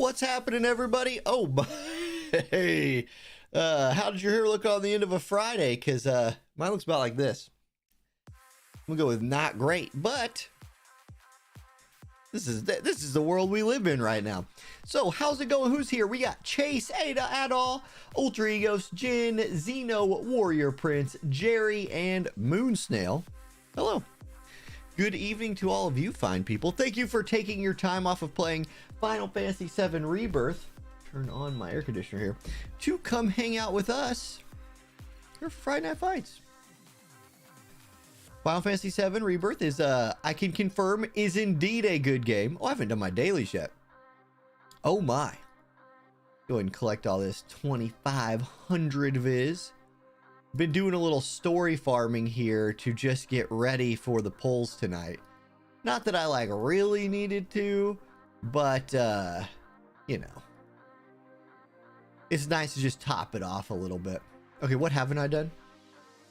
What's happening, everybody? Oh, hey, how did your hair look on the end of a Friday? Because mine looks about like this. I'm gonna go with not great, but this is the world we live in right now. So how's it going? Who's here? We got Chase, Ada, Adol, Ultra Egos, Jin, Zeno, Warrior Prince, Jerry, and Moon Snail. Hello. Good evening to all of you fine people. Thank you for taking your time off of playing Final Fantasy VII Rebirth. Turn on my air conditioner here. To come hang out with us for Friday Night Fights. Final Fantasy VII Rebirth is, I can confirm, is indeed a good game. Oh, I haven't done my dailies yet. Oh my. Go ahead and collect all this 2,500 viz. Been doing a little story farming here to just get ready for the polls tonight. Not that I like really needed to, but you know, it's nice to just top it off a little bit. Okay, what haven't I done?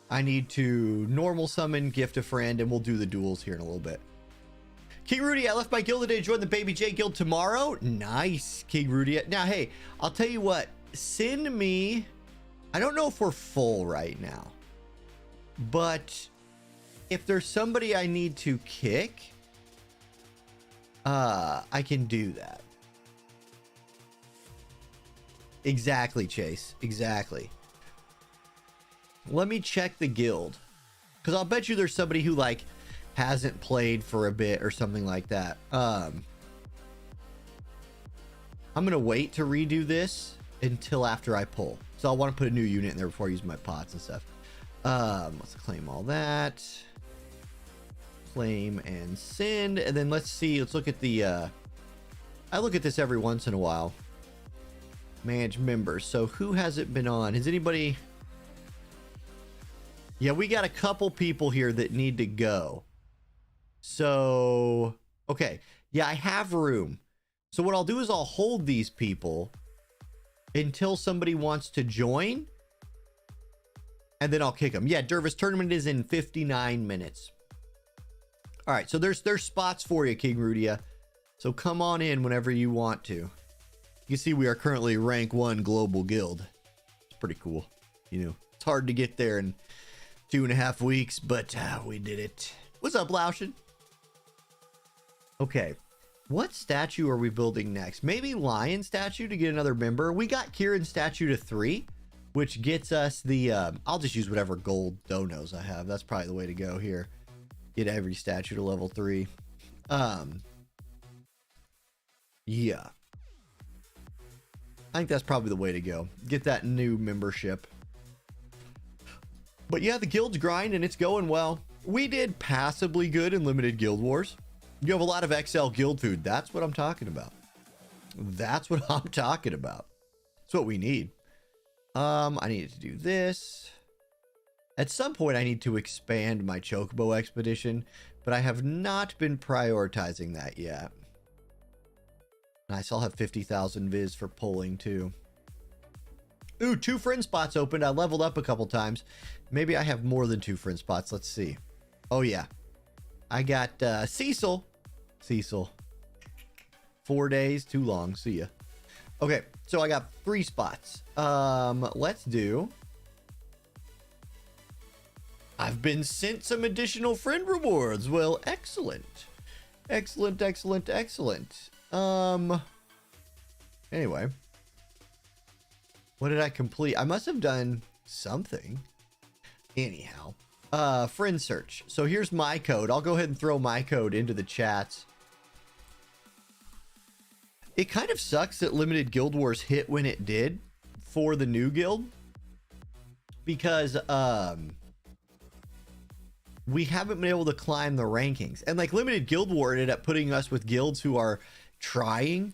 I need to normal summon, gift a friend, and we'll do the duels here in a little bit. King Rudy, I left my guild today, join the Baby J guild tomorrow. Nice, King Rudy. Now, hey, I'll tell you what, send me, I don't know if we're full right now, but if there's somebody I need to kick, I can do that. Exactly, Chase. Exactly. Let me check the guild, because I'll bet you there's somebody who like hasn't played for a bit or something like that. I'm gonna wait to redo this until after I pull. So I want to put a new unit in there before I use my pots and stuff. Let's claim all that. Claim and send. And then let's see. Let's look at the... I look at this every once in a while. Manage members. So who hasn't been on? Has anybody... Yeah, we got a couple people here that need to go. So... Okay. Yeah, I have room. So what I'll do is I'll hold these people until somebody wants to join, and then I'll kick them. Yeah, Dervis, tournament is in 59 minutes. All right, so there's spots for you, King Rudia. So come on in whenever you want to. You see we are currently rank 1 global guild. It's pretty cool. You know, it's hard to get there in 2.5 weeks, but we did it. What's up, Laushin? Okay. What statue are we building next? Maybe Lion statue to get another member. We got Kieran statue to 3, which gets us the... I'll just use whatever gold donos I have. That's probably the way to go here. Get every statue to level 3. Yeah. I think that's probably the way to go. Get that new membership. But yeah, the guild's grind and it's going well. We did passably good in limited guild wars. You have a lot of XL guild food. That's what I'm talking about. That's what I'm talking about. That's what we need. I needed to do this. At some point, I need to expand my Chocobo expedition, but I have not been prioritizing that yet. Nice. I'll have 50,000 viz for pulling too. Ooh, 2 friend spots opened. I leveled up a couple times. Maybe I have more than 2 friend spots. Let's see. Oh, yeah. I got Cecil. 4 days, too long. See ya. Okay, so I got 3 spots. Let's do... I've been sent some additional friend rewards. Well, excellent. Excellent. Anyway. What did I complete? I must have done something. Anyhow. Friend search. So here's my code. I'll go ahead and throw my code into the chats. It kind of sucks that limited guild wars hit when it did for the new guild, because we haven't been able to climb the rankings, and like limited guild war ended up putting us with guilds who are trying.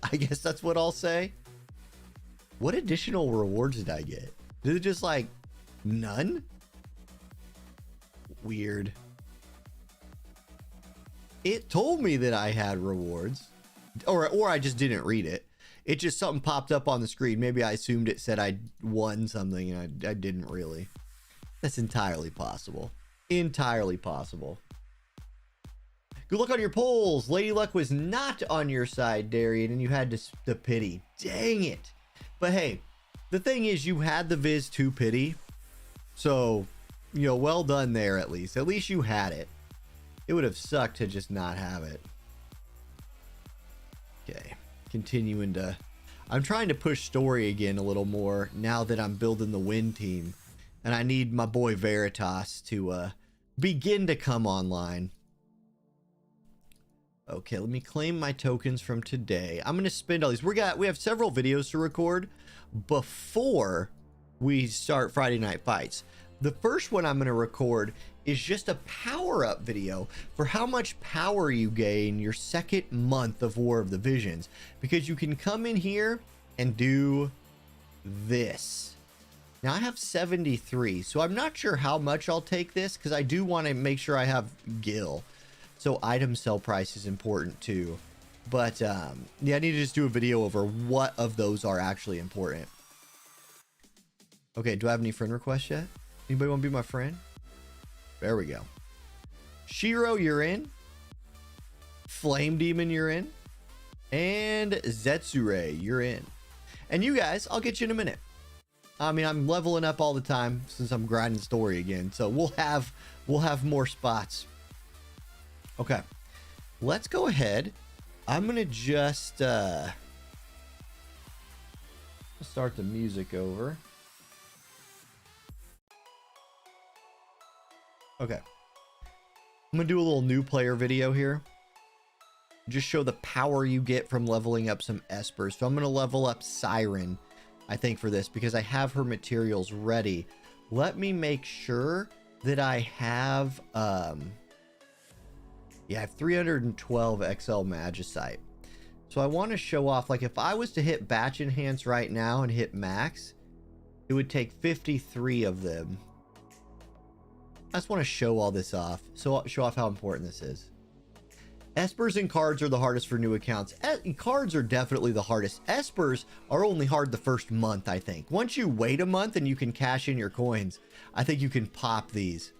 I guess that's what I'll say. What additional rewards did I get? Did it just like none? Weird. It told me that I had rewards, or I just didn't read it. It just something popped up on the screen. Maybe I assumed it said I won something and I didn't really. That's entirely possible. Entirely possible. Good luck on your polls. Lady Luck was not on your side, Darian, and you had the pity. Dang it. But hey, the thing is, you had the Viz 2 pity. So, you know, well done there at least. At least you had it. It would have sucked to just not have it. Okay, continuing to... I'm trying to push story again a little more now that I'm building the win team. And I need my boy Veritas to begin to come online. Okay, let me claim my tokens from today. I'm going to spend all these. We have several videos to record before we start Friday Night Fights. The first one I'm going to record is just a power-up video for how much power you gain your second month of War of the Visions. Because you can come in here and do this. Now I have 73, so I'm not sure how much I'll take this because I do want to make sure I have Gil. So item sell price is important too. But yeah, I need to just do a video over what of those are actually important. Okay, do I have any friend requests yet? Anybody want to be my friend? There we go. Shiro, you're in. Flame Demon, you're in. And Zetsure, you're in. And you guys, I'll get you in a minute. I mean, I'm leveling up all the time since I'm grinding story again. So we'll have more spots. Okay, let's go ahead. I'm gonna just start the music over. Okay, I'm gonna do a little new player video here. Just show the power you get from leveling up some Espers. So I'm gonna level up Siren, I think, for this because I have her materials ready. Let me make sure that I have yeah, I have 312 XL Magicite. So I want to show off, like if I was to hit Batch Enhance right now and hit max, it would take 53 of them. I just want to show all this off. So I'll show off how important this is. Espers and cards are the hardest for new accounts. Cards are definitely the hardest. Espers are only hard the first month, I think. Once you wait a month and you can cash in your coins, I think you can pop these.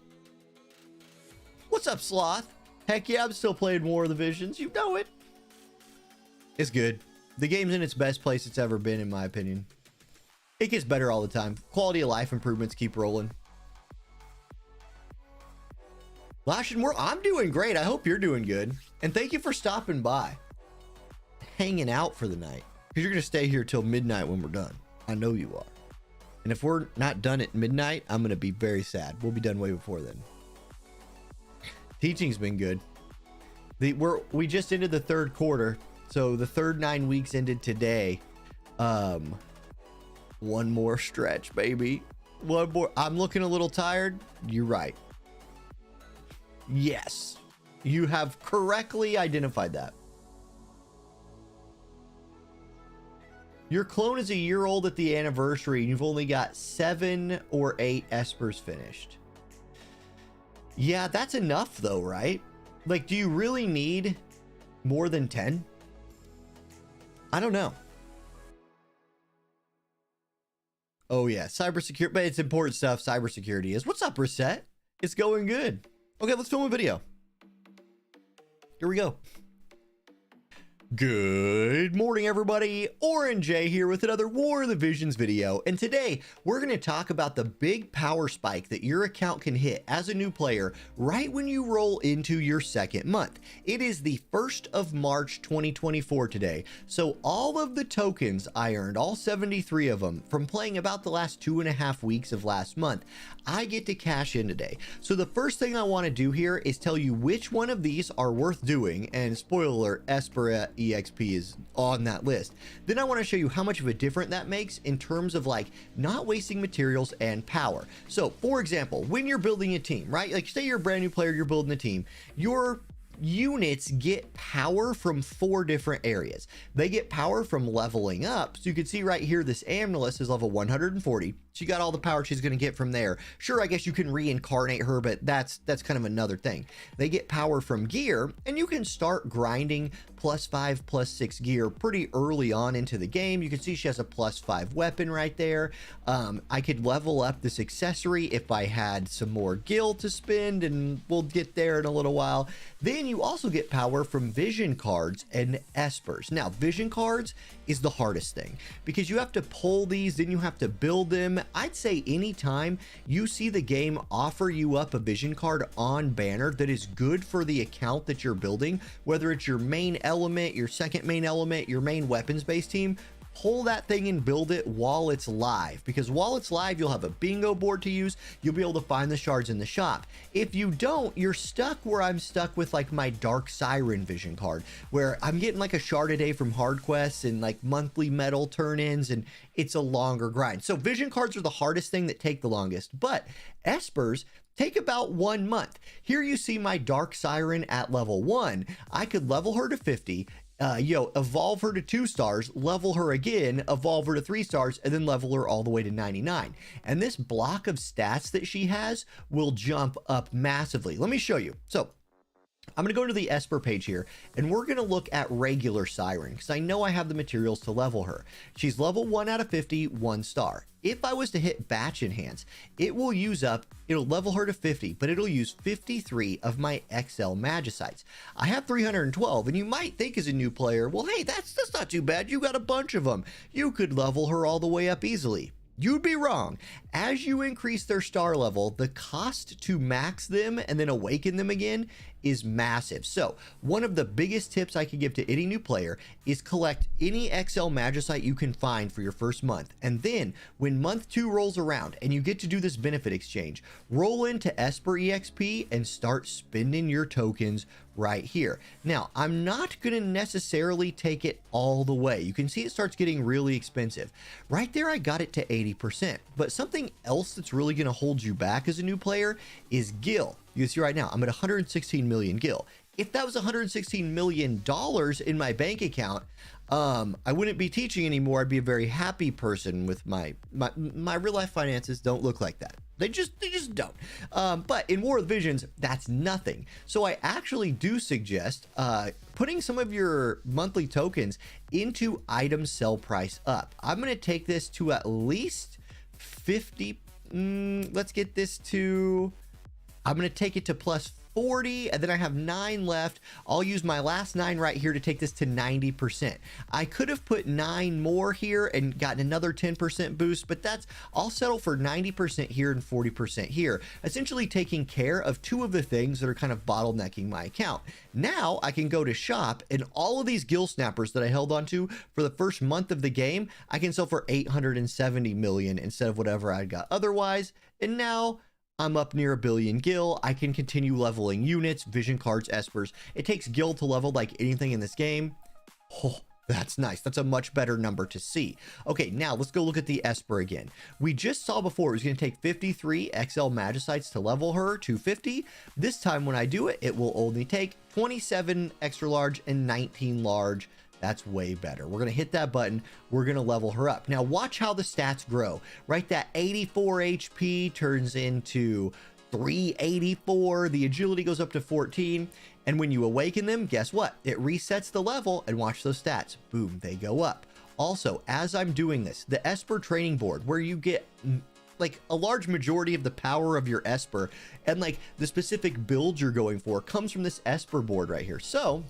What's up, Sloth? Heck yeah, I'm still playing War of the Visions. You know it. It's good. The game's in its best place it's ever been, in my opinion. It gets better all the time. Quality of life improvements keep rolling. Lash and more. I'm doing great. I hope you're doing good. And thank you for stopping by. Hanging out for the night. Because you're going to stay here till midnight when we're done. I know you are. And if we're not done at midnight, I'm going to be very sad. We'll be done way before then. Teaching's been good. We just ended the third quarter, so the third 9 weeks ended today. One more stretch, baby. One more. I'm looking a little tired. You're right. Yes, you have correctly identified that. Your clone is a year old at the anniversary, and you've only got 7 or 8 Espers finished. Yeah, that's enough though, right? Like, do you really need more than 10? I don't know. Oh yeah, cybersecurity, but it's important stuff. Cybersecurity is. What's up, Reset? It's going good. Okay, let's film a video. Here we go. Good morning, everybody. Orange J here with another War of the Visions video. And today we're going to talk about the big power spike that your account can hit as a new player right when you roll into your second month. It is the 1st of March 2024 today. So all of the tokens I earned, all 73 of them from playing about the last 2.5 weeks of last month, I get to cash in today. So the first thing I want to do here is tell you which one of these are worth doing. And spoiler alert, Esper EXP is on that list. Then I want to show you how much of a difference that makes in terms of like not wasting materials and power. So for example, when you're building a team, right? Like say you're a brand new player, you're building a team, your units get power from 4 different areas. They get power from leveling up. So you can see right here, this Amnulus is level 140. she got all the power she's going to get from there. Sure, I guess you can reincarnate her, but that's kind of another thing. They get power from gear, and you can start grinding +5, +6 gear pretty early on into the game. You can see she has a +5 weapon right there. I could level up this accessory if I had some more gil to spend, and we'll get there in a little while. Then you also get power from vision cards and espers. Now, vision cards is the hardest thing because you have to pull these, then you have to build them. I'd say anytime you see the game offer you up a vision card on banner that is good for the account that you're building, whether it's your main element, your second main element, your main weapons based team, pull that thing and build it while it's live, because while it's live, you'll have a bingo board to use. You'll be able to find the shards in the shop. If you don't, you're stuck where I'm stuck with like my Dark Siren vision card, where I'm getting like a shard a day from hard quests and like monthly metal turn-ins, and it's a longer grind. So vision cards are the hardest thing that take the longest, but espers take about 1 month. Here you see my Dark Siren at level 1. I could level her to 50, evolve her to 2 stars, level her again, evolve her to 3 stars, and then level her all the way to 99. And this block of stats that she has will jump up massively. Let me show you. So I'm going to go to the Esper page here, and we're going to look at regular Siren because I know I have the materials to level her. She's level 1 out of 50, 1 star. If I was to hit batch enhance, it'll level her to 50, but it'll use 53 of my XL Magicites. I have 312, and you might think as a new player, well, hey, that's not too bad. You got a bunch of them. You could level her all the way up easily. You'd be wrong. As you increase their star level, the cost to max them and then awaken them again is massive. So one of the biggest tips I could give to any new player is collect any XL Magicite you can find for your first month. And then when month 2 rolls around and you get to do this benefit exchange, roll into Esper EXP and start spending your tokens right here. Now, I'm not going to necessarily take it all the way. You can see it starts getting really expensive. Right there, I got it to 80%. But something else that's really going to hold you back as a new player is gil. You can see right now, I'm at 116 million gil. If that was $116 million in my bank account, I wouldn't be teaching anymore. I'd be a very happy person with my real life finances don't look like that. They just don't. But in War of the Visions, that's nothing. So I actually do suggest putting some of your monthly tokens into item sell price up. I'm going to take this to at least 50. Let's get this to, I'm going to take it to plus 40, and then I have 9 left. I'll use my last 9 right here to take this to 90%. I could have put 9 more here and gotten another 10% boost, but I'll settle for 90% here and 40% here, essentially taking care of 2 of the things that are kind of bottlenecking my account. Now I can go to shop, and all of these gil snappers that I held onto for the first month of the game, I can sell for 870 million instead of whatever I got otherwise. And now I'm up near 1 billion gil. I can continue leveling units, vision cards, espers. It takes gil to level like anything in this game. Oh, that's nice. That's a much better number to see. Okay, now let's go look at the Esper again. We just saw before it was going to take 53 XL Magicites to level her to 50. This time when I do it, it will only take 27 extra large and 19 large. That's way better. We're going to hit that button. We're going to level her up. Now watch how the stats grow, right? That 84 HP turns into 384. The agility goes up to 14. And when you awaken them, guess what? It resets the level, and watch those stats. Boom, they go up. Also, as I'm doing this, the Esper training board, where you get like a large majority of the power of your Esper and like the specific build you're going for, comes from this Esper board right here. So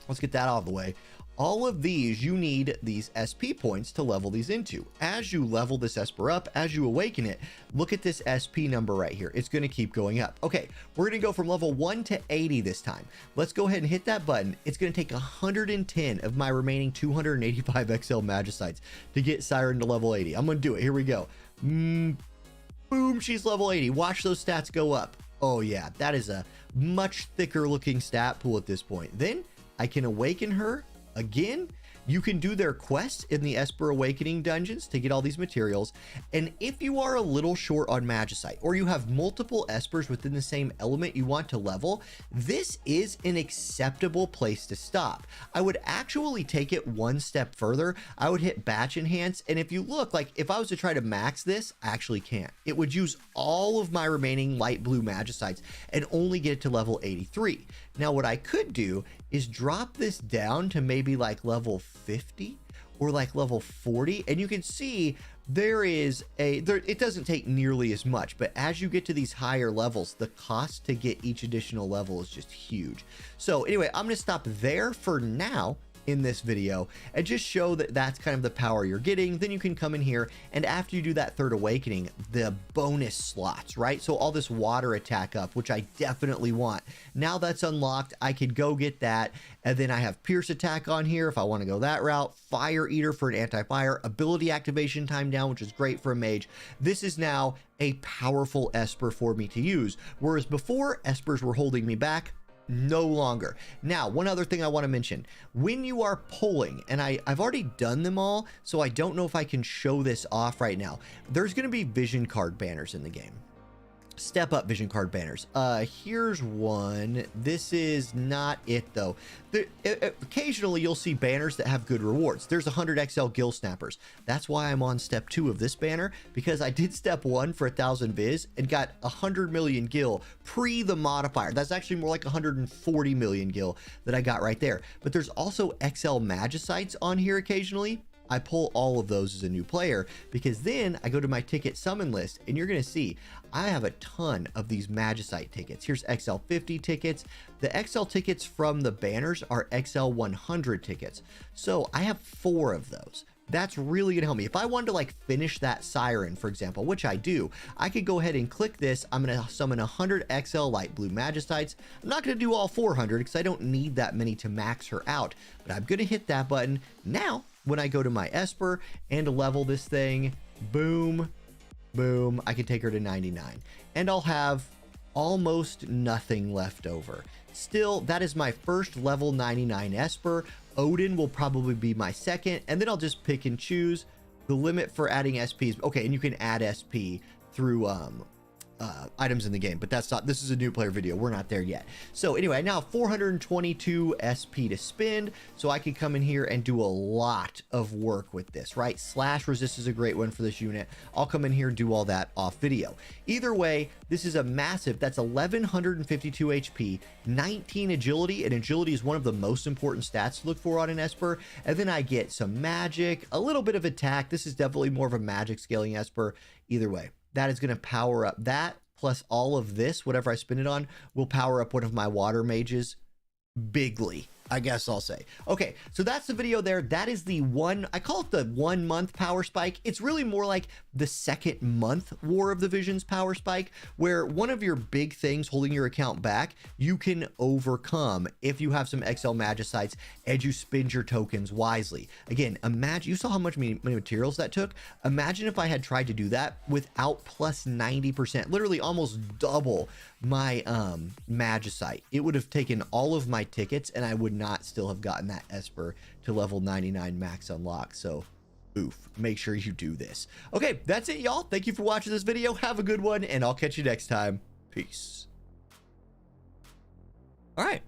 let's get that out of the way. All of these, you need these SP points to level these into. As you level this Esper up, as you awaken it, look at this SP number right here. It's going to keep going up. Okay, we're going to go from level 1 to 80 this time. Let's go ahead and hit that button. It's going to take 110 of my remaining 285 XL Magicites to get Siren to level 80. I'm going to do it. Here we go. Boom, she's level 80. Watch those stats go up. Oh yeah, that is a much thicker looking stat pool at this point. Then I can awaken her again. You can do their quests in the Esper Awakening dungeons to get all these materials. And if you are a little short on Magicite, or you have multiple Espers within the same element you want to level, this is an acceptable place to stop. I would actually take it one step further. I would hit batch enhance, and if you look, like if I was to try to max this, I actually can't. It would use all of my remaining light blue Magicites and only get it to level 83. Now what I could do is drop this down to maybe like level 50 or like level 40, and you can see it doesn't take nearly as much, but as you get to these higher levels, the cost to get each additional level is just huge. So anyway, I'm going to stop there for now in this video and just show that that's kind of the power you're getting. Then you can come in here, and after you do that third awakening, the bonus slots, right? So all this water attack up, which I definitely want. Now that's unlocked, I could go get that. And then I have pierce attack on here if I want to go that route, fire eater for an anti-fire, ability activation time down, which is great for a mage. This is now a powerful Esper for me to use, whereas before Espers were holding me back. No longer. Now, one other thing I want to mention, when you are pulling, and I've already done them all, so I don't know if I can show this off right now. There's going to be vision card banners in the game. Step up vision card banners. Here's one. This is not it though. Occasionally you'll see banners that have good rewards. There's 100 XL gill snappers. That's why I'm on step 2 of this banner, because I did step 1 for 1,000 viz and got 100 million gill pre the modifier. That's actually more like 140 million gill that I got right there. But there's also XL Magicites on here occasionally. I pull all of those as a new player, because then I go to my ticket summon list, and you're going to see I have a ton of these Magicite tickets. Here's XL 50 tickets. The XL tickets from the banners are XL 100 tickets. So I have 4 of those. That's really gonna help me. If I wanted to like finish that Siren, for example, which I do, I could go ahead and click this. I'm gonna summon 100 XL light blue Magicites. I'm not gonna do all 400 because I don't need that many to max her out, but I'm gonna hit that button. Now, when I go to my Esper and level this thing, boom, boom, I can take her to 99, and I'll have almost nothing left over. Still, that is my first level 99 Esper. Odin will probably be my second, and then I'll just pick and choose. The limit for adding SPs, okay, and you can add SP through items in the game, but that's not, this is a new player video, we're not there yet. So anyway, I now have 422 SP to spend, so I can come in here and do a lot of work with this, right? Slash resist is a great one for this unit. I'll come in here and do all that off video. Either way, this is a massive, that's 1152 HP, 19 agility, and agility is one of the most important stats to look for on an Esper. And then I get some magic, a little bit of attack. This is definitely more of a magic scaling Esper. Either way, that is going to power up that, plus all of this, whatever I spend it on, will power up one of my water mages bigly, I guess I'll say. Okay, so that's the video there. That is the one, I call it the 1 month power spike. It's really more like the 2nd month War of the Visions power spike, where one of your big things holding your account back, you can overcome if you have some XL Magicites and you spend your tokens wisely. Again, imagine, you saw how much many materials that took. Imagine if I had tried to do that without plus 90%, literally almost double my Magicite. It would have taken all of my tickets, and I would not still have gotten that Esper to level 99 max unlock. So oof, make sure you do this. Okay, that's it, y'all. Thank you for watching this video. Have a good one, and I'll catch you next time. Peace. All right,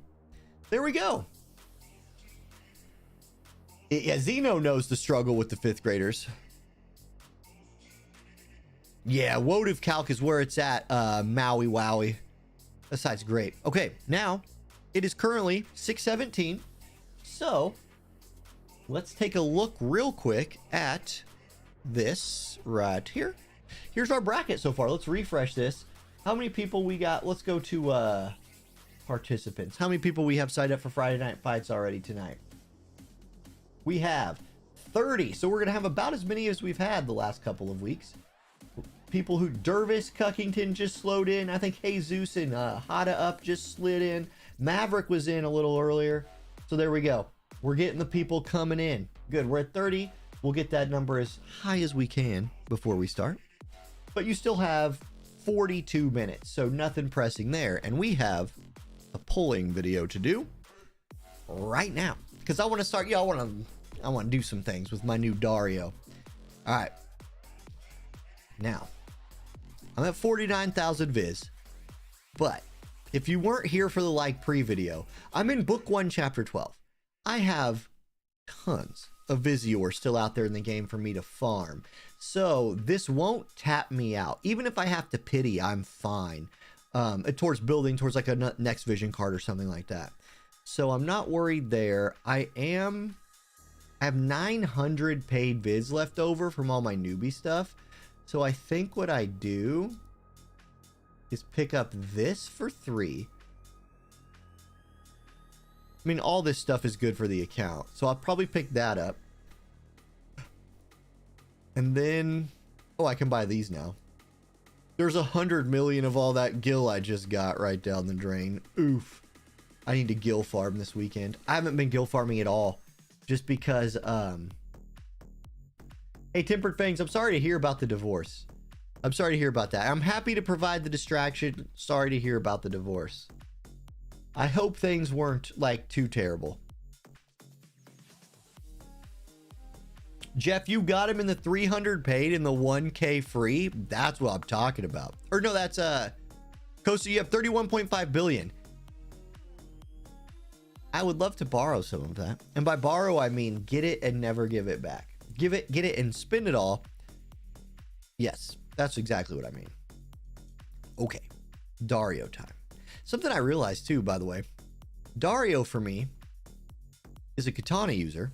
there we go. Yeah, Zeno knows the struggle with the 5th graders. Yeah, WoTV Calc is where it's at, Maui Wowie. That site's great. Okay, now it is currently 6:17, so let's take a look real quick at this right here. Here's our bracket so far. Let's refresh this. How many people we got? Let's go to participants. How many people we have signed up for Friday Night Fights already tonight? We have 30, so we're gonna have about as many as we've had the last couple of weeks. People who Dervis Cuckington just slowed in. I think Jesus and Hada Up just slid in. Maverick was in a little earlier. So there we go. We're getting the people coming in. Good. We're at 30. We'll get that number as high as we can before we start. But you still have 42 minutes, so nothing pressing there. And we have a polling video to do right now, because I want to start. Yeah, I want I want to do some things with my new Dario. All right. Now, I'm at 49,000 viz. But if you weren't here for the like pre-video, I'm in book 1, chapter 12. I have tons of Visiore still out there in the game for me to farm. So this won't tap me out. Even if I have to pity, I'm fine. Towards building towards like a next vision card or something like that. So I'm not worried there. I have 900 paid vids left over from all my newbie stuff. So I think what I do is pick up this for 3. I mean, all this stuff is good for the account, so I'll probably pick that up. And then, oh, I can buy these now. There's 100 million of all that gil I just got right down the drain. Oof. I need to gil farm this weekend. I haven't been gil farming at all, just because, hey, Tempered Fangs, I'm sorry to hear about the divorce. I'm sorry to hear about that. I'm happy to provide the distraction. Sorry to hear about the divorce. I hope things weren't like too terrible. Jeff, you got him in the 300 paid and the 1K free. That's what I'm talking about. Or no, that's Costa, you have 31.5 billion. I would love to borrow some of that. And by borrow, I mean get it and never give it back. Get it and spend it all. Yes, that's exactly what I mean. Okay, Dario time. Something I realized too, by the way, Dario for me is a katana user,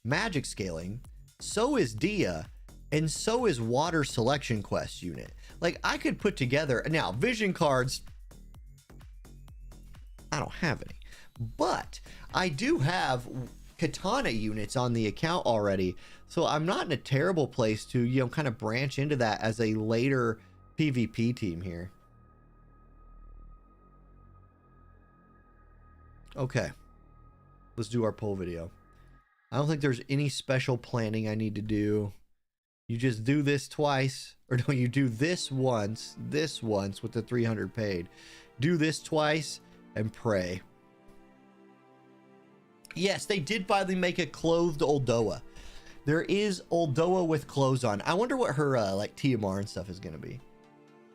magic scaling, so is Dia, and so is water selection quest unit. Like I could put together, now vision cards, I don't have any, but I do have katana units on the account already. So I'm not in a terrible place to, you know, kind of branch into that as a later PvP team here. Okay, let's do our poll video. I don't think there's any special planning I need to do. You just do this twice, or no, you do this once with the 300 paid. Do this twice and pray. Yes, they did finally make a clothed Oldoa. There is Oldoa with clothes on. I wonder what her like TMR and stuff is going to be.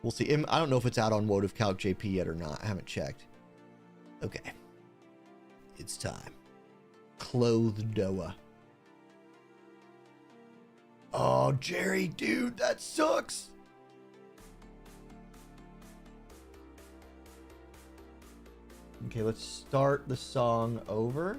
We'll see. I don't know if it's out on WoTV Calc JP yet or not. I haven't checked. Okay. It's time. Clothed Doa. Oh, Jerry, dude, that sucks. Okay, let's start the song over.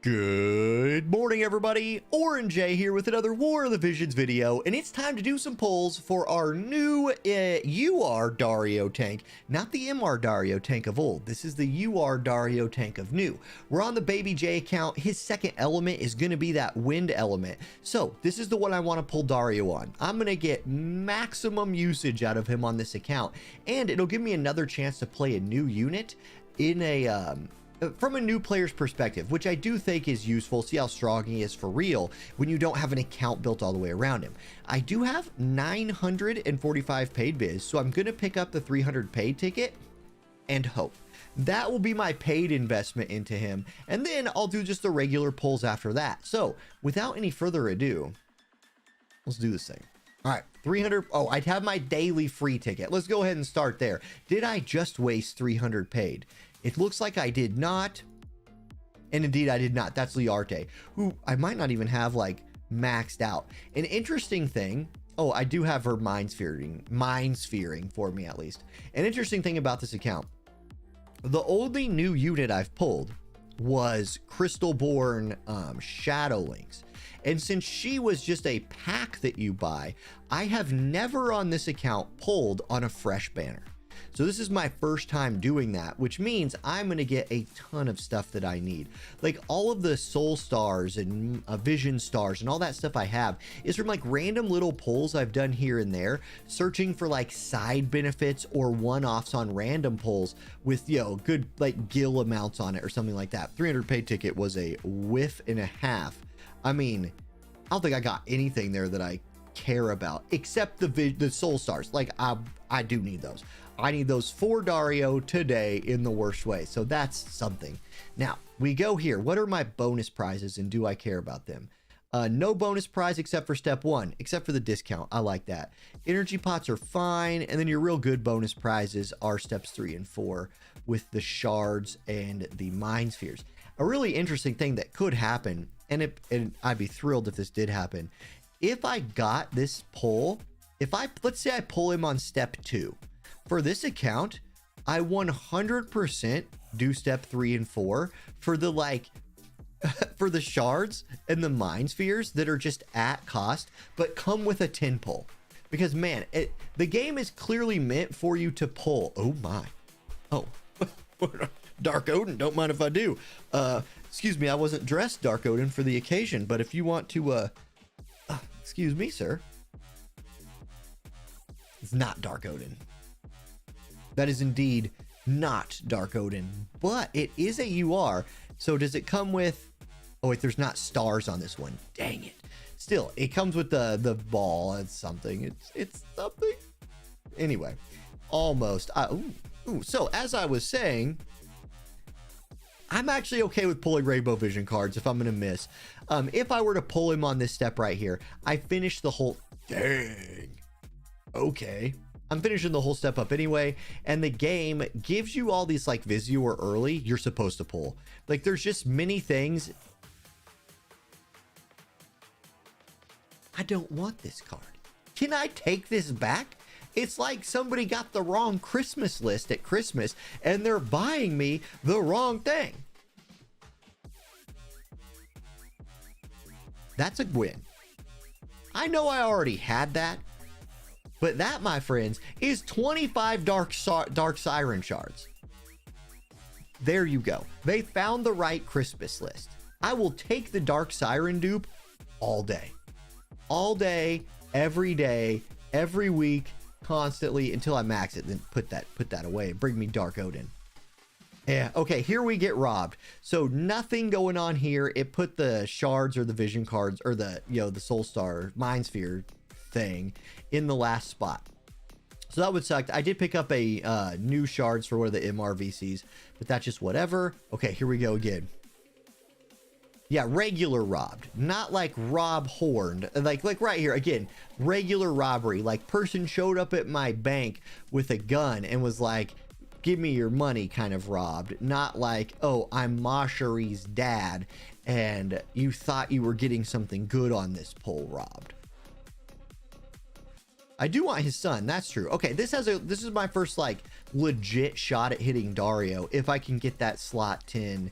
Good morning, everybody. Orange A here with another War of the Visions video, and it's time to do some polls for our new UR Dario tank, not the MR Dario tank of old. This is the UR Dario tank of new. We're on the Baby J account. His second element is going to be that wind element. So this is the one I want to pull Dario on. I'm going to get maximum usage out of him on this account, and it'll give me another chance to play a new unit in a from a new player's perspective, which I do think is useful. See how strong he is for real when you don't have an account built all the way around him. I do have 945 paid biz, so I'm going to pick up the 300 paid ticket and hope. That will be my paid investment into him, and then I'll do just the regular pulls after that. So without any further ado, let's do this thing. All right, 300. Oh, I'd have my daily free ticket. Let's go ahead and start there. Did I just waste 300 paid? It looks like I did not. And indeed, I did not. That's Liarte, who I might not even have like maxed out. An interesting thing. Oh, I do have her mind sphering for me at least. An interesting thing about this account. The only new unit I've pulled was Crystalborn Shadowlings. And since she was just a pack that you buy, I have never on this account pulled on a fresh banner. So this is my first time doing that, which means I'm going to get a ton of stuff that I need. Like all of the soul stars and vision stars and all that stuff I have is from like random little pulls I've done here and there, searching for like side benefits or one-offs on random pulls with, you know, good like gil amounts on it or something like that. 300 paid ticket was a whiff and a half. I mean, I don't think I got anything there that I care about except the soul stars. Like I do need those. I need those 4 Dario today in the worst way. So that's something. Now, we go here. What are my bonus prizes, and do I care about them? No bonus prize except for step 1, except for the discount. I like that. Energy pots are fine, and then your real good bonus prizes are steps 3 and 4 with the shards and the mind spheres. A really interesting thing that could happen, and I'd be thrilled if this did happen, if I got this pull, let's say I pull him on step 2. For this account, I 100% do step 3 and 4 for the for the shards and the mind spheres that are just at cost, but come with a 10 pull. Because man, the game is clearly meant for you to pull. Oh my. Oh, Dark Odin, don't mind if I do. Excuse me, I wasn't dressed Dark Odin for the occasion, but if you want to, excuse me, sir. It's not Dark Odin. That is indeed not Dark Odin, but it is a UR. So does it come with, oh wait, there's not stars on this one. Dang it. Still, it comes with the ball. It's something. It's something. Anyway, almost. So as I was saying, I'm actually okay with pulling Rainbow Vision cards if I'm going to miss. If I were to pull him on this step right here, I finish the whole, dang. Okay. I'm finishing the whole step up anyway, and the game gives you all these like Visiore early you're supposed to pull. Like there's just many things. I don't want this card. Can I take this back? It's like somebody got the wrong Christmas list at Christmas and they're buying me the wrong thing. That's a win. I know I already had that. But that, my friends, is 25 Dark Siren shards. There you go. They found the right Christmas list. I will take the Dark Siren dupe all day. All day, every week, constantly, until I max it, then put that away and bring me Dark Odin. Yeah, okay, here we get robbed. So nothing going on here. It put the shards or the vision cards or the, the Soul Star Mind Sphere thing in the last spot. So that would suck. I did pick up a new shards for one of the MRVCs, but that's just whatever. Okay, here we go again. Yeah, regular robbed, not like rob horned. Like right here again, regular robbery. Like person showed up at my bank with a gun and was like, give me your money, kind of robbed. Not like, oh, I'm Mashari's dad and you thought you were getting something good on this pull, robbed. I do want his son. That's true. Okay, this is my first like legit shot at hitting Dario if I can get that slot 10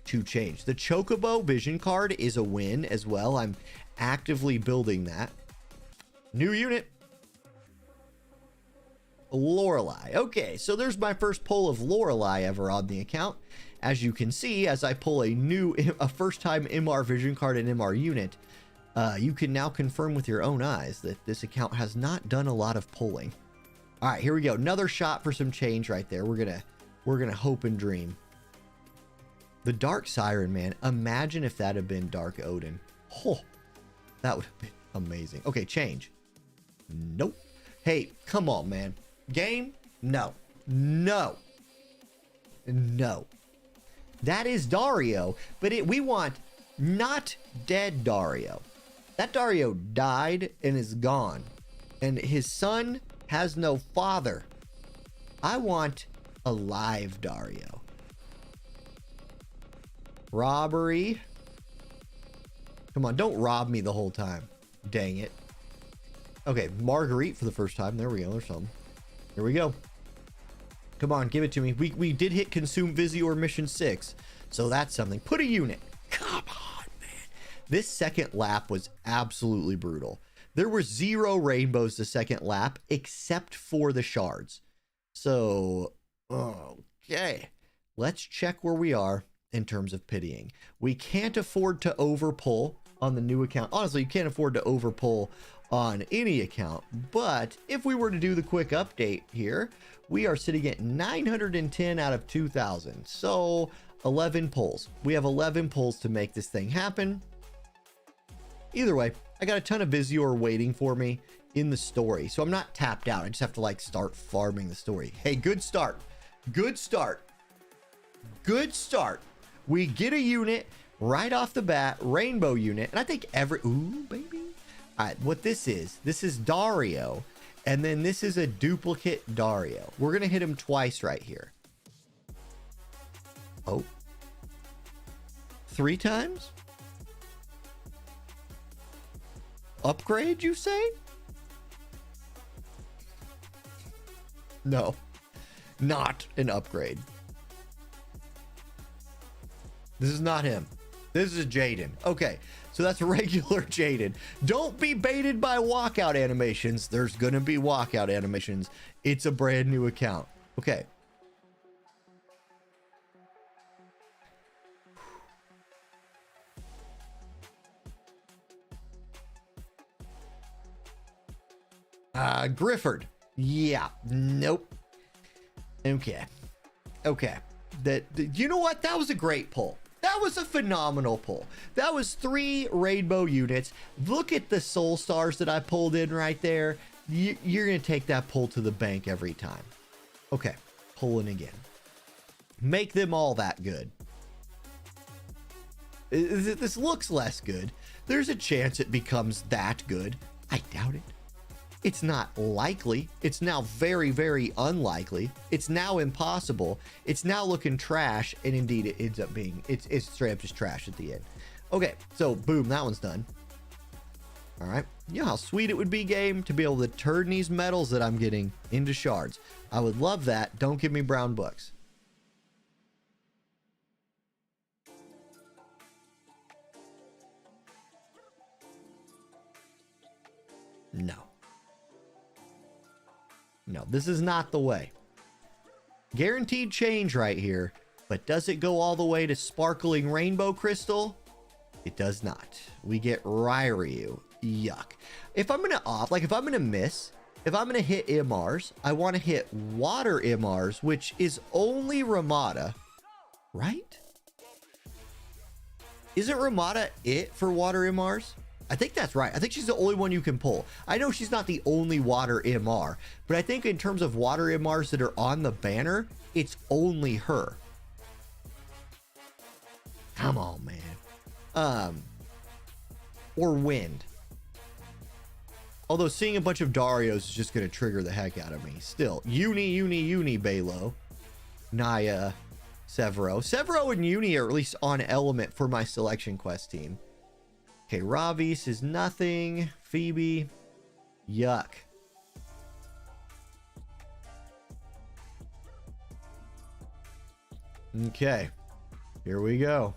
to change. The Chocobo vision card is a win as well. I'm actively building that. New unit. Lorelei. Okay, so there's my first pull of Lorelei ever on the account. As you can see, as I pull a first time MR vision card and MR unit, you can now confirm with your own eyes that this account has not done a lot of pulling. All right, here we go. Another shot for some change right there. We're gonna hope and dream. The Dark Siren, man. Imagine if that had been Dark Odin. Oh, that would have been amazing. Okay, change. Nope. Hey, come on, man. Game? No. No. No. That is Dario, but we want not dead Dario. That Dario died and is gone, and his son has no father. I want a live Dario. Robbery. Come on, don't rob me the whole time. Dang it. Okay, Marguerite for the first time. There we go. There's something. Here we go. Come on, give it to me. We did hit consume Visiore mission 6, so that's something. Put a unit. Come on, man. This second lap was absolutely brutal. There were 0 rainbows the second lap, except for the shards. So, okay. Let's check where we are in terms of pitying. We can't afford to overpull on the new account. Honestly, you can't afford to overpull on any account, but if we were to do the quick update here, we are sitting at 910 out of 2,000. So 11 pulls. We have 11 pulls to make this thing happen. Either way, I got a ton of Visiore waiting for me in the story, so I'm not tapped out. I just have to like start farming the story. Hey, good start. Good start. Good start. We get a unit right off the bat, rainbow unit, and I think ooh, baby. All right, what this is Dario, and then this is a duplicate Dario. We're gonna hit him twice right here. Oh, 3 times? Upgrade, you say? No, not an upgrade. This is not him. This is Jaden. Okay, so that's regular Jaden. Don't be baited by walkout animations. There's gonna be walkout animations. It's a brand new account. Okay. Grifford. Yeah, nope. Okay. You know what? That was a great pull. That was a phenomenal pull. That was 3 rainbow units. Look at the soul stars that I pulled in right there. You're going to take that pull to the bank every time. Okay, pulling again. Make them all that good. This looks less good. There's a chance it becomes that good. I doubt it. It's not likely. It's now very, very unlikely. It's now impossible. It's now looking trash. And indeed, it ends up being, it's straight up just trash at the end. Okay, so boom, that one's done. All right. You know how sweet it would be, game, to be able to turn these metals that I'm getting into shards. I would love that. Don't give me brown books. No. No, this is not the way. Guaranteed change right here, but does it go all the way to sparkling rainbow crystal? It does not. We get Ryryu. Yuck. If I'm gonna if I'm gonna miss, if I'm gonna hit MRs, I want to hit water MRs, which is only Ramada, right? Isn't Ramada it for water MRs? I think that's right. I think she's the only one you can pull. I know she's not the only water MR, but I think in terms of water MRs that are on the banner, it's only her. Come on, man. Or wind. Although seeing a bunch of Darios is just going to trigger the heck out of me. Still, Uni, Balo, Naya, Severo. Severo and Uni are at least on element for my selection quest team. Okay, Ravis is nothing. Phoebe, yuck. Okay, here we go.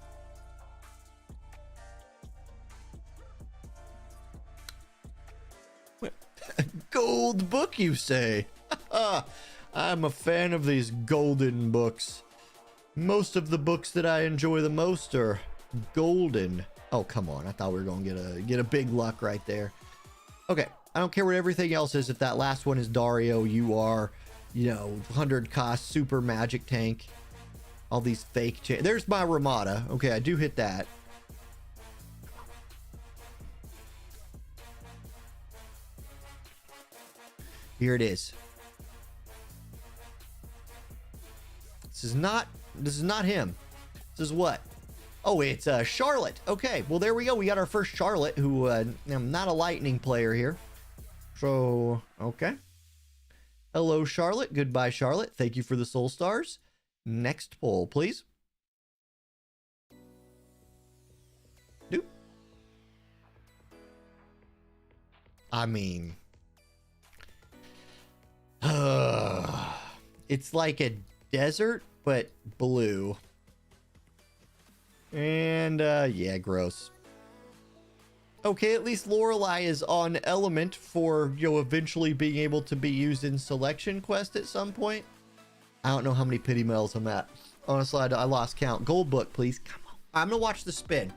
Gold book, you say? I'm a fan of these golden books. Most of the books that I enjoy the most are golden. Oh, come on. I thought we were going to get a big luck right there. Okay. I don't care what everything else is. If that last one is Dario, you are, 100 cost super magic tank. All these fake. There's my Ramada. Okay. I do hit that. Here it is. This is not him. This is what? Oh, it's Charlotte. Okay, well, there we go. We got our first Charlotte, who I'm not a lightning player here. So, okay. Hello, Charlotte. Goodbye, Charlotte. Thank you for the soul stars. Next poll, please. Nope. I mean, it's like a desert, but blue. And, yeah, gross. Okay, at least Lorelei is on element for, eventually being able to be used in selection quest at some point. I don't know how many pity medals I'm at. Honestly, I lost count. Gold book, please. Come on. I'm going to watch the spin.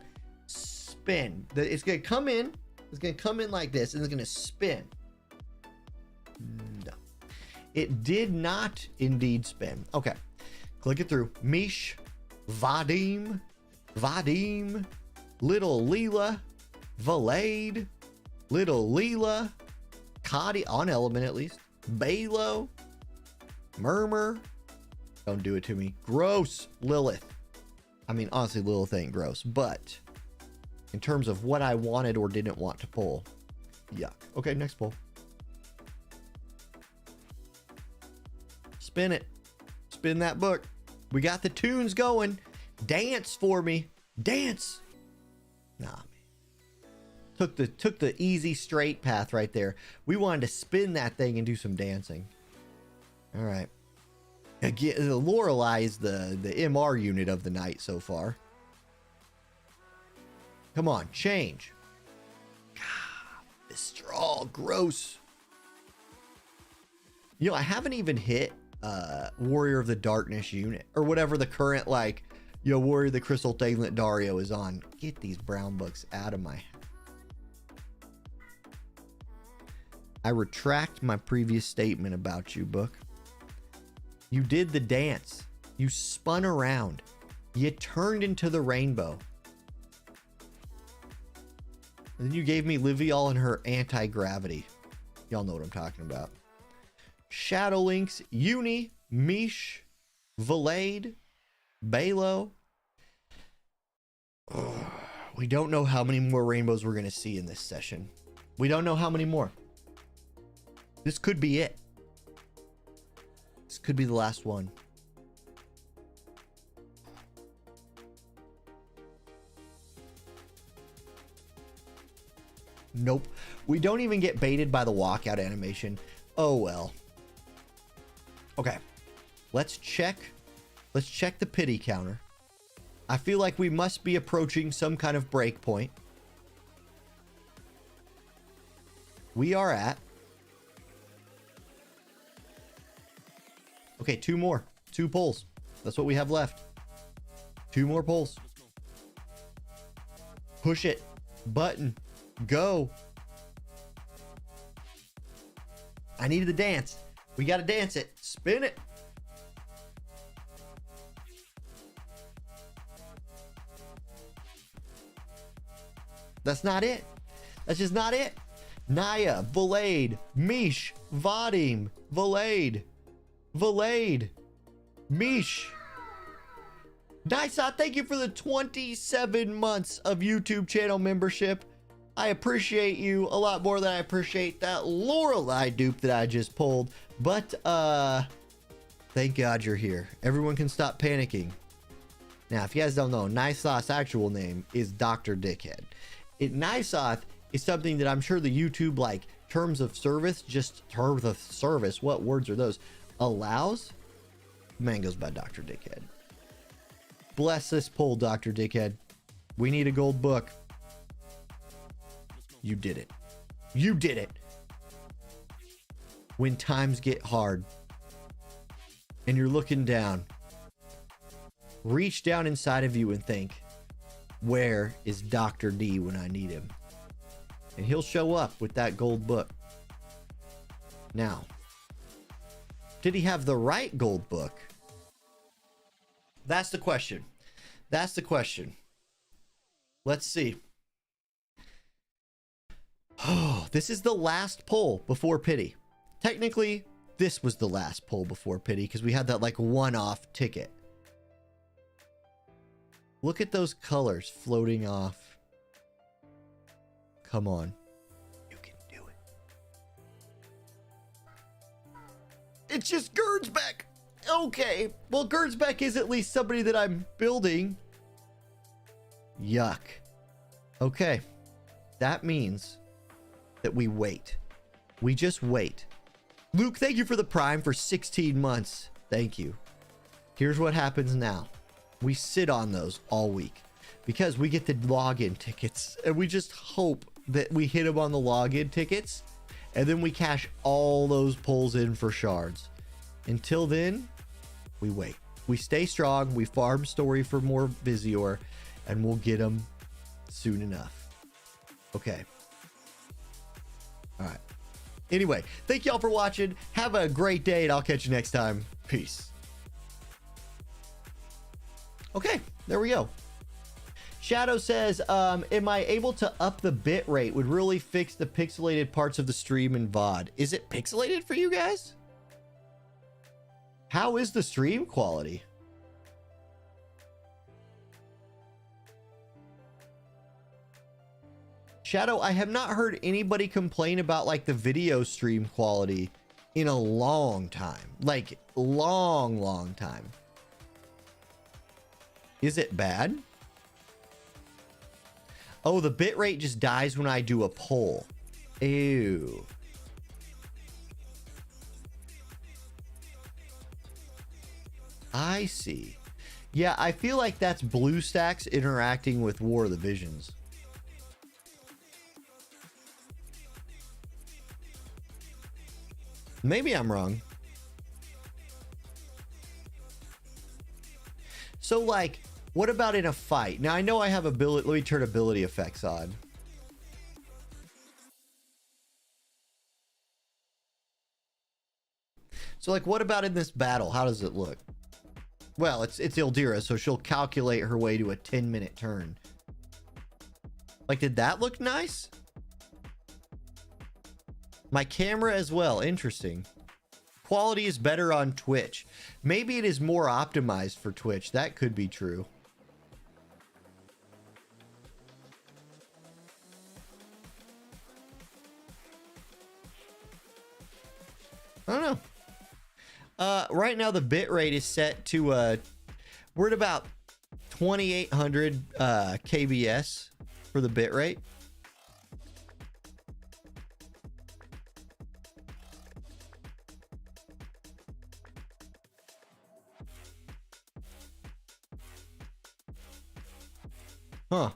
Spin. It's going to come in. It's going to come in like this, and it's going to spin. No. It did not indeed spin. Okay. Click it through. Mish. Vadim, Little Leela, Valade, Little Leela, Cotty, on element at least, Balo, Murmur, don't do it to me, gross, Lilith. I mean, honestly, Lilith ain't gross, but in terms of what I wanted or didn't want to pull, yuck. Okay, next pull. Spin it. Spin that book. We got the tunes going. Dance for me. Dance. Nah, man. Took the easy straight path right there. We wanted to spin that thing and do some dancing. All right. Again, the Lorelei is the MR unit of the night so far. Come on, change. God, this straw, gross. You know, I haven't even hit Warrior of the Darkness unit or whatever the current, like, Warrior of the Crystal Thalant Dario is on. Get these brown books out of my... I retract my previous statement about you, book. You did the dance. You spun around. You turned into the rainbow. And then you gave me Livial and her anti-gravity. Y'all know what I'm talking about. Shadow Links, Uni, Mish, Valade, Balo. We don't know how many more rainbows we're going to see in this session. We don't know how many more. This could be it. This could be the last one. Nope. We don't even get baited by the walkout animation. Oh, well. Okay. Let's check. Let's check the pity counter. I feel like we must be approaching some kind of break point. We are at... Okay, 2 more. 2 pulls. That's what we have left. 2 more pulls. Push it. Button. Go. I needed the dance. We got to dance it. Spin it. That's not it. That's just not it. Naya, Valade, Mish, Vadim, Valade, Mish. Nisa, thank you for the 27 months of YouTube channel membership. I appreciate you a lot more than I appreciate that Lorelei dupe that I just pulled. But, thank God you're here. Everyone can stop panicking. Now, if you guys don't know, Nisoth's actual name is Dr. Dickhead. Nisoth is something that I'm sure the YouTube, like, terms of service, what words are those? Allows? Man goes by Dr. Dickhead. Bless this pull, Dr. Dickhead. We need a gold book. You did it. You did it. When times get hard and you're looking down, reach down inside of you and think, where is Dr. D when I need him? And he'll show up with that gold book. Now, did he have the right gold book? That's the question. That's the question. Let's see. Oh, this is the last pull before pity. Technically, this was the last pull before pity because we had that like one-off ticket. Look at those colors floating off. Come on. You can do it. It's just Gerdsbeck. Okay. Well, Gerdsbeck is at least somebody that I'm building. Yuck. Okay. That means that we wait. We just wait. Luke, thank you for the Prime for 16 months. Thank you. Here's what happens now. We sit on those all week because we get the login tickets and we just hope that we hit them on the login tickets and then we cash all those pulls in for shards. Until then, we wait. We stay strong. We farm story for more Visiore and we'll get them soon enough. Okay. All right. Anyway, thank y'all for watching. Have a great day and I'll catch you next time. Peace. Okay, there we go. Shadow says, am I able to up the bit rate? Would really fix the pixelated parts of the stream and VOD. Is it pixelated for you guys? How is the stream quality? Shadow, I have not heard anybody complain about like the video stream quality in a long time. Like long time. Is it bad? Oh, the bitrate just dies when I do a poll. Ew. I see. Yeah, I feel like that's BlueStacks interacting with War of the Visions. Maybe I'm wrong. So like, what about in a fight? Now I know I have ability, let me turn ability effects on. So like, what about in this battle? How does it look? Well, it's Ildira, so she'll calculate her way to a 10-minute turn. Like, did that look nice? My camera as well. Interesting. Quality is better on Twitch. Maybe it is more optimized for Twitch. That could be true. I don't know. Right now the bit rate is set to we're at about 2800 kbs for the bit rate. Huh.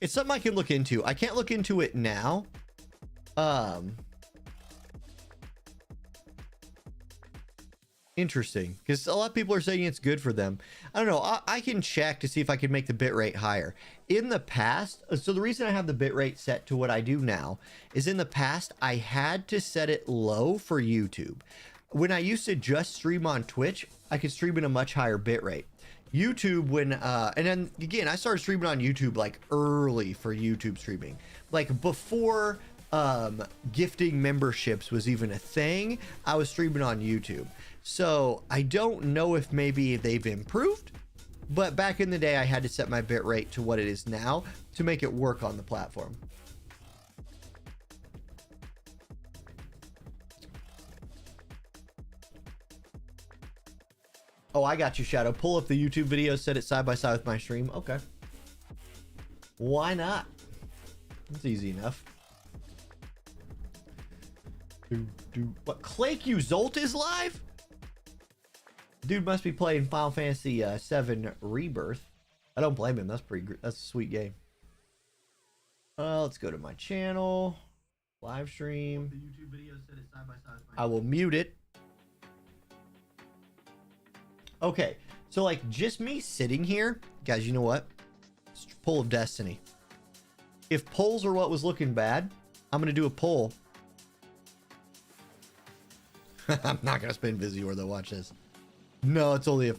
It's something I can look into. I can't look into it now. Interesting, because a lot of people are saying it's good for them. I don't know. I can check to see if I can make the bitrate higher. In the past, so the reason I have the bitrate set to what I do now is in the past, I had to set it low for YouTube. When I used to just stream on Twitch, I could stream in a much higher bitrate. YouTube, when, and then again, I started streaming on YouTube like early for YouTube streaming. Like before gifting memberships was even a thing, I was streaming on YouTube. So I don't know if maybe they've improved, but back in the day I had to set my bitrate to what it is now to make it work on the platform. Oh, I got you, Shadow. Pull up the YouTube video, set it side by side with my stream. Okay. Why not? It's easy enough. What? Clake Zhalk is live? Dude must be playing Final Fantasy VII Rebirth. I don't blame him. That's that's a sweet game. Let's go to my channel. Live stream. The YouTube video, set it side by side. I will mute it. Okay, so like just me sitting here, guys, you know what? It's poll of destiny. If polls are what was looking bad, I'm gonna do a poll. I'm not gonna spin Visiore though. Watch this. No, it's only a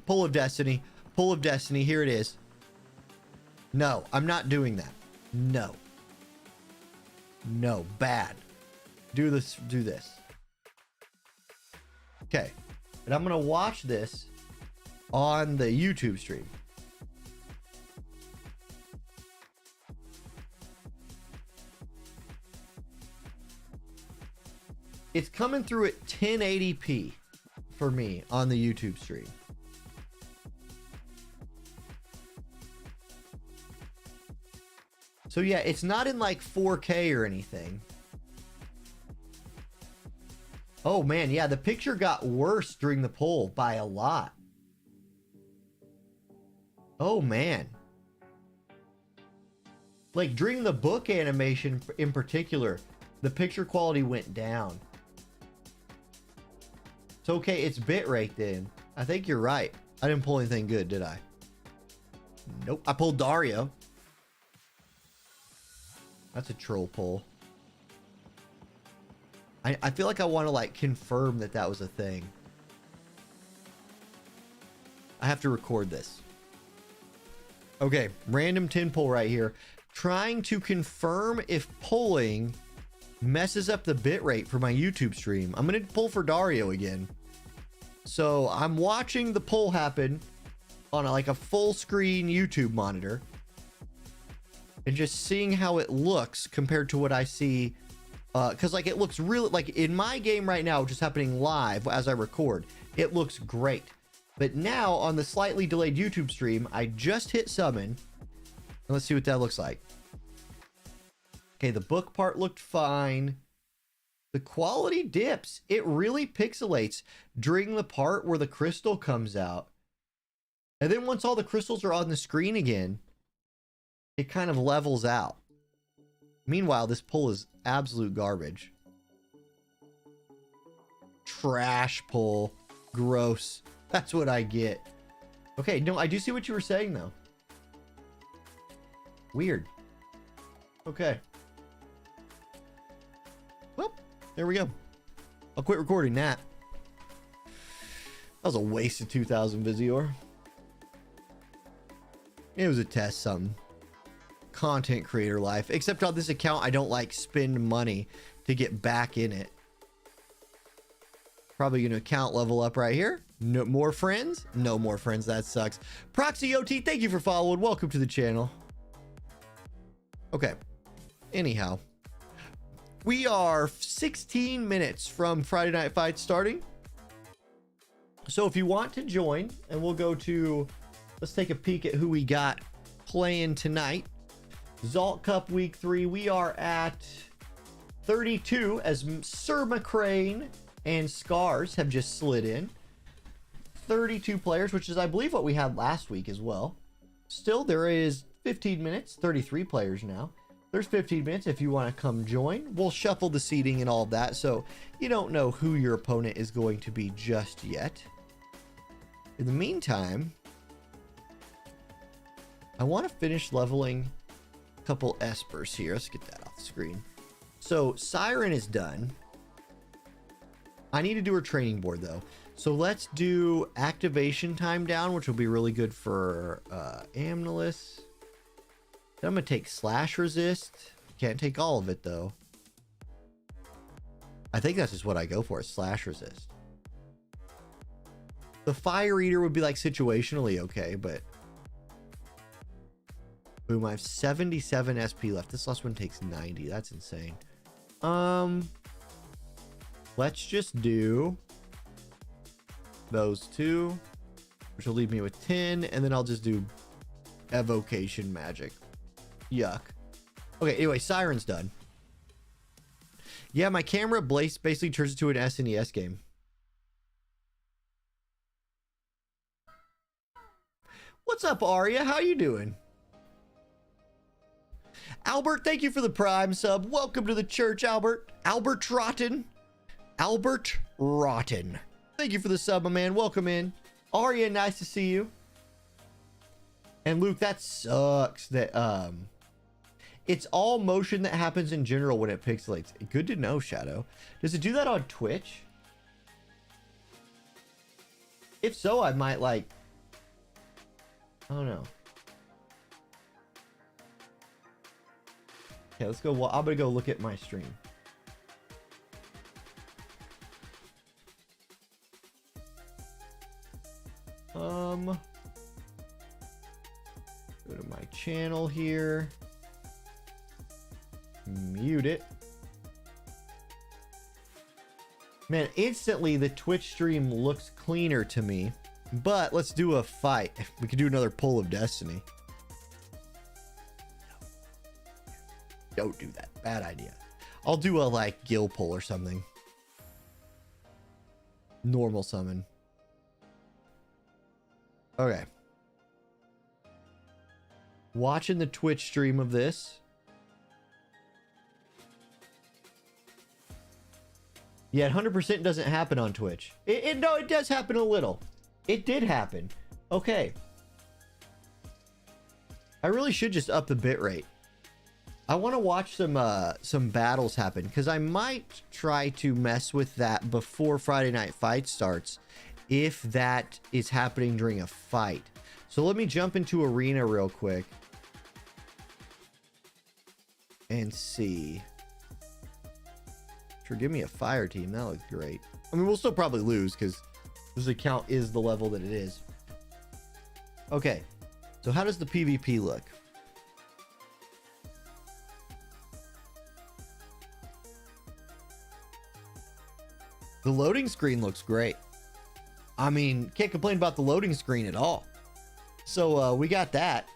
poll of destiny. Poll of destiny. Here it is. No, I'm not doing that. No. No, bad. Do this. Do this. Okay. And I'm gonna watch this on the YouTube stream. It's coming through at 1080p for me on the YouTube stream. So yeah, it's not in like 4K or anything. Oh man, yeah, the picture got worse during the poll by a lot. Oh man. Like during the book animation in particular, the picture quality went down. It's okay, it's bitrate then. I think you're right. I didn't pull anything good, did I? Nope, I pulled Dario. That's a troll pull. I feel like I want to like confirm that that was a thing. I have to record this. Okay, random 10 pull right here. Trying to confirm if pulling messes up the bitrate for my YouTube stream. I'm going to pull for Dario again. So I'm watching the pull happen on like a full screen YouTube monitor and just seeing how it looks compared to what I see. Because like it looks really, like in my game right now, which is happening live as I record, it looks great. But now on the slightly delayed YouTube stream, I just hit summon. And let's see what that looks like. Okay, the book part looked fine. The quality dips. It really pixelates during the part where the crystal comes out. And then once all the crystals are on the screen again, it kind of levels out. Meanwhile, this pull is absolute garbage. Trash pull. Gross. That's what I get. Okay, no, I do see what you were saying, though. Weird. Okay. Well, there we go. I'll quit recording that. That was a waste of 2,000 Visiore. It was a test, something. Content creator life. Except on this account, I don't like spend money to get back in it. Probably gonna account level up right here. No more friends. No more friends. That sucks. Proxy OT, thank you for following. Welcome to the channel. Okay. Anyhow, we are 16 minutes from Friday Night Fights starting. So if you want to join, and we'll go to, let's take a peek at who we got playing tonight. Zhalk Cup Week 3. We are at 32 as Sir McCrane and Scars have just slid in. 32 players, which is, I believe, what we had last week as well. Still, there is 15 minutes. 33 players now. There's 15 minutes if you want to come join. We'll shuffle the seating and all of that, so you don't know who your opponent is going to be just yet. In the meantime, I want to finish leveling a couple Espers here. Let's get that off the screen. So Siren is done. I need to do her training board though. So let's do activation time down, which will be really good for Amnelis. Then I'm going to take slash resist. Can't take all of it though. I think that's just what I go for, slash resist. The fire eater would be like situationally okay, but boom, I have 77 SP left. This last one takes 90. That's insane. Let's just do those two, which will leave me with 10, and then I'll just do evocation magic. Yuck. Okay, anyway, Siren's done. Yeah, my camera basically turns into an SNES game. What's up, Arya? How you doing? Albert, thank you for the Prime sub. Welcome to the church, Albert. Albert Rotten. Albert Rotten. Thank you for the sub, my man. Welcome in. Arya, nice to see you. And Luke, that sucks that it's all motion that happens in general when it pixelates. Good to know, Shadow. Does it do that on Twitch? If so, I might like, I don't know. Okay, let's go. Well, I'm gonna go look at my stream. Go to my channel here. Mute it. Man, instantly the Twitch stream looks cleaner to me. But let's do a fight. We could do another pull of destiny. Don't do that. Bad idea. I'll do a like gill pull or something. Normal summon. Okay. Watching the Twitch stream of this. Yeah, 100% doesn't happen on Twitch. No, it does happen a little. It did happen. Okay. I really should just up the bitrate. I want to watch some battles happen, because I might try to mess with that before Friday Night Fight starts, if that is happening during a fight. So let me jump into arena real quick and see. Sure, give me a fire team. That looks great. I mean, we'll still probably lose because this account is the level that it is. Okay, so how does the PvP look? The loading screen looks great. I mean, can't complain about the loading screen at all. So we got that.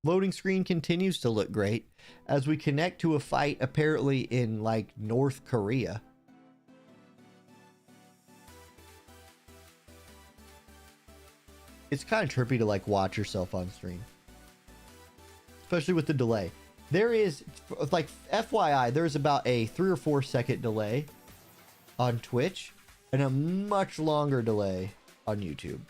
Loading screen continues to look great as we connect to a fight apparently in like North Korea. It's kind of trippy to like watch yourself on stream, especially with the delay. There is, like, FYI, there's about a 3 or 4 second delay on Twitch and a much longer delay on YouTube.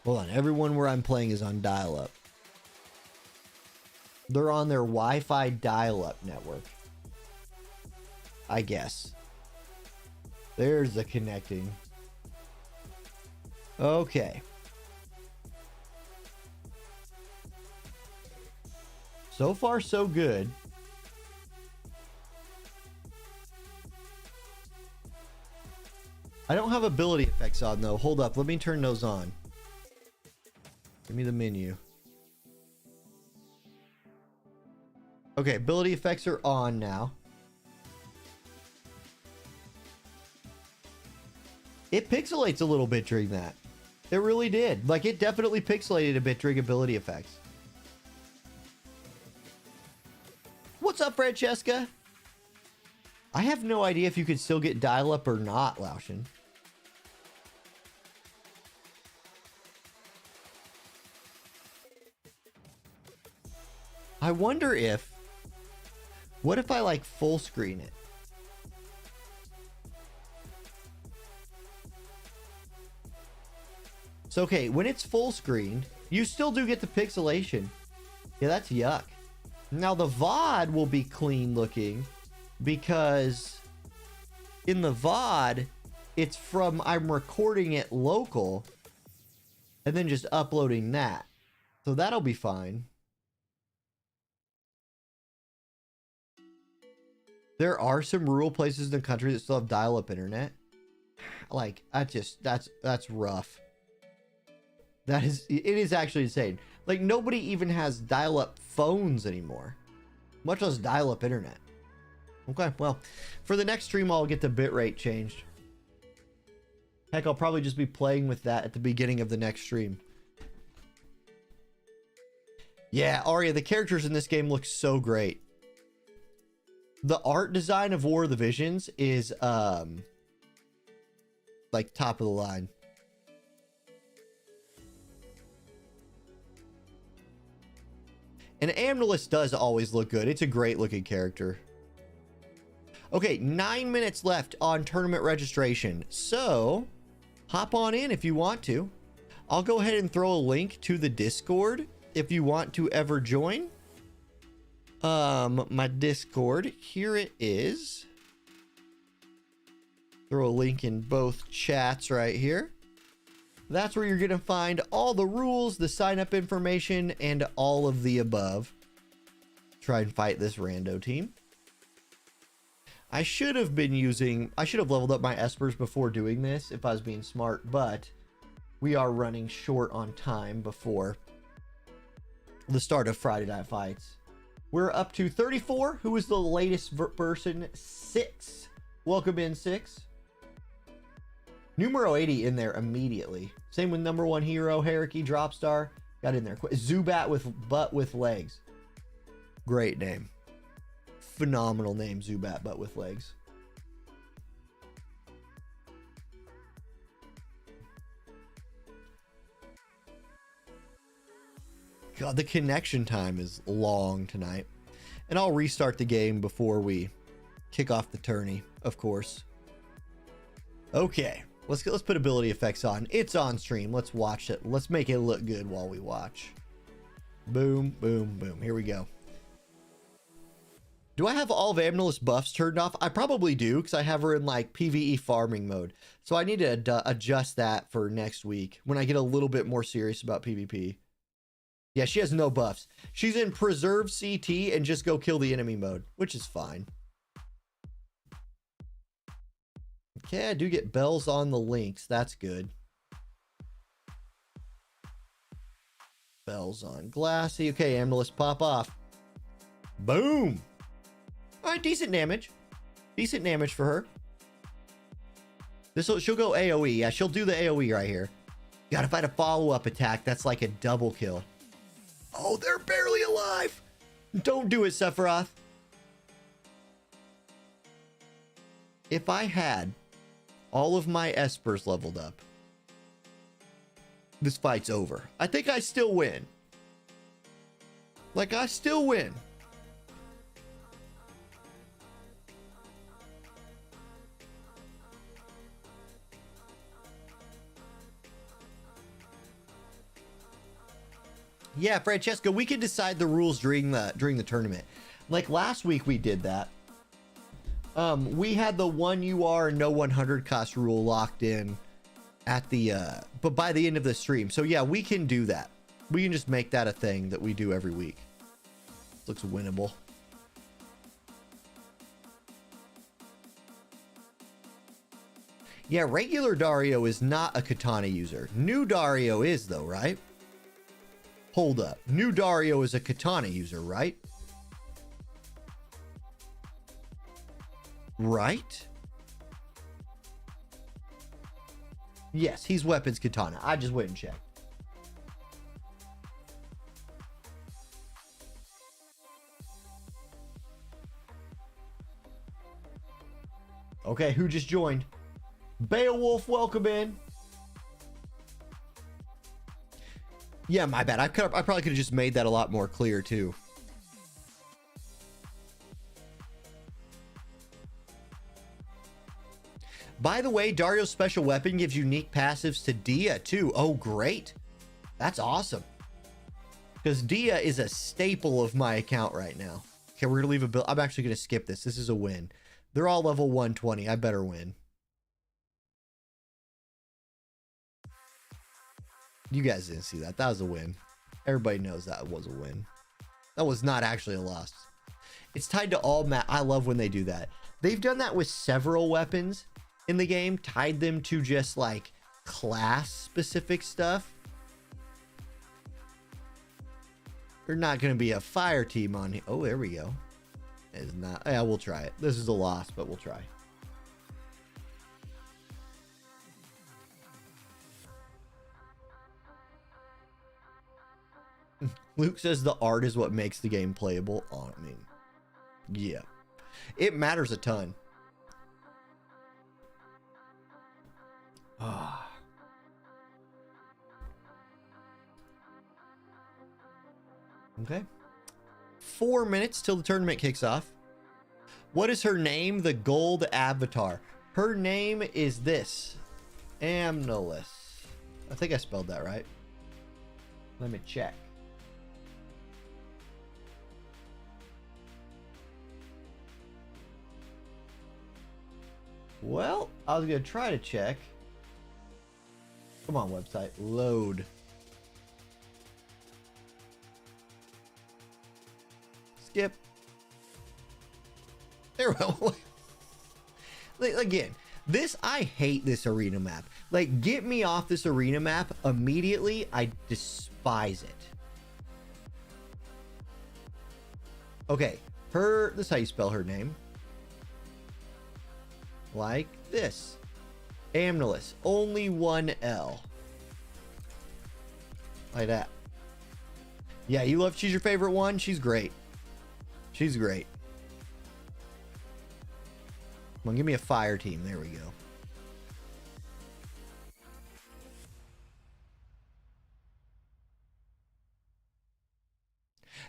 Hold on, everyone where I'm playing is on dial-up. They're on their Wi-Fi dial-up network, I guess. There's the connecting. Okay. So far, so good. I don't have ability effects on, though. Hold up. Let me turn those on. Give me the menu. Okay, ability effects are on now. It pixelates a little bit during that. It really did. Like, it definitely pixelated a bit during ability effects. What's up, Francesca? I have no idea if you could still get dial-up or not, Laushin. I wonder if... What if I, like, full screen it? So, okay, when it's full screen, you still do get the pixelation. Yeah, that's yuck. Now, the VOD will be clean looking because in the VOD, it's from I'm recording it local and then just uploading that. So that'll be fine. There are some rural places in the country that still have dial-up internet. Like, that's rough. It is actually insane. Like, nobody even has dial-up phones anymore, much less dial-up internet. Okay, well, for the next stream, I'll get the bitrate changed. Heck, I'll probably just be playing with that at the beginning of the next stream. Yeah, Arya, the characters in this game look so great. The art design of War of the Visions is, like, top of the line. And Amnilus does always look good. It's a great looking character. Okay, 9 minutes left on tournament registration. So, hop on in if you want to. I'll go ahead and throw a link to the Discord if you want to ever join. My Discord, here it is. Throw a link in both chats right here. That's where you're going to find all the rules, the sign-up information, and all of the above. Try and fight this rando team. I should have leveled up my Espers before doing this if I was being smart, but we are running short on time before the start of Friday Night Fights. We're up to 34. Who is the latest person? 6. Welcome in, 6. Numero 80 in there immediately. Same with number 1 hero, Hierarchy, Dropstar. Got in there quick. Zubat with butt with legs. Great name. Phenomenal name, Zubat, butt with legs. God, the connection time is long tonight. And I'll restart the game before we kick off the tourney, of course. Okay. Let's put ability effects on. It's on stream. Let's watch it. Let's make it look good while we watch. Boom, boom, boom. Here we go. Do I have all of Amnil's buffs turned off? I probably do, because I have her in like PvE farming mode. So I need to adjust that for next week when I get a little bit more serious about PvP. Yeah, she has no buffs. She's in preserve CT and just go kill the enemy mode, which is fine. Okay, I do get bells on the links. That's good. Bells on Glassy. Okay, Amnilus, pop off. Boom. All right, decent damage. Decent damage for her. She'll go AoE. Yeah, she'll do the AoE right here. Gotta fight a follow-up attack. That's like a double kill. Oh, they're barely alive. Don't do it, Sephiroth. If I had all of my Espers leveled up, this fight's over. I think I still win. Like, I still win. Yeah, Francesca, we can decide the rules during the tournament. Like last week we did that. We had the 1 UR no 100 cost rule locked in at the but by the end of the stream. So yeah, we can do that. We can just make that a thing that we do every week. Looks winnable. Yeah, regular Dario is not a katana user. New Dario is though, right? Hold up. New Dario is a katana user, right? Right? Yes, he's weapons katana. I just went and checked. Okay, who just joined? Beowulf, welcome in. Yeah, my bad. I probably could have just made that a lot more clear too. By the way, Dario's special weapon gives unique passives to Dia too. Oh, great. That's awesome. Because Dia is a staple of my account right now. Okay, we're going to leave a bill. I'm actually going to skip this. This is a win. They're all level 120. I better win. You guys didn't see that. That was a win. Everybody knows that was a win. That was not actually a loss. It's tied to all map. I love when they do that. They've done that with several weapons in the game, tied them to just like class specific stuff. There's not going to be a fire team on here. Oh, there we go. It's not. Yeah, we'll try it. This is a loss, but we'll try. Luke says the art is what makes the game playable. Oh, I mean, yeah, it matters a ton. Ah. Okay. 4 minutes till the tournament kicks off. What is her name? The gold avatar. Her name is this. Amnilus. I think I spelled that right. Let me check. Well, I was going to try to check. Come on, website. Load. Skip. There we go. Again, this, I hate this arena map. Like, get me off this arena map immediately. I despise it. Okay, this is how you spell her name. Like this. Amnilus. Only one L. Like that. Yeah, you love, she's your favorite one? She's great. She's great. Come on, give me a fire team. There we go.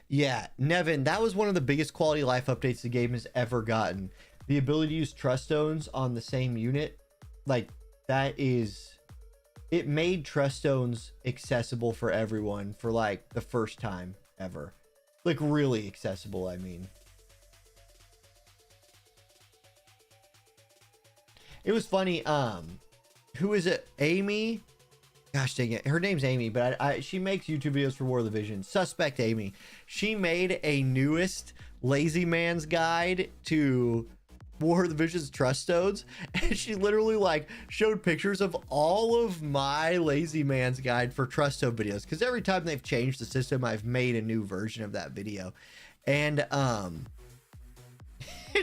Yeah, Nevin, that was one of the biggest quality of life updates the game has ever gotten. The ability to use trust stones on the same unit, like, that is, it made trust stones accessible for everyone for like the first time ever. Like, really accessible, I mean. It was funny. Who is it? Amy? Gosh dang it. Her name's Amy, but she makes YouTube videos for War of the Vision. Suspect Amy. She made a newest lazy man's guide to War of the Vision's trust stones. And she literally like showed pictures of all of my lazy man's guide for trust stone videos. Because every time they've changed the system, I've made a new version of that video. And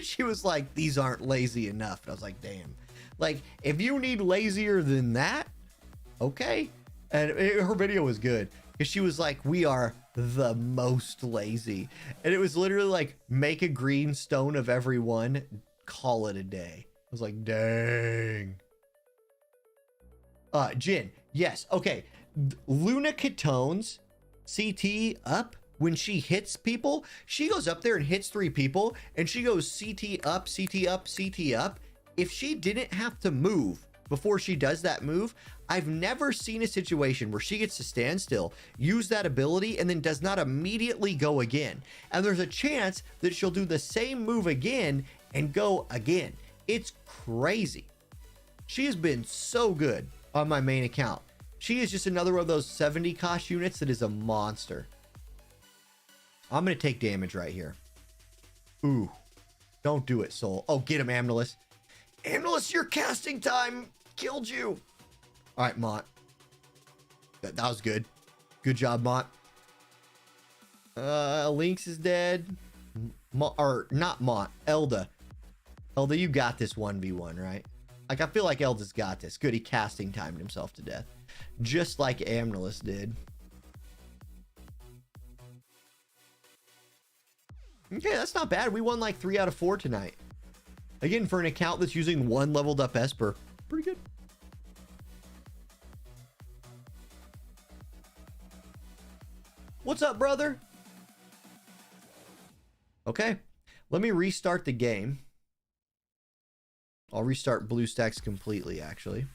she was like, these aren't lazy enough. And I was like, damn. Like, if you need lazier than that, okay. And her video was good because she was like, we are the most lazy. And it was literally like, make a green stone of every one, call it a day. I was like, dang. Jin, yes. Okay. Luna Katone's CT up. When she hits people, she goes up there and hits 3 people, and she goes CT up, CT up, CT up. If she didn't have to move before she does that move, I've never seen a situation where she gets to stand still, use that ability, and then does not immediately go again. And there's a chance that she'll do the same move again and go again. It's crazy. She has been so good on my main account. She is just another one of those 70 cost units that is a monster. I'm going to take damage right here. Ooh. Don't do it, Soul. Oh, get him, Amnilus. Amnilus, your casting time killed you. All right, Mont. That was good. Good job, Mont. Lynx is dead. Or not Mont. Elda. Elda, you got this 1v1, right? Like, I feel like Elda's got this. Good, he casting timed himself to death. Just like Amnilus did. Okay, that's not bad. We won like 3 out of 4 tonight. Again, for an account that's using 1 leveled up Esper. Pretty good. What's up, brother? Okay, let me restart the game. I'll restart BlueStacks completely, actually.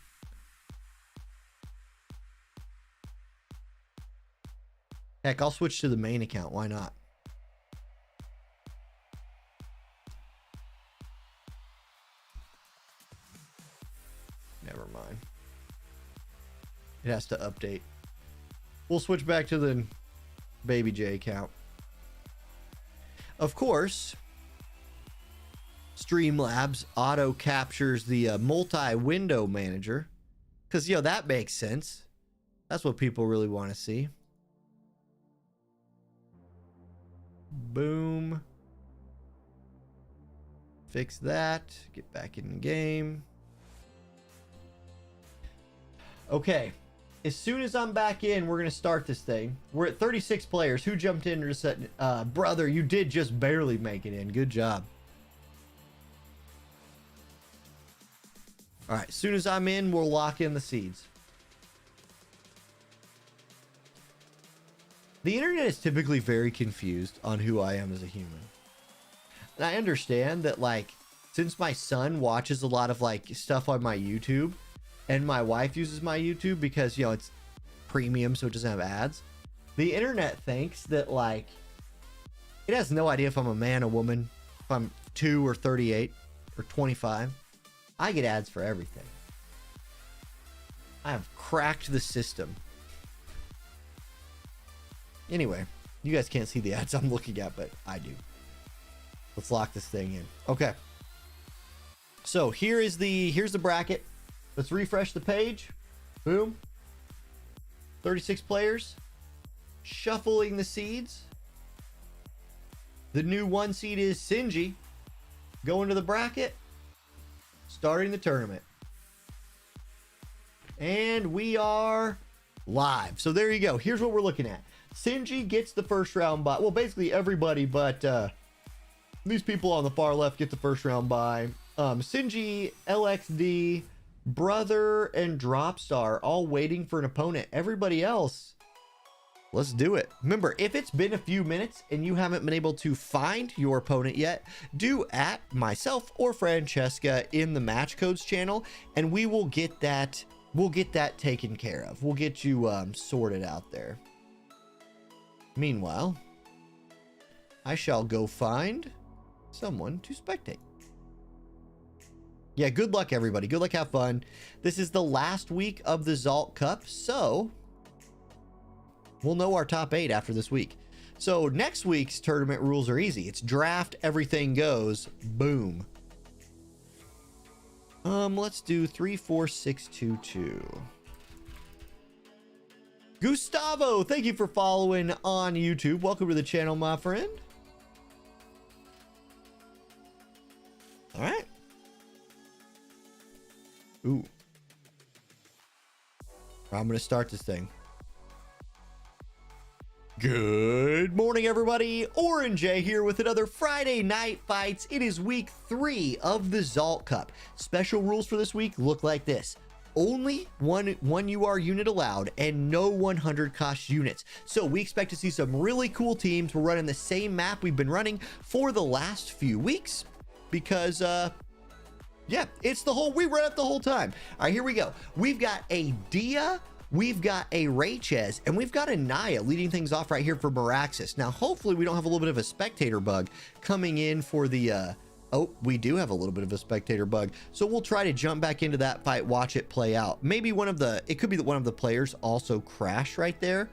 Heck, I'll switch to the main account. Why not? Never mind. It has to update. We'll switch back to the Baby J account. Of course, Streamlabs auto captures the multi-window manager because, you know, that makes sense. That's what people really want to see. Boom. Fix that. Get back in the game. Okay. As soon as I'm back in, we're going to start this thing. We're at 36 players. Who jumped in or set? Brother, you did just barely make it in. Good job. All right. As soon as I'm in, we'll lock in the seeds. The internet is typically very confused on who I am as a human. And I understand that, like, since my son watches a lot of, like, stuff on my YouTube, and my wife uses my YouTube because, you know, it's premium, so it doesn't have ads. The internet thinks that, like, it has no idea if I'm a man or woman, if I'm 2 or 38 or 25. I get ads for everything. I have cracked the system. Anyway, you guys can't see the ads I'm looking at, but I do. Let's lock this thing in. Okay. So here's the bracket. Let's refresh the page. Boom. 36 players. Shuffling the seeds. The new 1 seed is Sinji. Going to the bracket. Starting the tournament. And we are live. So there you go. Here's what we're looking at. Sinji gets the first round bye. Well, basically everybody but these people on the far left get the first round bye. Sinji, LXD, Brother, and Dropstar all waiting for an opponent. Everybody else, let's do it. Remember, if it's been a few minutes and you haven't been able to find your opponent yet, do at myself or Francesca in the match codes channel, and we will get that. We'll get that taken care of. We'll get you sorted out there. Meanwhile, I shall go find someone to spectate. Yeah, good luck, everybody. Good luck, have fun. This is the last week of the Zhalk Cup, so we'll know our top 8 after this week. So next week's tournament rules are easy. It's draft, everything goes, boom. Let's do 3, 4, 6, 2, 2. Gustavo, thank you for following on YouTube. Welcome to the channel, my friend. All right. Ooh. I'm going to start this thing. Good morning, everybody. Orange J here with another Friday Night Fights. It is week 3 of the Zhalk Cup. Special rules for this week look like this. Only one UR unit allowed and no 100 cost units. So we expect to see some really cool teams. We're running the same map we've been running for the last few weeks because, yeah, it's we run it the whole time. All right, here we go. We've got a Dia, we've got a Raychez, and we've got a Naya leading things off right here for Meraxis. Now, hopefully we don't have a little bit of a spectator bug coming in for the, oh, we do have a little bit of a spectator bug. So we'll try to jump back into that fight, watch it play out. Maybe it could be that one of the players also crashed right there.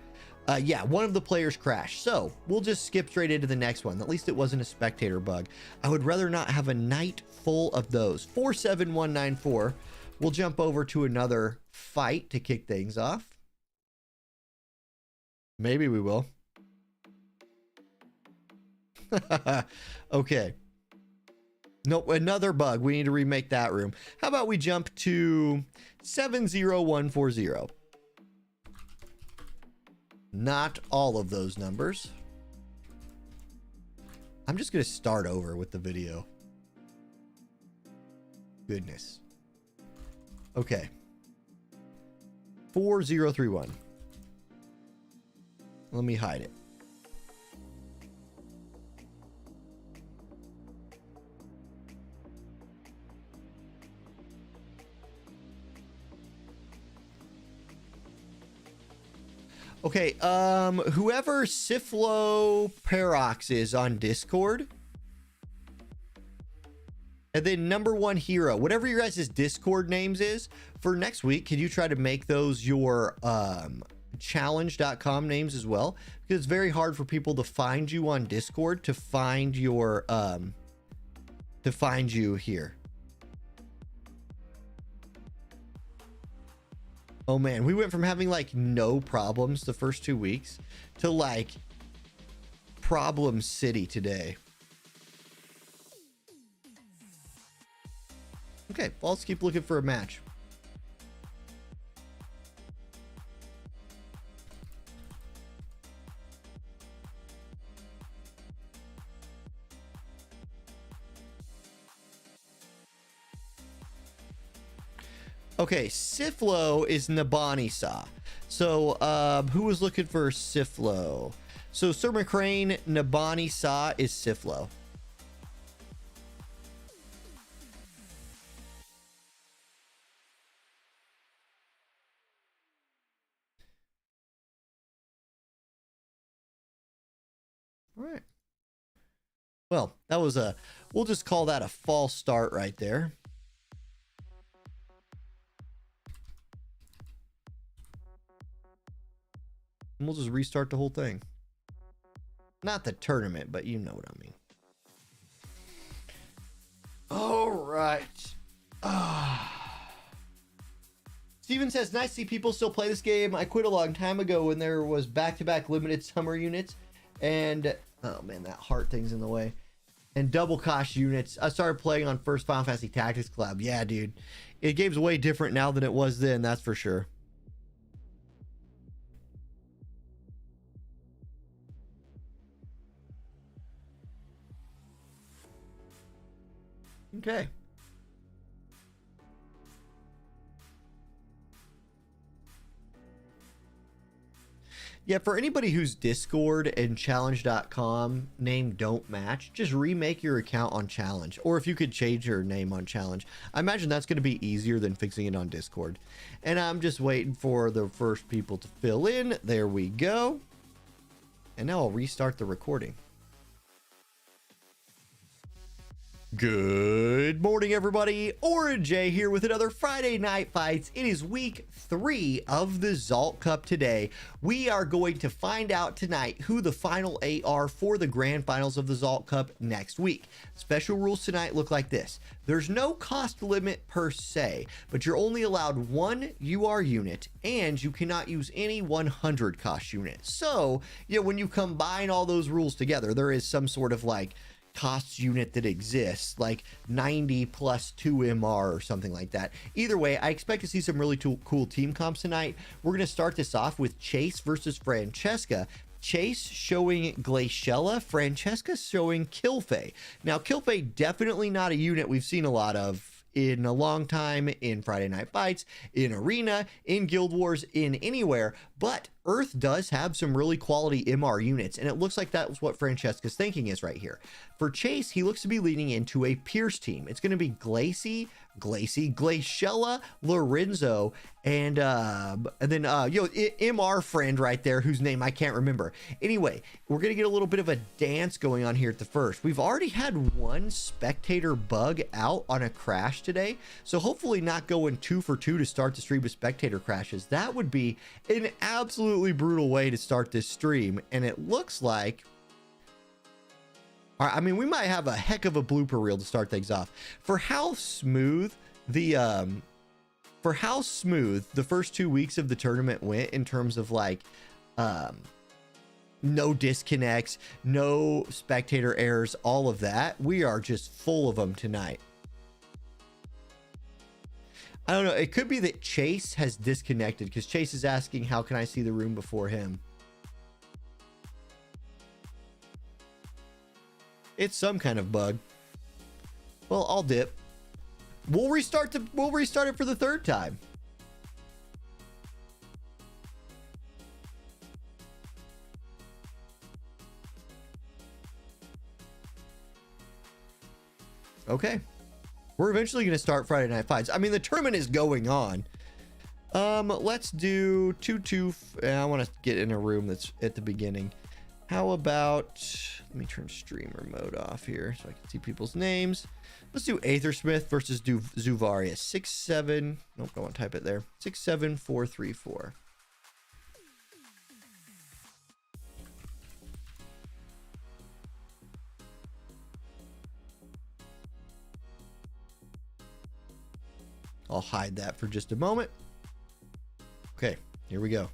Yeah, one of the players crashed. So we'll just skip straight into the next one. At least it wasn't a spectator bug. I would rather not have a night full of those. 47194. We'll jump over to another fight to kick things off. Maybe we will. Okay. Nope, another bug. We need to remake that room. How about we jump to 70140? Not all of those numbers. I'm just going to start over with the video. Goodness. Okay. 4031. Let me hide it. Okay, whoever Siflo Parox is on Discord, and then #1 hero, whatever your guys' Discord names is, for next week, can you try to make those your challenge.com names as well? Because it's very hard for people to find you on Discord to find your to find you here. Oh man, we went from having like no problems the first 2 weeks to like problem city today. Okay, well, let's keep looking for a match. Okay, Siflo is Nabani-sa. So, who was looking for Siflo? So, Sir McCrane, Nabani-sa is Siflo. All right. Well, that was we'll just call that a false start right there. And we'll just restart the whole thing. Not the tournament, but you know what I mean. All right. Steven says, nice to see people still play this game. I quit a long time ago when there was back-to-back limited summer units. And, oh man, that heart thing's in the way. And double cost units. I started playing on first Final Fantasy Tactics Club. Yeah, dude. The game's way different now than it was then, that's for sure. Okay. Yeah, for anybody whose Discord and challenge.com name don't match, just remake your account on Challenge. Or if you could change your name on Challenge. I imagine that's going to be easier than fixing it on Discord. And I'm just waiting for the first people to fill in. There we go. And now I'll restart the recording. Good morning, everybody. Orange J here with another Friday Night Fights. It is week 3 of the Zhalk Cup today. We are going to find out tonight who the final 8 are for the grand finals of the Zhalk Cup next week. Special rules tonight look like this. There's no cost limit per se, but you're only allowed 1 UR unit and you cannot use any 100 cost unit. So, yeah, when you combine all those rules together, there is some sort of like cost unit that exists, like 90 plus 2 MR or something like that. Either way, I expect to see some really cool team comps tonight. We're going to start this off with Chase versus Francesca. Chase showing Glaciella, Francesca showing Kilfei. Now, Kilfei definitely not a unit we've seen a lot of in a long time in Friday Night Fights, in Arena, in Guild Wars, in anywhere, but Earth does have some really quality MR units, and it looks like that's what Francesca's thinking is right here. For Chase, he looks to be leaning into a Pierce team. It's going to be Glaciella, Lorenzo, and then MR friend right there, whose name I can't remember. Anyway, we're going to get a little bit of a dance going on here at the first. We've already had 1 spectator bug out on a crash today, so hopefully not going 2 for 2 to start the stream with spectator crashes. That would be an absolutely brutal way to start this stream, and it looks like, I mean, we might have a heck of a blooper reel to start things off. For how smooth the first 2 weeks of the tournament went in terms of like no disconnects, no spectator errors, all of that, we are just full of them tonight. I don't know, it could be that Chase has disconnected because Chase is asking how can I see the room before him. It's some kind of bug. Well, I'll dip. We'll restart it for the 3rd time. Okay. We're eventually going to start Friday Night Fights. I mean, the tournament is going on. Let's do 2-2. I want to get in a room that's at the beginning. How about, let me turn streamer mode off here so I can see people's names. Let's do Aethersmith versus Zuvarius. 6-7. Nope, I won't type it there. 6-7-4-3-4. I'll hide that for just a moment. Okay, here we go.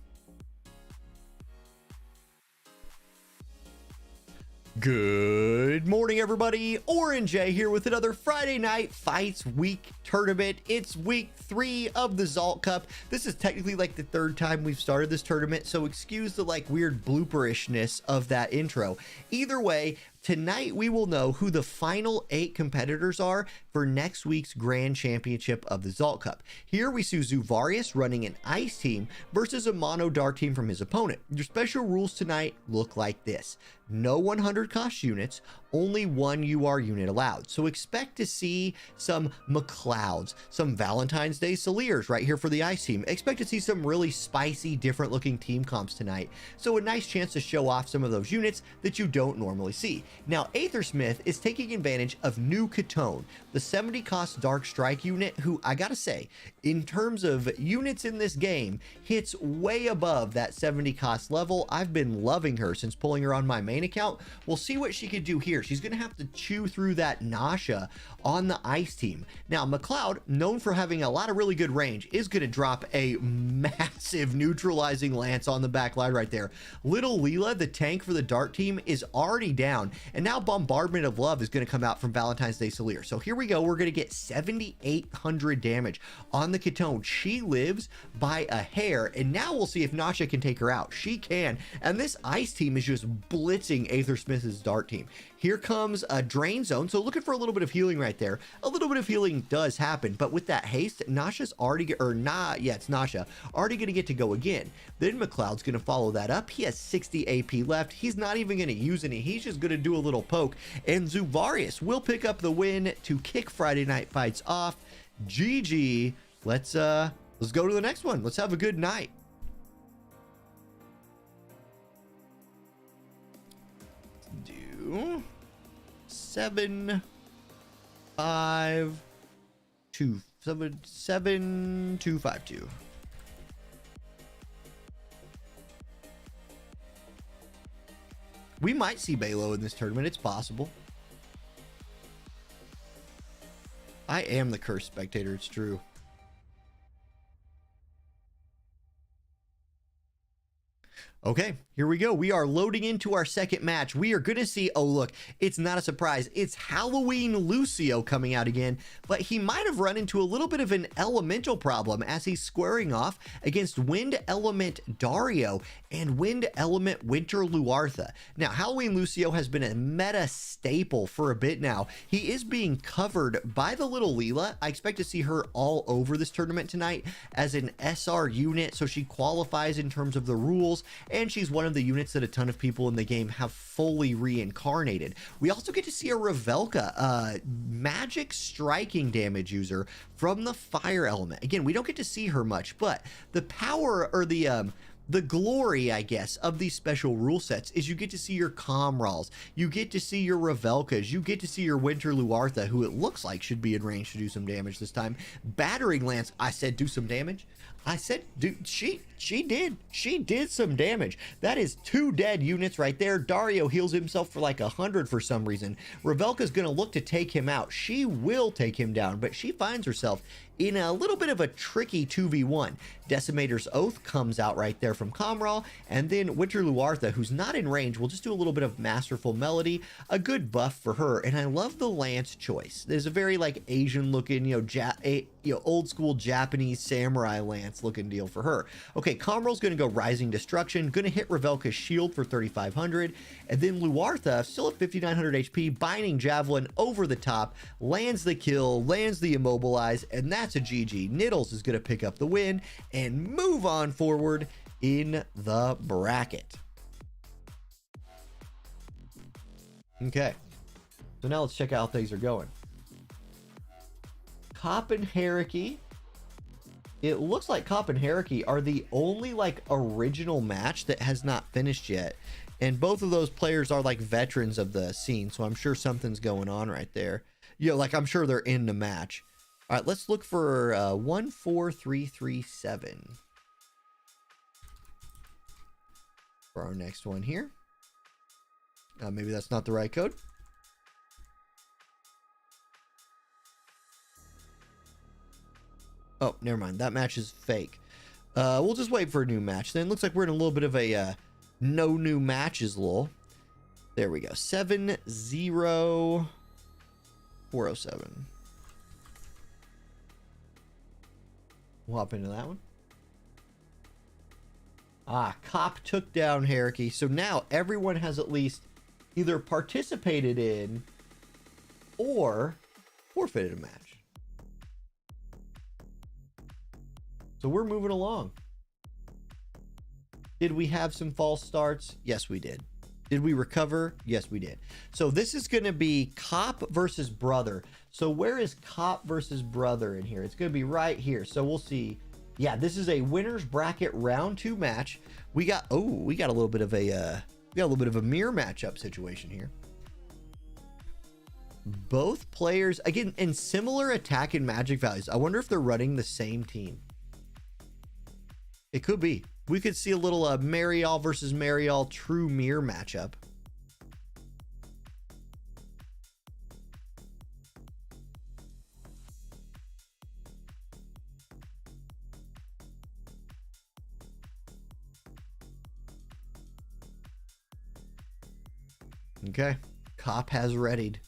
Good morning, everybody. Orange J here with another Friday Night Fights week tournament. It's week 3 of the Zhalk Cup. This is technically like the 3rd time we've started this tournament, so excuse the like weird blooperishness of that intro. Either way, tonight we will know who the final 8 competitors are for next week's Grand Championship of the Zhalk Cup. Here we see Zuvarius running an ice team versus a mono dark team from his opponent. Your special rules tonight look like this. No 100 cost units, only 1 UR unit allowed. So expect to see some McLeods, some Valentine's Day Soliers right here for the ice team. Expect to see some really spicy, different looking team comps tonight. So a nice chance to show off some of those units that you don't normally see. Now, Aethersmith is taking advantage of New Catone, the 70 cost Dark Strike unit, who I gotta say, in terms of units in this game, hits way above that 70 cost level. I've been loving her since pulling her on my main account. We'll see what she could do here. She's gonna have to chew through that Nasha on the ice team. Now, McLeod, known for having a lot of really good range, is gonna drop a massive neutralizing lance on the back line right there. Little Leela, the tank for the Dark team, is already down, and now Bombardment of Love is going to come out from Valentine's Day Solier. So here we go. We're going to get 7,800 damage on the Catone. She lives by a hair, and now we'll see if Nasha can take her out. She can, and this ice team is just blitzing Aethersmith's Dark team. Here comes a Drain Zone, so looking for a little bit of healing right there. A little bit of healing does happen, but with that haste, Nasha's already, it's Nasha, already going to get to go again. Then McLeod's going to follow that up. He has 60 AP left. He's not even going to use any. He's just going to do a little poke, and Zuvarius will pick up the win to kick Friday Night Fights off. GG. Let's go to the next one. Let's have a good night. Do 7 7252. We might see Balo in this tournament. It's possible. I am the cursed spectator. It's true. Okay, here we go. We are loading into our second match. We are going to see, oh, look, it's not a surprise. It's Halloween Lucio coming out again, but he might have run into a little bit of an elemental problem as he's squaring off against Wind Element Dario and Wind Element Winter Luartha. Now, Halloween Lucio has been a meta staple for a bit now. He is being covered by the little Leela. I expect to see her all over this tournament tonight as an SR unit, so she qualifies in terms of the rules, and she's one of the units that a ton of people in the game have fully reincarnated. We also get to see a Revelka, magic striking damage user from the fire element. Again, we don't get to see her much, but the power, or the glory, I guess, of these special rule sets is you get to see your Comrals, you get to see your Revelkas, you get to see your Winter Luartha, who it looks like should be in range to do some damage this time. Battering Lance, I said do some damage. I said, dude, she did some damage. That is 2 dead units right there. Dario heals himself for like 100 for some reason. Revelka's gonna look to take him out. She will take him down, but she finds herself in a little bit of a tricky 2v1. Decimator's Oath comes out right there from Comral, and then Winter Luartha, who's not in range, will just do a little bit of Masterful Melody, a good buff for her. And I love the Lance choice. There's a very like Asian looking, old school Japanese samurai Lance looking deal for her. Okay, Comral's gonna go Rising Destruction, gonna hit Revelka's shield for 3,500, and then Luartha, still at 5,900 HP, Binding Javelin over the top, lands the kill, lands the Immobilize, and that's a GG. Niddles is gonna pick up the win and move on forward in the bracket. Okay, so now let's check out how things are going. Cop and Hierarchy. It looks like Cop and Hierarchy are the only like original match that has not finished yet. And both of those players are like veterans of the scene. So I'm sure something's going on right there. Like I'm sure they're in the match. All right, let's look for 14337 for our next one here. Maybe that's not the right code. Oh, never mind. That match is fake. We'll just wait for a new match. Then looks like we're in a little bit of a no new matches lull. There we go. 70407. We'll hop into that one. Cop took down Hierarchy. So now everyone has at least either participated in or forfeited a match. So we're moving along. Did we have some false starts? Yes, we did. Did we recover? Yes, we did. So this is going to be Cop versus Brother. So where is Cop versus Brother in here? It's going to be right here. So we'll see. Yeah, this is a winner's bracket round 2 match. We got a little bit of a mirror matchup situation here. Both players again in similar attack and magic values. I wonder if they're running the same team. It could be. We could see a little Marial versus Marial true mirror matchup. Okay. Cop has readied.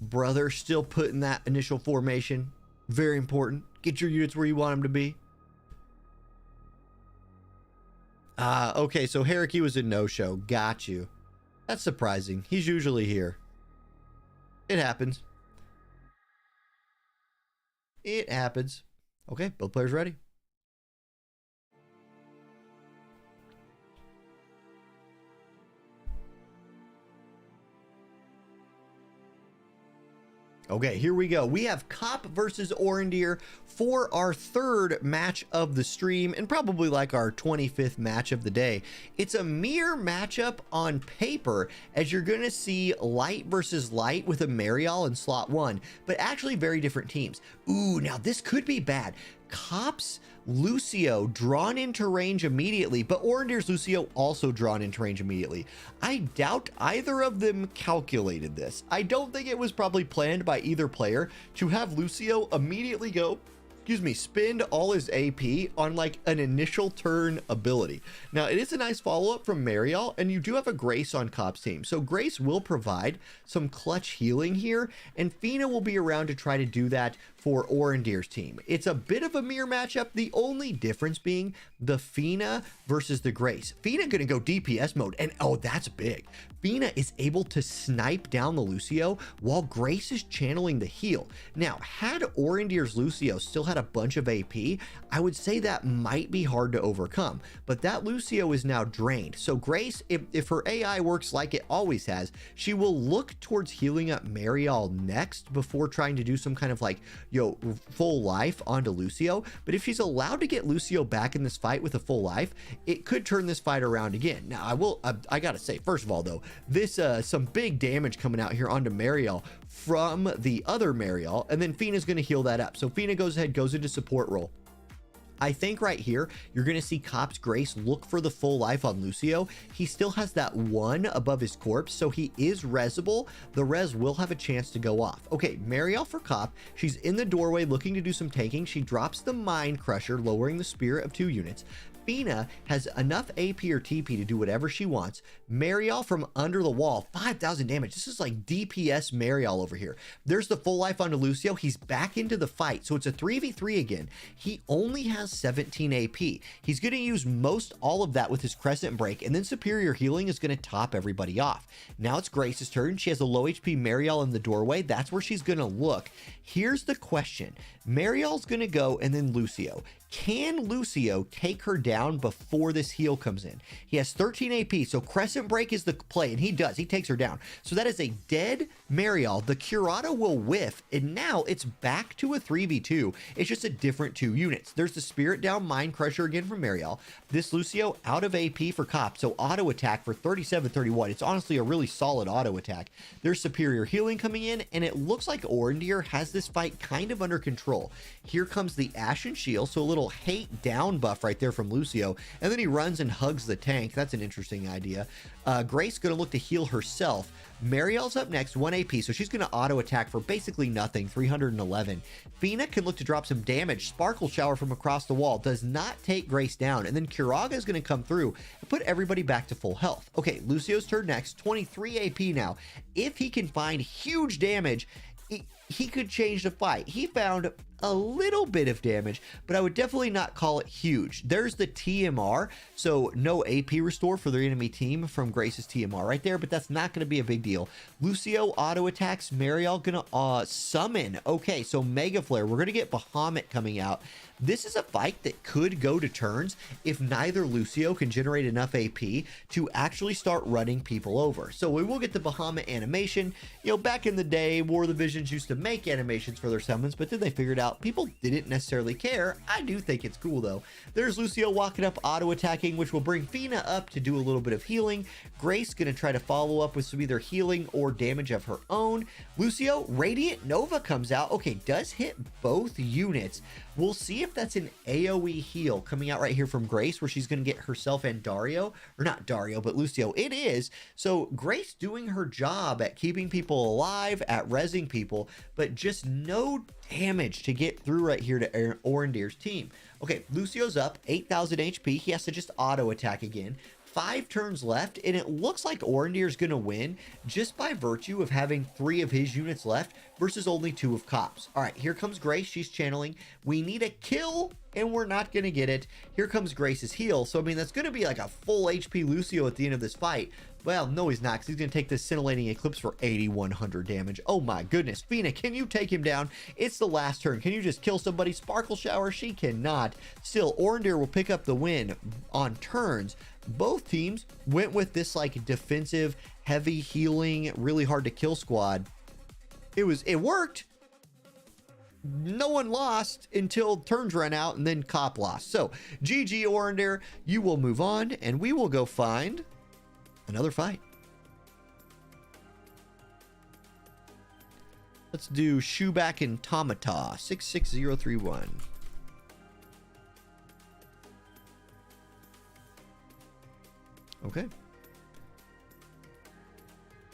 Brother still putting that initial formation. Very important. Get your units where you want them to be. Okay, so Hierarchy was a no-show. Got you. That's surprising. He's usually here. It happens. It happens. Okay, both players ready. Okay, here we go. We have Cop versus Orendir for our third match of the stream and probably like our 25th match of the day. It's a mere matchup on paper, as you're going to see Light versus Light with a Marial in slot 1, but actually very different teams. Ooh, now this could be bad. Cop's Lucio drawn into range immediately, but Orendir's Lucio also drawn into range immediately. I doubt either of them calculated this. I don't think it was probably planned by either player to have Lucio immediately go, spend all his AP on like an initial turn ability. Now, it is a nice follow-up from Marial, and you do have a Grace on Cop's team. So Grace will provide some clutch healing here, and Fina will be around to try to do that for Orendir's team. It's a bit of a mirror matchup, the only difference being the Fina versus the Grace. Fina gonna go DPS mode, and oh, that's big. Fina is able to snipe down the Lucio while Grace is channeling the heal. Now, had Orendir's Lucio still had a bunch of AP, I would say that might be hard to overcome, but that Lucio is now drained. So Grace, if her AI works like it always has, she will look towards healing up Marial next before trying to do some kind of like, full life onto Lucio. But if she's allowed to get Lucio back in this fight with a full life, it could turn this fight around again. Now, I gotta say, first of all though, this some big damage coming out here onto Marial from the other Marial, and then Fina's gonna heal that up. So Fina goes into support role. I think right here, you're going to see Cop's Grace look for the full life on Lucio. He still has that 1 above his corpse, so he is resable. The res will have a chance to go off. Okay, Marial for Cop. She's in the doorway looking to do some tanking. She drops the Mind Crusher, lowering the spirit of 2 units. Fina has enough AP or TP to do whatever she wants. Marial from under the wall, 5,000 damage. This is like DPS Marial over here. There's the full life onto Lucio. He's back into the fight, so it's a 3v3 again. He only has 17 AP. He's going to use all of that with his Crescent Break, and then Superior Healing is going to top everybody off. Now it's Grace's turn. She has a low HP Marial in the doorway. That's where she's going to look. Here's the question. Marial's going to go, and then Lucio. Can Lucio take her down before this heal comes in? He has 13 AP, so Crescent Break is the play, and he does. He takes her down. So that is a dead Marial. The Curata will whiff, and now it's back to a 3v2. It's just a different 2 units. There's the Spirit Down Mind Crusher again from Marial. This Lucio out of AP for Cop, so auto attack for 37-31. It's honestly a really solid auto attack. There's Superior Healing coming in, and it looks like Orendir has this fight kind of under control. Here comes the Ashen Shield, so a little hate down buff right there from Lucio, and then he runs and hugs the tank. That's an interesting idea. Grace gonna look to heal herself. Marial's up next, 1 AP, so she's gonna auto attack for basically nothing, 311. Fina can look to drop some damage. Sparkle Shower from across the wall does not take Grace down, and then Kiraga is gonna come through and put everybody back to full health. Okay, Lucio's turn next, 23 AP now. If he can find huge damage, he could change the fight. He found a little bit of damage, but I would definitely not call it huge. There's the TMR, so no AP restore for the enemy team from Grace's TMR right there, but that's not going to be a big deal. Lucio auto attacks. Marial gonna summon. Okay, so Mega Flare. We're going to get Bahamut coming out. This is a fight that could go to turns if neither Lucio can generate enough AP to actually start running people over. So we will get the Bahamut animation. Back in the day, War of the Visions used to make animations for their summons, but then they figured out people didn't necessarily care. I do think it's cool though. There's Lucio walking up, auto attacking, which will bring Fina up to do a little bit of healing. Grace gonna try to follow up with some either healing or damage of her own. Lucio, Radiant Nova comes out. Okay, does hit both units. We'll see if that's an AoE heal coming out right here from Grace, where she's going to get herself and Dario, or not Dario, but Lucio. It is. So Grace doing her job at keeping people alive, at rezzing people, but just no damage to get through right here to Orendir's team. Okay, Lucio's up, 8,000 HP. He has to just auto attack again. 5 turns left, and it looks like Orendir's gonna win just by virtue of having 3 of his units left versus only 2 of Cop's. All right, here comes Grace. She's channeling. We need a kill, and we're not gonna get it. Here comes Grace's heal. So, I mean, that's gonna be like a full HP Lucio at the end of this fight. Well, no, he's not, because he's going to take this Scintillating Eclipse for 8,100 damage. Oh my goodness. Fina, can you take him down? It's the last turn. Can you just kill somebody? Sparkle Shower? She cannot. Still, Orendir will pick up the win on turns. Both teams went with this like defensive, heavy healing, really hard to kill squad. It worked. No one lost until turns ran out, and then Cop lost. So GG Orander, you will move on, and we will go find another fight. Let's do Shoeback and Tomata 66031. Okay.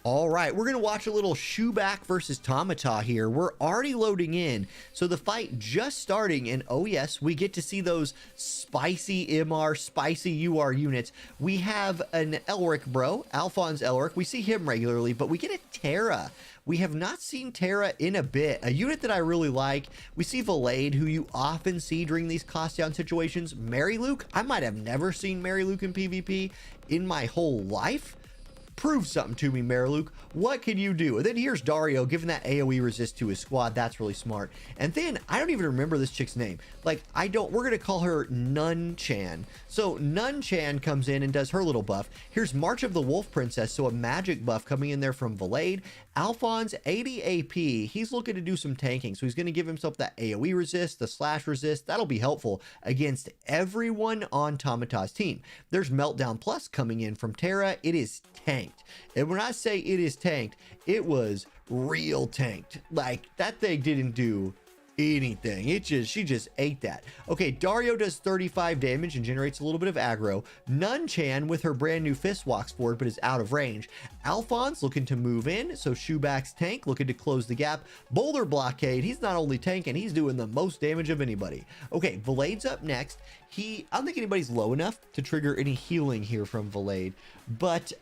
All right, we're going to watch a little Shoeback versus Tomata here. We're already loading in. So the fight just starting, and oh yes, we get to see those spicy MR, spicy UR units. We have an Elric bro, Alphonse Elric. We see him regularly, but we get a Terra. We have not seen Terra in a bit. A unit that I really like. We see Valade, who you often see during these cost down situations. Mary Luke, I might have never seen Mary Luke in PvP in my whole life. Prove something to me, Mariluke. What can you do? And then here's Dario giving that AoE resist to his squad. That's really smart. And then I don't even remember this chick's name. Like, we're going to call her Nun-chan. So Nun-chan comes in and does her little buff. Here's March of the Wolf Princess. So a magic buff coming in there from Valade. Alphonse, 80 AP. He's looking to do some tanking. So he's going to give himself that AoE resist, the slash resist. That'll be helpful against everyone on Tomata's team. There's Meltdown Plus coming in from Terra. It is tanked. And when I say it is tanked, it was real tanked. Like, that thing didn't do anything. She just ate that. Okay, Dario does 35 damage and generates a little bit of aggro. Nun-chan with her brand new fist walks forward but is out of range. Alphonse looking to move in, so Shoeback's tank looking to close the gap. Boulder Blockade, he's not only tanking, he's doing the most damage of anybody. Okay, Valade's up next. I don't think anybody's low enough to trigger any healing here from Valade, but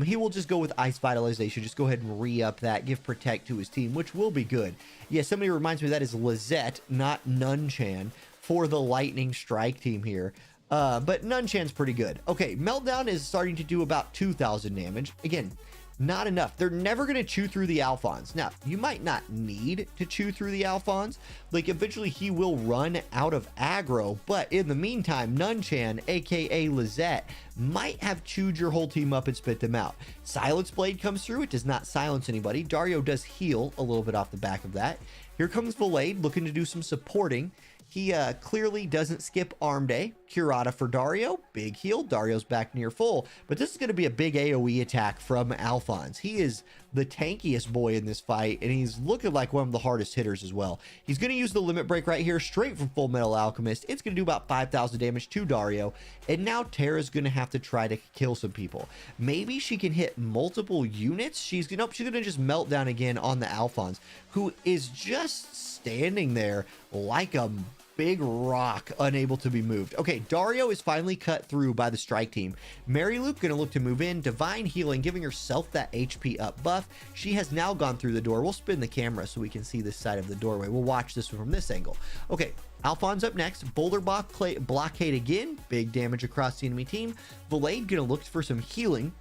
he will just go with Ice Vitalization. Just go ahead and re-up that, give Protect to his team, which will be good. Yeah, somebody reminds me that is Lizette, not Nun-chan, for the Lightning Strike team here. But Nun-chan's pretty good. Okay, Meltdown is starting to do about 2,000 damage. Again, not enough. They're never going to chew through the Alphonse. Now, you might not need to chew through the Alphonse. Like, eventually he will run out of aggro. But in the meantime, Nun-chan, aka Lizette, might have chewed your whole team up and spit them out. Silence Blade comes through. It does not silence anybody. Dario does heal a little bit off the back of that. Here comes Valade looking to do some supporting. He clearly doesn't skip Arm Day. Curata for Dario. Big heal. Dario's back near full. But this is going to be a big AoE attack from Alphonse. He is the tankiest boy in this fight, and he's looking like one of the hardest hitters as well. He's going to use the Limit Break right here, straight from Full Metal Alchemist. It's going to do about 5,000 damage to Dario. And now Terra's going to have to try to kill some people. Maybe she can hit multiple units. She's going to just melt down again on the Alphonse, who is just standing there like a big rock, unable to be moved. Okay, Dario is finally cut through by the strike team. Mary Luke gonna look to move in. Divine Healing, giving herself that HP up buff. She has now gone through the door. We'll spin the camera so we can see this side of the doorway. We'll watch this from this angle. Okay, Alphonse up next. Boulder Blockade again. Big damage across the enemy team. Valade gonna look for some healing,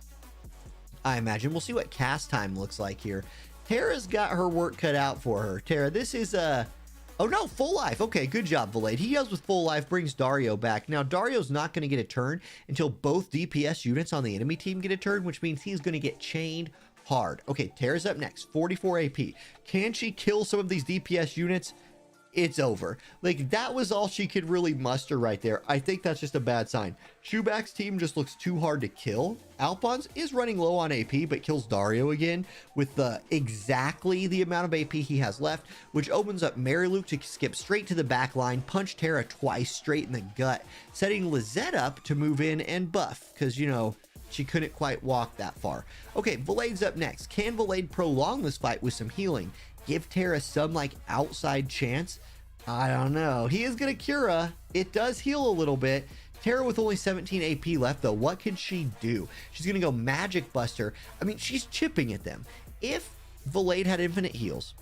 I imagine. We'll see what cast time looks like here. Terra's got her work cut out for her. Terra, this is oh no, full life. Okay, good job, Valade. He does with full life, brings Dario back. Now, Dario's not going to get a turn until both DPS units on the enemy team get a turn, which means he's going to get chained hard. Okay, Terra's up next, 44 AP. Can she kill some of these DPS units? It's over. Like, that was all she could really muster right there. I think that's just a bad sign. Shoeback's team just looks too hard to kill. Alphonse is running low on AP, but kills Dario again with exactly the amount of AP he has left, which opens up Mary Luke to skip straight to the back line, punch Terra twice straight in the gut, setting Lizette up to move in and buff, because, you know, she couldn't quite walk that far. Okay, Valade's up next. Can Valade prolong this fight with some healing? Give Terra some, like, outside chance? I don't know. He is going to Cura. It does heal a little bit. Terra with only 17 AP left, though. What can she do? She's going to go Magic Buster. I mean, she's chipping at them. If Valade had infinite heals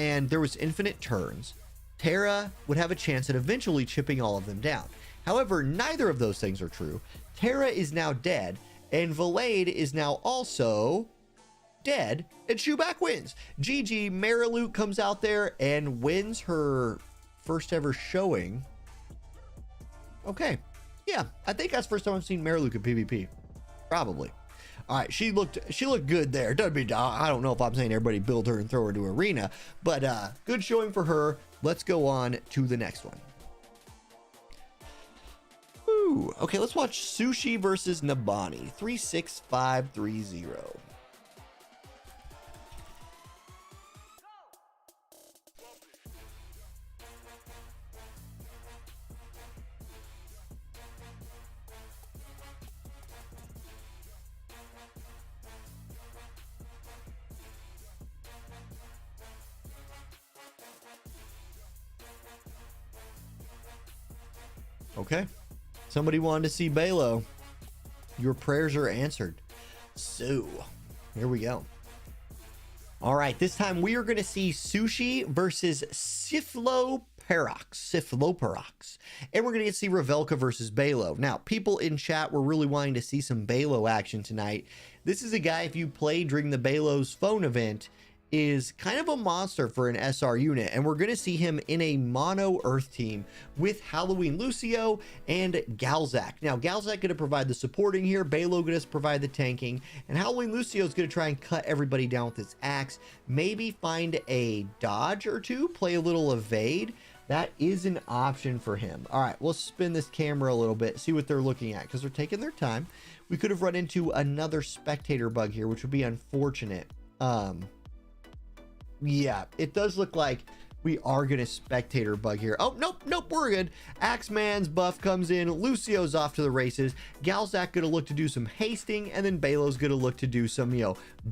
and there was infinite turns, Terra would have a chance at eventually chipping all of them down. However, neither of those things are true. Terra is now dead, and Valade is now also dead, and Shoeback wins. GG, Mariluke comes out there and wins her first ever showing. Okay, yeah, I think that's the first time I've seen Mariluke in PvP. Probably. All right, she looked good there. Doesn't mean I don't know if I'm saying everybody build her and throw her to arena, but good showing for her. Let's go on to the next one. Ooh, okay, let's watch Sushi versus Nabani, 36530. Okay, somebody wanted to see Balo. Your prayers are answered. So, here we go. All right, this time we are going to see Sushi versus Syphloperox. And we're going to see Revelka versus Balo. Now, people in chat were really wanting to see some Balo action tonight. This is a guy, if you play during the Balo's phone event, is kind of a monster for an SR unit, and we're going to see him in a mono Earth team with Halloween Lucio and Galzak. Now, Galzak going to provide the supporting here, Balo going to provide the tanking, and Halloween Lucio is going to try and cut everybody down with his axe, maybe find a dodge or two, play a little evade. That is an option for him. All right, we'll spin this camera a little bit, see what they're looking at, because they're taking their time. We could have run into another spectator bug here, which would be unfortunate. Yeah, it does look like we are going to spectator bug here. Oh, nope, we're good. Axeman's buff comes in. Lucio's off to the races. Galzak going to look to do some hasting, and then Balo's going to look to do some,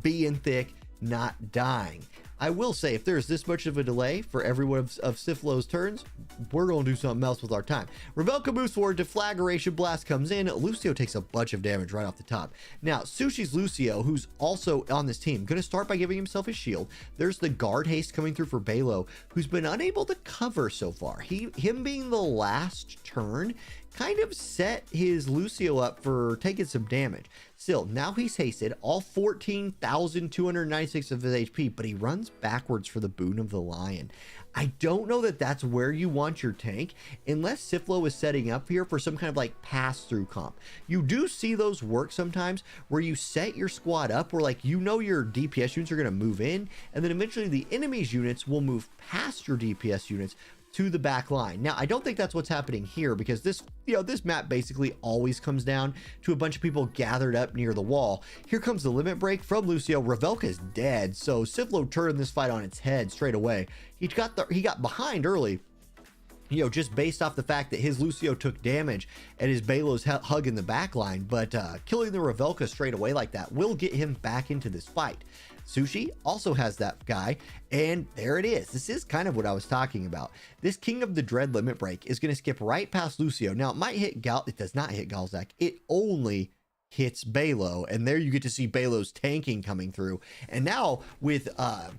being thick, not dying. I will say, if there's this much of a delay for every one of Syphlo's turns, we're going to do something else with our time. Revelka moves forward, Deflagration Blast comes in. Lucio takes a bunch of damage right off the top. Now, Sushi's Lucio, who's also on this team, going to start by giving himself his shield. There's the guard haste coming through for Balo, who's been unable to cover so far. Him being the last turn kind of set his Lucio up for taking some damage. Still, now he's hasted, all 14,296 of his HP, but he runs backwards for the Boon of the Lion. I don't know that that's where you want your tank, unless Syphlo is setting up here for some kind of like pass-through comp. You do see those work sometimes, where you set your squad up where your DPS units are going to move in, and then eventually the enemy's units will move past your DPS units to the back line. Now, I don't think that's what's happening here, because this map basically always comes down to a bunch of people gathered up near the wall. Here comes the limit break from Lucio. Revelka is dead, so Syphlo turned this fight on its head straight away. He got behind early, just based off the fact that his Lucio took damage and his Balo's hugging the back line, but killing the Revelka straight away like that will get him back into this fight. Sushi also has that guy, and there it is. This is kind of what I was talking about. This King of the Dread limit break is going to skip right past Lucio. Now, it might hit it does not hit Galzak. It only hits Balo, and there you get to see Balo's tanking coming through. And now with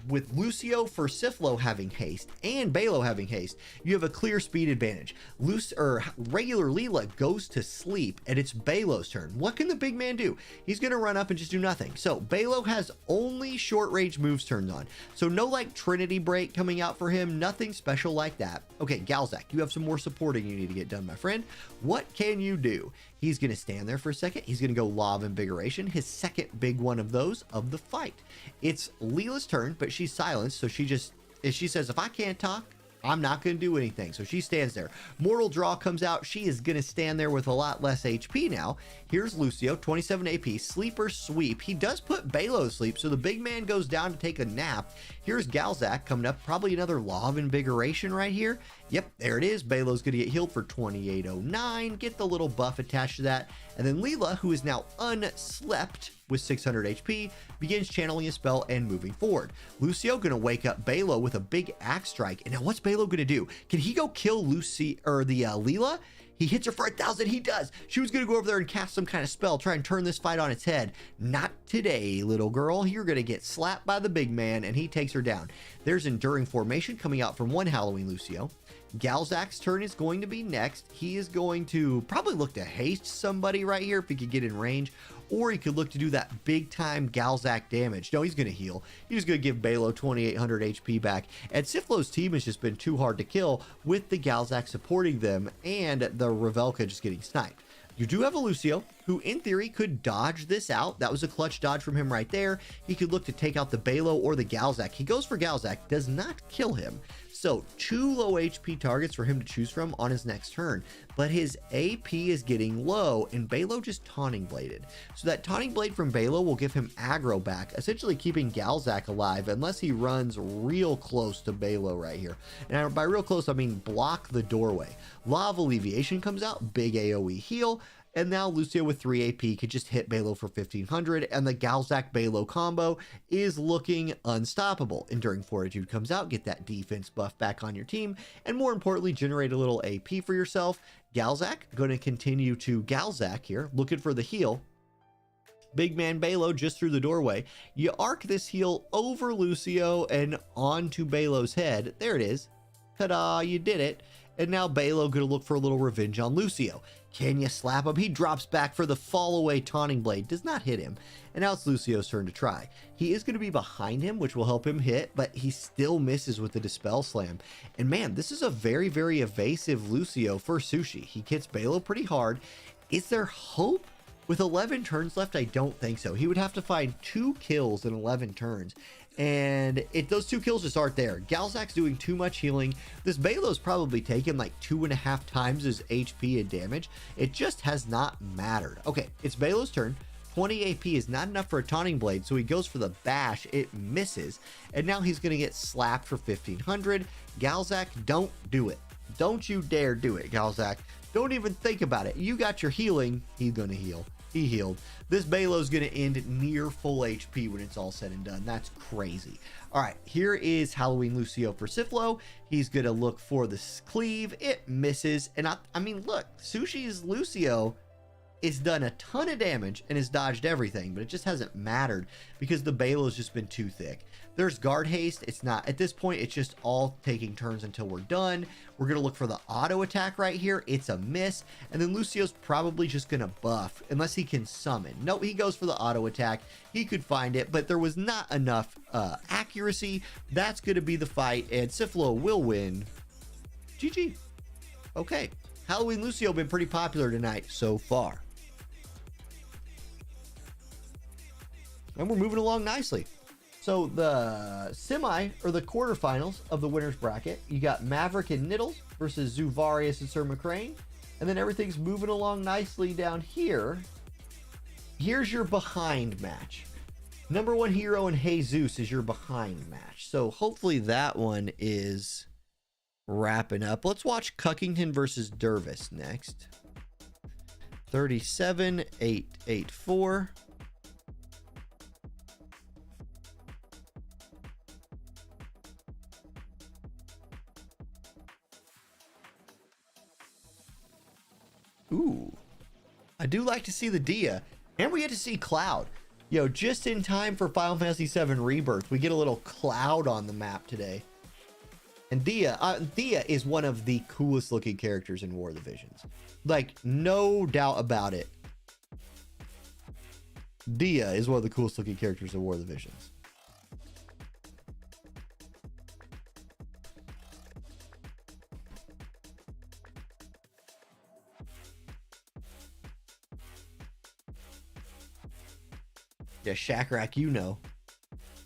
Lucio for Syphlo having haste and Balo having haste, you have a clear speed advantage. Regular Leela goes to sleep, and it's Balo's turn. What can the big man do? He's gonna run up and just do nothing. So Balo has only short range moves turned on, so no Trinity break coming out for him, nothing special like that. Okay, Galzak, you have some more supporting you need to get done, my friend. What can you do? He's going to stand there for a second. He's going to go Law of Invigoration, his second big one of those of the fight. It's Leela's turn, but she's silenced, so she says, if I can't talk, I'm not going to do anything. So she stands there. Mortal Draw comes out. She is going to stand there with a lot less HP now. Here's Lucio, 27 AP, Sleeper Sweep. He does put Balo to sleep, so the big man goes down to take a nap. Here's Galzak coming up, probably another Law of Invigoration right here. Yep, there it is. Balo's going to get healed for 2809, get the little buff attached to that. And then Leela, who is now unslept with 600 HP, begins channeling a spell and moving forward. Lucio going to wake up Balo with a big axe strike. And now what's Balo going to do? Can he go kill Leela? He hits her for 1,000. He does. She was going to go over there and cast some kind of spell, try and turn this fight on its head. Not today, little girl. You're going to get slapped by the big man, and he takes her down. There's Enduring Formation coming out from one Halloween Lucio. Galzak's turn is going to be next. He is going to probably look to haste somebody right here if he could get in range, or he could look to do that big time Galzak damage. No, he's going to heal. He's going to give Balo 2,800 HP back. And Syphlo's team has just been too hard to kill with the Galzak supporting them and the Revelka just getting sniped. You do have a Lucio, who in theory could dodge this out. That was a clutch dodge from him right there. He could look to take out the Balo or the Galzak. He goes for Galzak, does not kill him. So 2 low HP targets for him to choose from on his next turn. But his AP is getting low, and Balo just Taunting Bladed. So that Taunting Blade from Balo will give him aggro back, essentially keeping Galzak alive unless he runs real close to Balo right here. And by real close, I mean block the doorway. Law of Alleviation comes out, big AoE heal. And now Lucio with 3 AP could just hit Balo for 1500, and the Galzak Balo combo is looking unstoppable. Enduring Fortitude comes out, get that defense buff back on your team, and more importantly, generate a little AP for yourself. Galzak going to continue to Galzak here, looking for the heal. Big man Balo just through the doorway. You arc this heal over Lucio and onto Balo's head. There it is. Ta-da, you did it. And now Balo going to look for a little revenge on Lucio. Can you slap him? He drops back for the fall away Taunting Blade. Does not hit him. And now it's Lucio's turn to try. He is going to be behind him, which will help him hit, but he still misses with the Dispel Slam. And man, this is a very, very evasive Lucio for Sushi. He hits Balo pretty hard. Is there hope? With 11 turns left, I don't think so. He would have to find 2 kills in 11 turns. And those 2 kills just aren't there. Galzak's doing too much healing. This Balo's probably taken like 2.5 times his HP and damage. It just has not mattered. Okay, it's Balo's turn. 20 AP is not enough for a Taunting Blade, so he goes for the bash. It misses. And now he's going to get slapped for 1500. Galzak, don't do it. Don't you dare do it, Galzak. Don't even think about it. You got your healing. He's going to heal. He healed. This Balo's going to end near full HP when it's all said and done. That's crazy. All right, here is Halloween Lucio for Siflo. He's going to look for the cleave. It misses. And I mean, look, Sushi's Lucio has done a ton of damage and has dodged everything, but it just hasn't mattered because the Balo's just been too thick. There's guard haste. It's not at this point. It's just all taking turns until we're done. We're going to look for the auto attack right here. It's a miss. And then Lucio's probably just going to buff unless he can summon. No, he goes for the auto attack. He could find it, but there was not enough accuracy. That's going to be the fight, and Siflo will win. GG. Okay. Halloween Lucio been pretty popular tonight so far. And we're moving along nicely. So the semi or the quarterfinals of the winner's bracket, you got Maverick and Niddles versus Zuvarius and Sir McCrane. And then everything's moving along nicely down here. Here's your behind match. Number 1 hero and Jesus is your behind match. So hopefully that one is wrapping up. Let's watch Cuckington versus Dervis next. 37-8-8-4. Ooh, I do like to see the Dia, and we get to see Cloud. Yo, just in time for Final Fantasy VII Rebirth, we get a little Cloud on the map today. And Dia is one of the coolest looking characters in War of the Visions. Like, no doubt about it. Dia is one of the coolest looking characters in War of the Visions. Yeah, Shackrak, you know.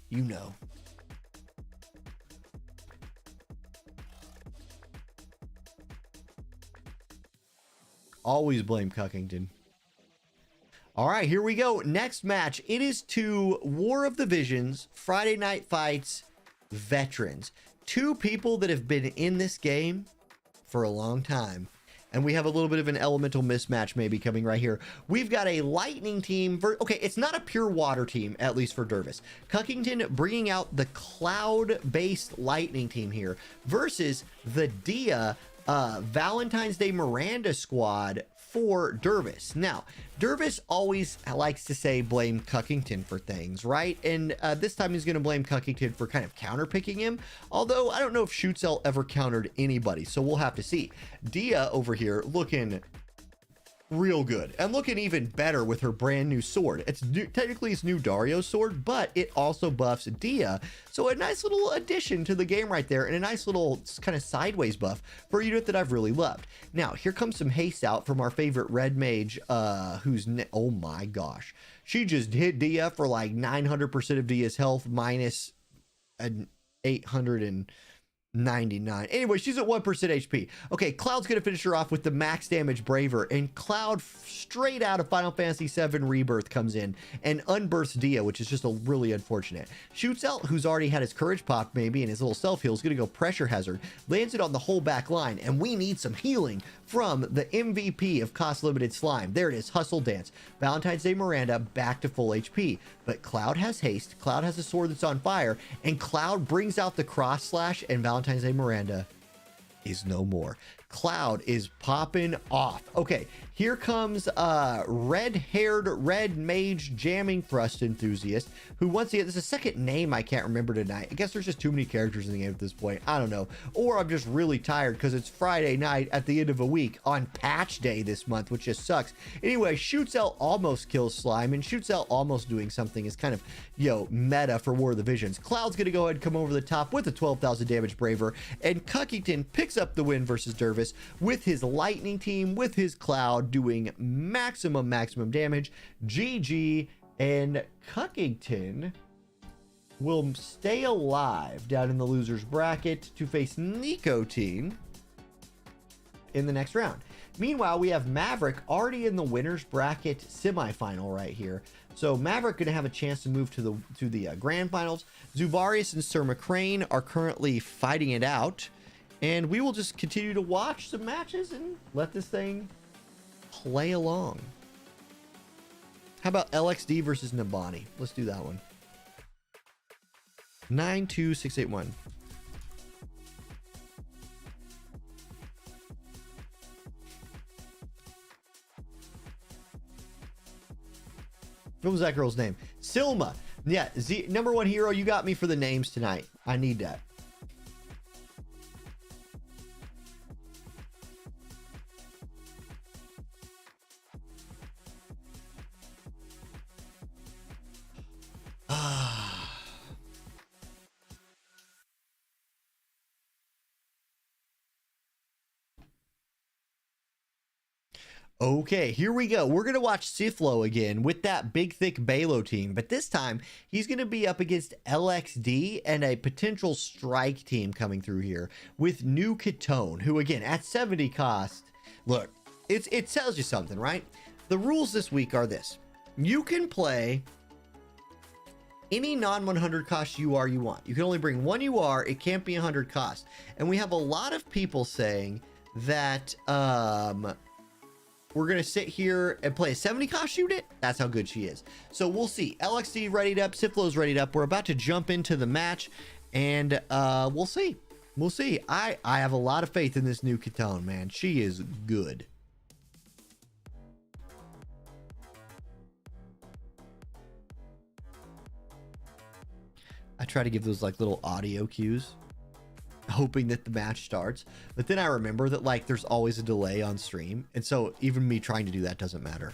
You know. Always blame Cuckington. All right, here we go. Next match. It is to War of the Visions, Friday Night Fights, veterans. 2 people that have been in this game for a long time. And we have a little bit of an elemental mismatch maybe coming right here. We've got a lightning team. Okay, it's not a pure water team, at least for Dervis. Cuckington bringing out the cloud-based lightning team here versus the Dia Valentine's Day Miranda squad for Dervis. Now, Dervis always likes to say blame Cuckington for things, right? And this time he's going to blame Cuckington for kind of counterpicking him. Although I don't know if Shootcell ever countered anybody, so we'll have to see. Dia over here looking real good and looking even better with her brand new sword. It's technically it's new Dario's sword, but it also buffs Dia. So a nice little addition to the game right there, and a nice little kind of sideways buff for a unit that I've really loved. Now, here comes some haste out from our favorite red mage, oh my gosh. She just hit Dia for like 900% of Dia's health minus an 899. Anyway, she's at 1% HP. Okay, Cloud's gonna finish her off with the max damage Braver, and Cloud straight out of Final Fantasy VII Rebirth comes in and unbursts Dia, which is just a really unfortunate. Shoots out, who's already had his courage pop maybe, and his little self heal is gonna go pressure hazard, lands it on the whole back line, and we need some healing from the MVP of cost limited slime. There it is, Hustle Dance. Valentine's Day Miranda back to full HP, but Cloud has haste, Cloud has a sword that's on fire, and Cloud brings out the cross slash, and Valentine's Day Miranda is no more. Cloud is popping off. Okay, here comes red-haired red mage jamming thrust enthusiast, who once again, there's a second name I can't remember tonight. I guess there's just too many characters in the game at this point. I don't know. Or I'm just really tired because it's Friday night at the end of a week on patch day this month, which just sucks. Anyway, Shoots out almost kills Slime, and Shoots out almost doing something is kind of, meta for War of the Visions. Cloud's gonna go ahead and come over the top with a 12,000 damage Braver, and Cuckington picks up the win versus Dervis with his lightning team, with his Cloud doing maximum damage. GG, and Cuckington will stay alive down in the losers bracket to face Nico team in the next round. Meanwhile, we have Maverick already in the winners bracket semifinal right here. So Maverick going to have a chance to move to the grand finals. Zubarius and Sir McCrane are currently fighting it out, and we will just continue to watch some matches and let this thing play along. How about LXD versus Nabani? Let's do that one. 92681. What was that girl's name? Silma. Yeah, number one hero. You got me for the names tonight. I need that. Okay, here we go. We're going to watch Siflo again with that big, thick Balo team, but this time he's going to be up against LXD and a potential strike team coming through here with New Ketone, who again, at 70 cost, look, it tells you something, right? The rules this week are this. You can play any non-100 cost UR you want. You can only bring one UR. It can't be 100 cost. And we have a lot of people saying that, we're going to sit here and play a 70 cost unit. That's how good she is. So we'll see. LXD readied up. Siflo's readied up. We're about to jump into the match, and we'll see. We'll see. I have a lot of faith in this New Ketone, man. She is good. I try to give those like little audio cues, hoping that the match starts, but then I remember that like there's always a delay on stream, and so even me trying to do that doesn't matter.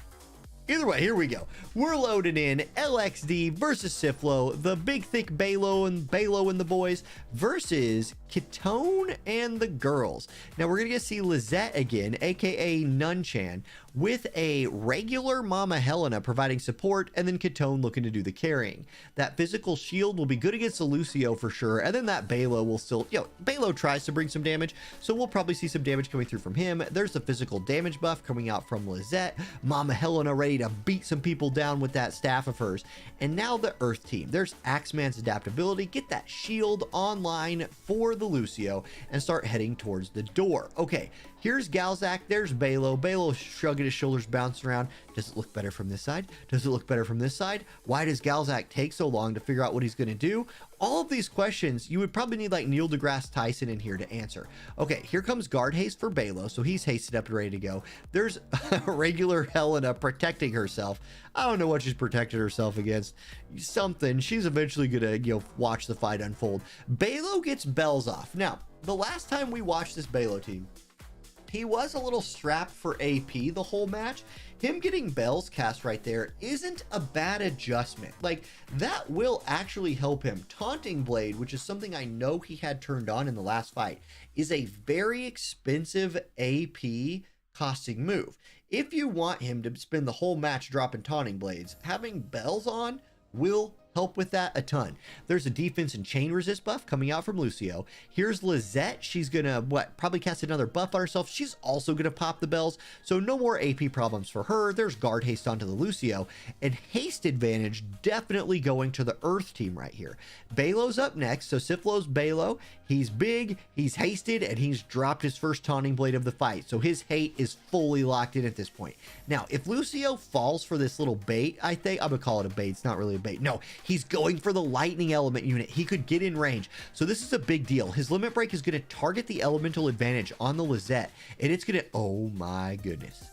Either way, here we go. We're loading in LXD versus Siflo, the big thick Balo and the boys versus Ketone and the girls. Now we're gonna get to see Lizette again, aka Nunchan, with a regular Mama Helena providing support, and then Ketone looking to do the carrying. That physical shield will be good against the Lucio for sure, and then that Balo will still, Balo tries to bring some damage, so we'll probably see some damage coming through from him. There's the physical damage buff coming out from Lizette. Mama Helena ready to beat some people down with that staff of hers. And now the Earth team. There's Axeman's adaptability. Get that shield online for the Lucio and start heading towards the door. Okay, here's Galzak. There's Balo. Balo shrugging his shoulders, bouncing around. Does it look better from this side? Does it look better from this side? Why does Galzak take so long to figure out what he's going to do? All of these questions, you would probably need like Neil deGrasse Tyson in here to answer. Okay, here comes guard haste for Balo, so he's hasted up and ready to go. There's a regular Helena protecting herself. I don't know what she's protected herself against. Something. She's eventually gonna, watch the fight unfold. Balo gets bells off. Now, the last time we watched this Balo team, He was a little strapped for AP the whole match. Him getting bells cast right there isn't a bad adjustment. Like, that will actually help him. Taunting Blade, which is something I know he had turned on in the last fight, is a very expensive AP costing move. If you want him to spend the whole match dropping Taunting Blades, having bells on will help with that a ton. There's a defense and chain resist buff coming out from Lucio. Here's Lizette. She's gonna probably cast another buff on herself. She's also gonna pop the bells, so no more AP problems for her. There's guard haste onto the Lucio, and haste advantage definitely going to the Earth team right here. Balo's up next, so Siflo's Balo. He's big, he's hasted, and he's dropped his first taunting blade of the fight, so his hate is fully locked in at this point. Now, if Lucio falls for this little bait, I think I'm gonna call it a bait. It's not really a bait. No, he's going for the lightning element unit. He could get in range, so this is a big deal. His limit break is going to target the elemental advantage on the Lizette, and it's going to, oh my goodness,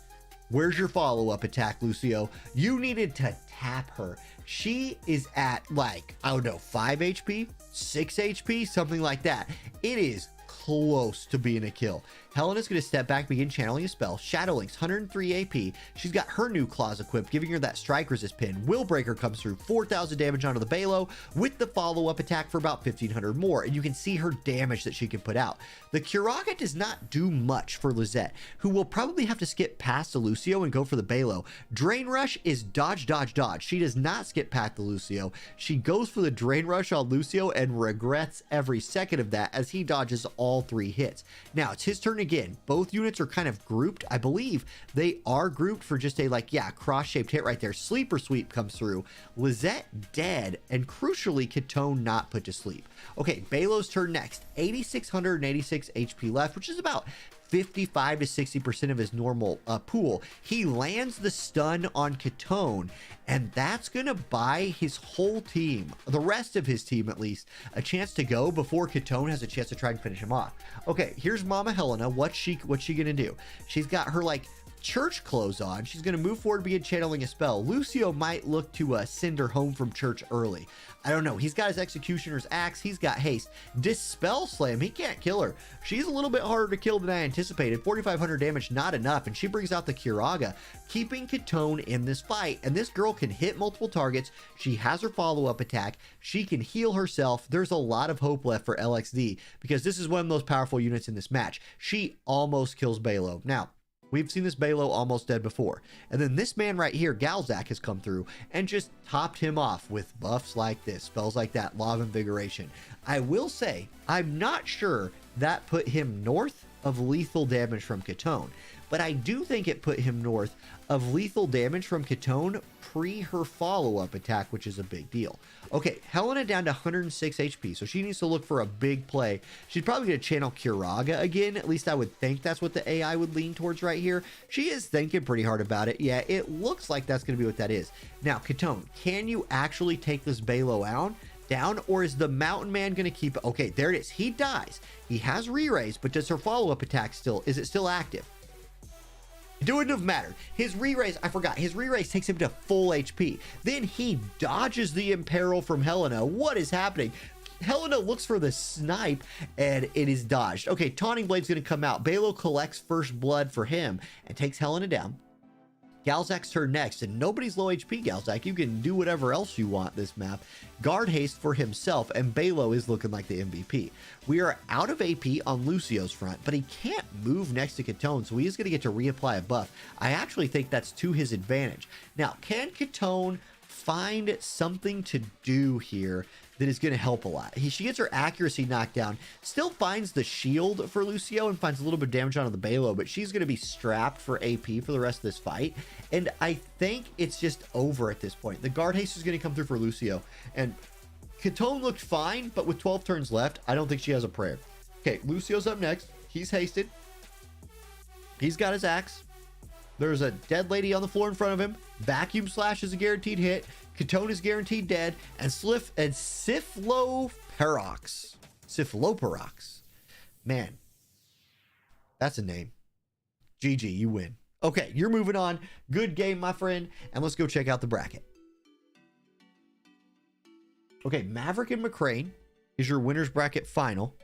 where's your follow-up attack, Lucio? You needed to tap her. She is at, like, I don't know, 5 HP, 6 HP, something like that. It is close to being a kill. Helena's going to step back, begin channeling a spell. Shadow Link's 103 AP. She's got her new claws equipped, giving her that strike resist pin. Willbreaker comes through, 4,000 damage onto the Balo with the follow-up attack for about 1,500 more, and you can see her damage that she can put out. The Curaga does not do much for Lizette, who will probably have to skip past the Lucio and go for the Balo. Drain Rush is dodge, dodge, dodge. She does not skip past the Lucio. She goes for the Drain Rush on Lucio and regrets every second of that as he dodges all 3 hits. Now, it's his turn again. Both units are kind of grouped. I believe they are grouped for just a, like, yeah, cross-shaped hit right there. Sleeper Sweep comes through. Lizette dead, and crucially, Catone not put to sleep. Okay, Balo's turn next. 8,686 HP left, which is about 55 to 60% of his normal pool. He lands the stun on Catone, and that's gonna buy his whole team, the rest of his team at least, a chance to go before Catone has a chance to try and finish him off. Okay, here's Mama Helena. What's she gonna do? She's got her, like, church clothes on. She's going to move forward, begin channeling a spell. Lucio might look to send her home from church early. I don't know. He's got his Executioner's Axe. He's got haste. Dispel Slam. He can't kill her. She's a little bit harder to kill than I anticipated. 4,500 damage, not enough. And she brings out the Curaga, keeping Catone in this fight. And this girl can hit multiple targets. She has her follow-up attack. She can heal herself. There's a lot of hope left for LXD because this is one of the most powerful units in this match. She almost kills Balo. Now, we've seen this Balo almost dead before. And then this man right here, Galzak, has come through and just topped him off with buffs like this, spells like that, Law of Invigoration. I will say, I'm not sure that put him north of lethal damage from Catone, but I do think it put him north of lethal damage from Catone pre her follow-up attack, which is a big deal. Okay, Helena down to 106 HP, so she needs to look for a big play. She's probably going to channel Curaga again. At least I would think that's what the AI would lean towards right here. She is thinking pretty hard about it. Yeah, it looks like that's going to be what that is. Now, Catone, can you actually take this Balo out? Down, or is the mountain man going to keep it? Okay, there it is. He dies. He has re-raise, but does her follow-up attack still, is it still active? It wouldn't have mattered. His re-raise, I forgot, his re-raise takes him to full HP. Then he dodges the Imperil from Helena. What is happening? Helena looks for the snipe, and it is dodged. Okay, Taunting Blade's going to come out. Balo collects first blood for him and takes Helena down. Galzak's turn next, and nobody's low HP, Galzak. You can do whatever else you want this map. Guard haste for himself, and Balo is looking like the MVP. We are out of AP on Lucio's front, but he can't move next to Catone, so he is going to get to reapply a buff. I actually think that's to his advantage. Now, can Catone find something to do here that is going to help a lot? She gets her accuracy knocked down, still finds the shield for Lucio and finds a little bit of damage onto the Balo, but she's going to be strapped for AP for the rest of this fight, and I think it's just over at this point. The guard haste is going to come through for Lucio, and Catone looked fine, but with 12 turns left, I don't think she has a prayer. Okay, Lucio's up next. He's hasted. He's got his axe. There's a dead lady on the floor in front of him. Vacuum Slash is a guaranteed hit. Catone is guaranteed dead. And Cephaloperox. Man, that's a name. GG, you win. Okay, you're moving on. Good game, my friend. And let's go check out the bracket. Okay, Maverick and McCrane is your winner's bracket final.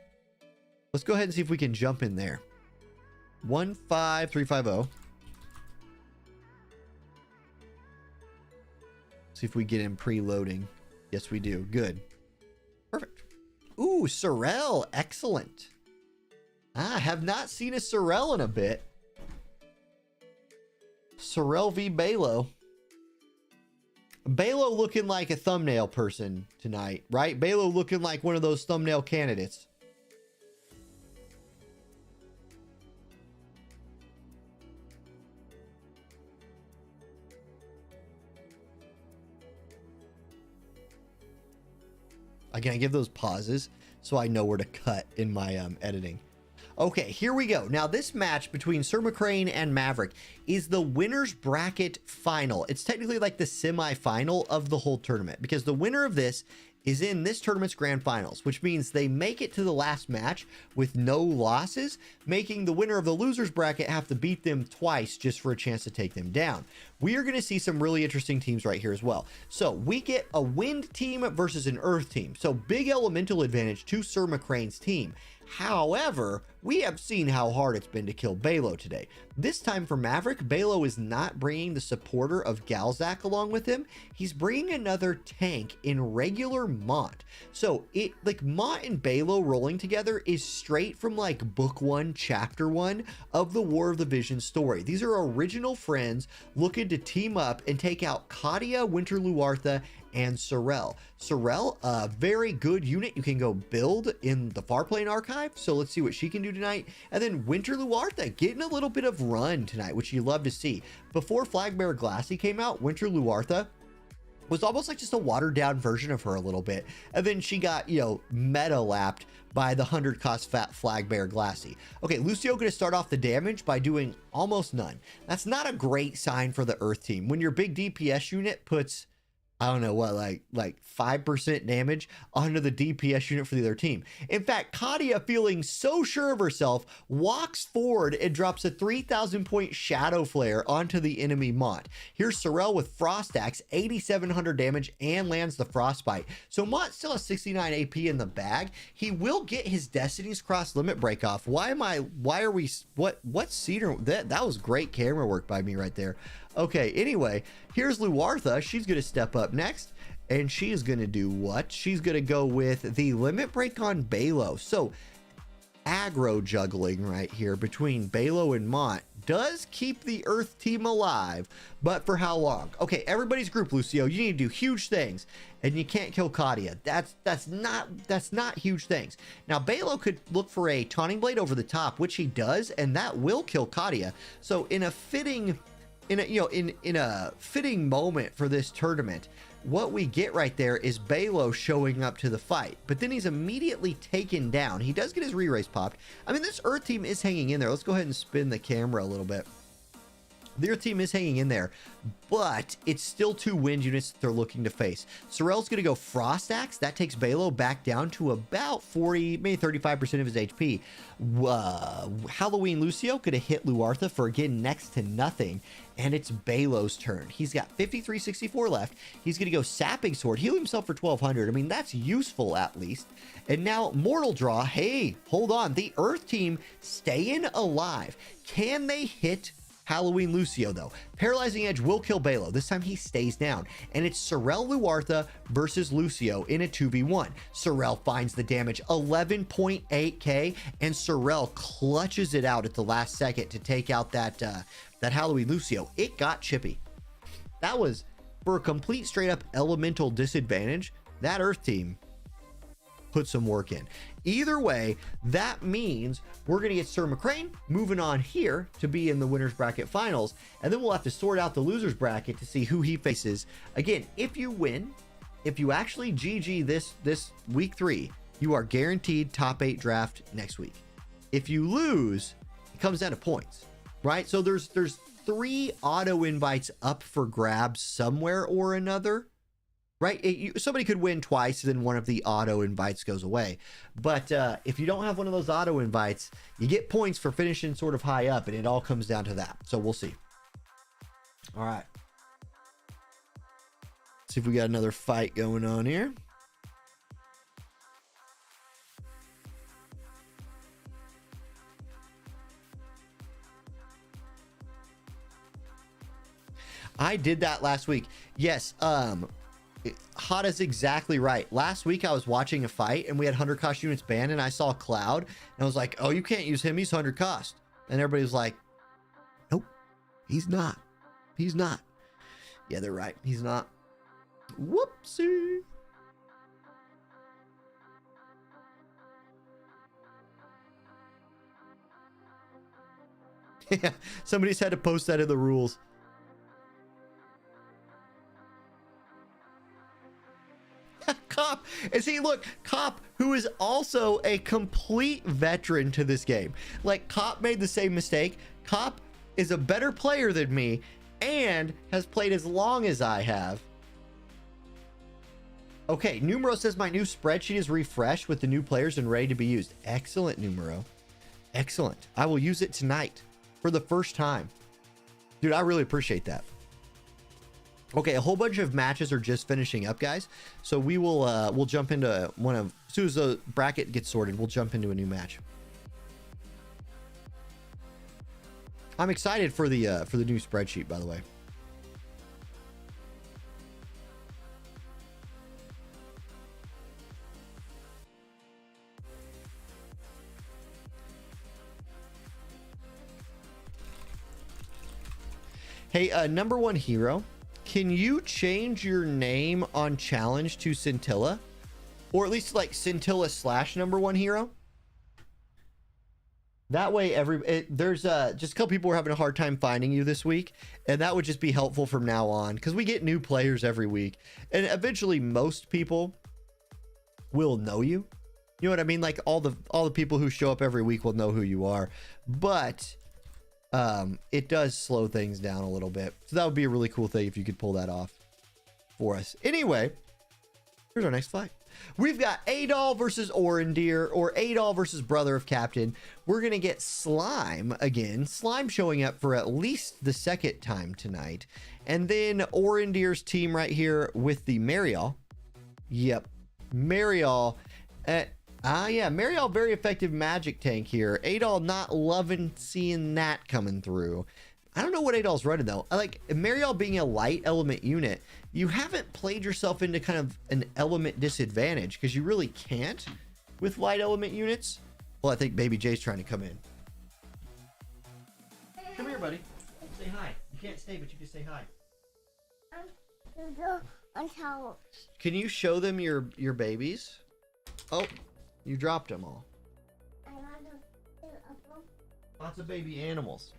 Let's go ahead and see if we can jump in there. 15350. See if we get him preloading. Yes, we do. Good. Perfect. Ooh, Sorel. Excellent. I have not seen a Sorel in a bit. Sorel v. Balo. Balo looking like a thumbnail person tonight, right? Balo looking like one of those thumbnail candidates. Again, I give those pauses so I know where to cut in my editing. Okay, here we go. Now, this match between Sir McCrane and Maverick is the winner's bracket final. It's technically like the semi-final of the whole tournament, because the winner of this is in this tournament's grand finals, which means they make it to the last match with no losses, making the winner of the loser's bracket have to beat them twice just for a chance to take them down. We are going to see some really interesting teams right here as well. So we get a wind team versus an earth team. So big elemental advantage to Sir McCrane's team. However, we have seen how hard it's been to kill Balo today. This time for Maverick, Balo is not bringing the supporter of Galzak along with him. He's bringing another tank in regular Mont. So it like Mont and Balo rolling together is straight from like book 1, chapter 1 of the War of the Vision story. These are original friends looking to team up and take out Kadia, Winter Luartha, and Sorel. Sorel, a very good unit you can go build in the Farplane archive. So let's see what she can do tonight. And then Winter Luartha getting a little bit of run tonight, which you love to see. Before Flagbearer Glassy came out, Winter Luartha was almost like just a watered down version of her a little bit. And then she got, you know, meta lapped by the 100 cost fat Flagbearer Glassy. Okay, Lucio going to start off the damage by doing almost none. That's not a great sign for the Earth team. When your big DPS unit puts, I don't know what, like 5% damage onto the DPS unit for the other team. In fact, Kadia, feeling so sure of herself, walks forward and drops a 3,000 point Shadow Flare onto the enemy Mont. Here's Sorel with Frost Axe, 8,700 damage, and lands the Frostbite. So Mont still has 69 AP in the bag. He will get his Destiny's Cross limit break off. What's Cedar? That was great camera work by me right there. Okay, anyway, here's Luartha. She's going to step up next, and she's going to do what? She's going to go with the limit break on Balo. So, aggro juggling right here between Balo and Mont does keep the Earth team alive, but for how long? Okay, everybody's group, Lucio. You need to do huge things, and you can't kill Kadia. That's not huge things. Now, Balo could look for a Taunting Blade over the top, which he does, and that will kill Kadia. So, in a fitting moment for this tournament, what we get right there is Balo showing up to the fight, but then he's immediately taken down. He does get his re-raise popped. I mean, this Earth team is hanging in there. Let's go ahead and spin the camera a little bit. Their team is hanging in there, but it's still two wind units that they're looking to face. Sorel's going to go Frost Axe. That takes Balo back down to about 40, maybe 35% of his HP. Halloween Lucio could have hit Luartha for, again, next to nothing, and it's Balo's turn. He's got 5364 left. He's going to go Sapping Sword, heal himself for 1200. I mean, that's useful at least. And now Mortal Draw. Hey, hold on. The Earth team staying alive. Can they hit Halloween Lucio, though? Paralyzing Edge will kill Balo. This time he stays down, and it's Sorel Luartha versus Lucio in a 2v1. Sorel finds the damage, 11.8k, and Sorel clutches it out at the last second to take out that Halloween Lucio. It got chippy. That was, for a complete straight up elemental disadvantage, that Earth team put some work in. Either way, that means we're going to get Sir McCrane moving on here to be in the winner's bracket finals, and then we'll have to sort out the loser's bracket to see who he faces. Again, if you win, if you actually GG this week 3, you are guaranteed top 8 draft next week. If you lose, it comes down to points, right? So there's 3 auto invites up for grabs somewhere or another, right? Somebody could win twice, and then one of the auto invites goes away. But if you don't have one of those auto invites, you get points for finishing sort of high up, and it all comes down to that. So we'll see. All right. See if we got another fight going on here. I did that last week. Yes, Hada's exactly right. Last week I was watching a fight and we had 100 cost units banned, and I saw Cloud and I was like, oh, you can't use him, he's 100 cost. And everybody was like, nope, he's not. He's not. Yeah, they're right. He's not. Whoopsie. Yeah, somebody's had to post that in the rules. Cop, and see, look, Cop, who is also a complete veteran to this game. Like, Cop made the same mistake. Cop is a better player than me and has played as long as I have. Okay, Numero says my new spreadsheet is refreshed with the new players and ready to be used. Excellent, Numero. Excellent. I will use it tonight for the first time. Dude, I really appreciate that. Okay, a whole bunch of matches are just finishing up, guys. So we will we'll jump into one of, as soon as the bracket gets sorted, we'll jump into a new match. I'm excited for the new spreadsheet, by the way. Hey, number one hero, can you change your name on challenge to Scintilla? Or at least like Scintilla / number one hero? That way there's just a couple people who are having a hard time finding you this week, and that would just be helpful from now on, because we get new players every week, and eventually most people will know you. You know what I mean? Like all the people who show up every week will know who you are, but it does slow things down a little bit. So that would be a really cool thing if you could pull that off for us. Anyway, here's our next fight. We've got Adol versus Orendir, or Adol versus Brother of Captain. We're going to get Slime again. Slime showing up for at least the second time tonight. And then Orendir's team right here with the Marial. Yep. Marial. Yeah, Marial, very effective magic tank here. Adol not loving seeing that coming through. I don't know what Adol's running though. I like Marial being a light element unit. You haven't played yourself into kind of an element disadvantage, because you really can't with light element units. Well, I think Baby J's trying to come in. Come here, buddy. Say hi. You can't stay, but you can say hi. Can you show them your babies? Oh, you dropped them all. Lots of baby animals.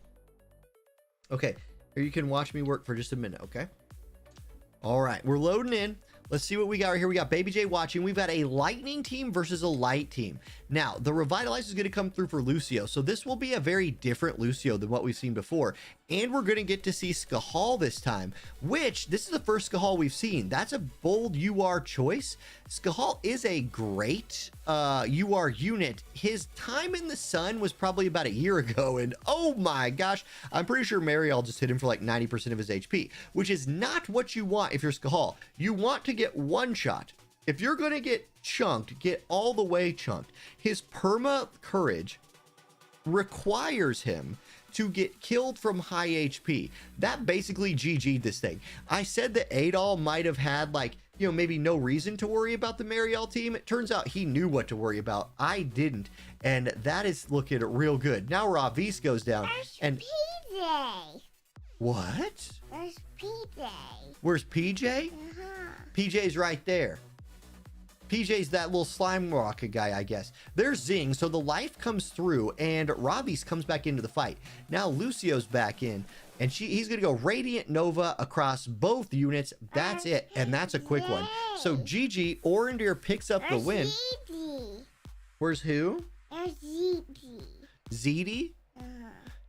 Okay, here you can watch me work for just a minute, okay? All right, we're loading in. Let's see what we got right here. We got Baby J watching. We've got a lightning team versus a light team. Now, the Revitalize is going to come through for Lucio, so this will be a very different Lucio than what we've seen before. And we're going to get to see Skahal this time, which this is the first Skahal we've seen. That's a bold UR choice. Skahal is a great UR unit. His time in the sun was probably about a year ago, and oh my gosh, I'm pretty sure Marial just hit him for like 90% of his HP, which is not what you want if you're Skahal. You want to get one shot. If you're going to get chunked, get all the way chunked. His perma courage requires him to get killed from high HP. That basically GG'd this thing. I said that Adol might have had, like, you know, maybe no reason to worry about the Marial team. It turns out he knew what to worry about. I didn't, and that is looking real good. Now Ravis goes down. Where's and PJ? What? Where's PJ? Where's PJ? PJ's right there. PJ's that little slime rocket guy, I guess. There's Zing, so the life comes through, and Ravis comes back into the fight. Now Lucio's back in, and he's going to go Radiant Nova across both units. That's it, and that's a quick one. So GG, Orendir picks up the win. ZD? Where's who? Where's ZD? ZD?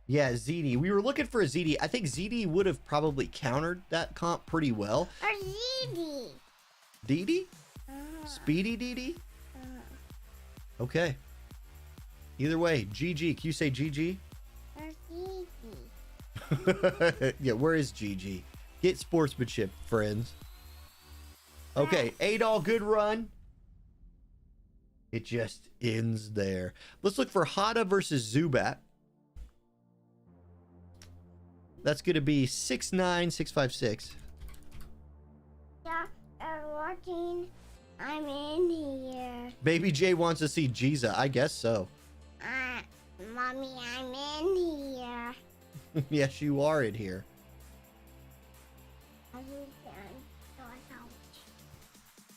Yeah, ZD. We were looking for a ZD. I think ZD would have probably countered that comp pretty well. Where's ZD? DD? Speedy DD? Okay. Either way, GG. Can you say GG? Where's ZD? Yeah, where is GG? Get sportsmanship, friends. Okay, Adol, good run. It just ends there. Let's look for Hada versus Zubat. That's going to be 69656. Yeah, watching. I'm in here. Baby J wants to see Jesus. I guess so. Mommy, I'm in here. Yes, you are in here.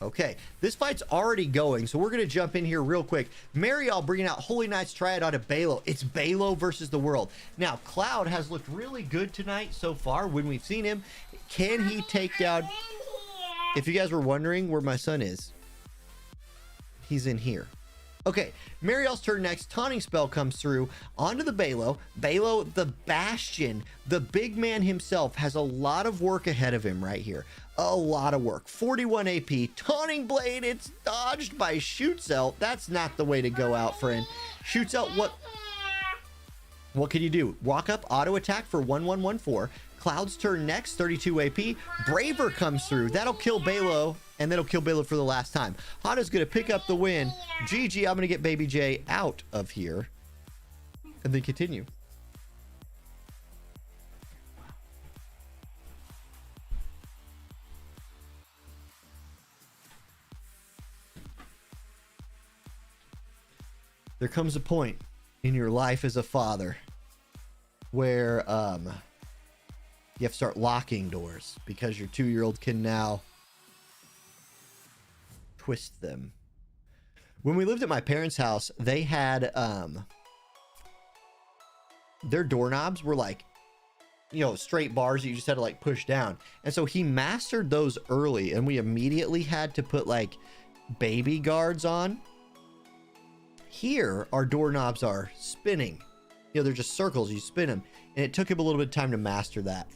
Okay, this fight's already going, so we're going to jump in here real quick. Mariel bringing out Holy Knight's Triad out of Balo. It's Balo versus the world. Now, Cloud has looked really good tonight so far when we've seen him. Can he take down... If you guys were wondering where my son is, he's in here. Okay, Mariel's turn next. Taunting spell comes through onto the Balo. Balo, the Bastion, the big man himself, has a lot of work ahead of him right here. A lot of work. 41 AP. Taunting Blade, it's dodged by Shoots Out. That's not the way to go out, friend. Shoots Out, what can you do? Walk up, auto attack for 1114. Cloud's turn next, 32 AP. Braver comes through. That'll kill Balo, and that'll kill Balo for the last time. Hana's going to pick up the win. GG, I'm going to get Baby J out of here. And then continue. There comes a point in your life as a father where you have to start locking doors because your 2-year-old can now twist them. When we lived at my parents' house, they had their doorknobs were like, you know, straight bars that you just had to like push down. And so he mastered those early, and we immediately had to put like baby guards on. Here, our doorknobs are spinning. You know, they're just circles, you spin them. And it took him a little bit of time to master that.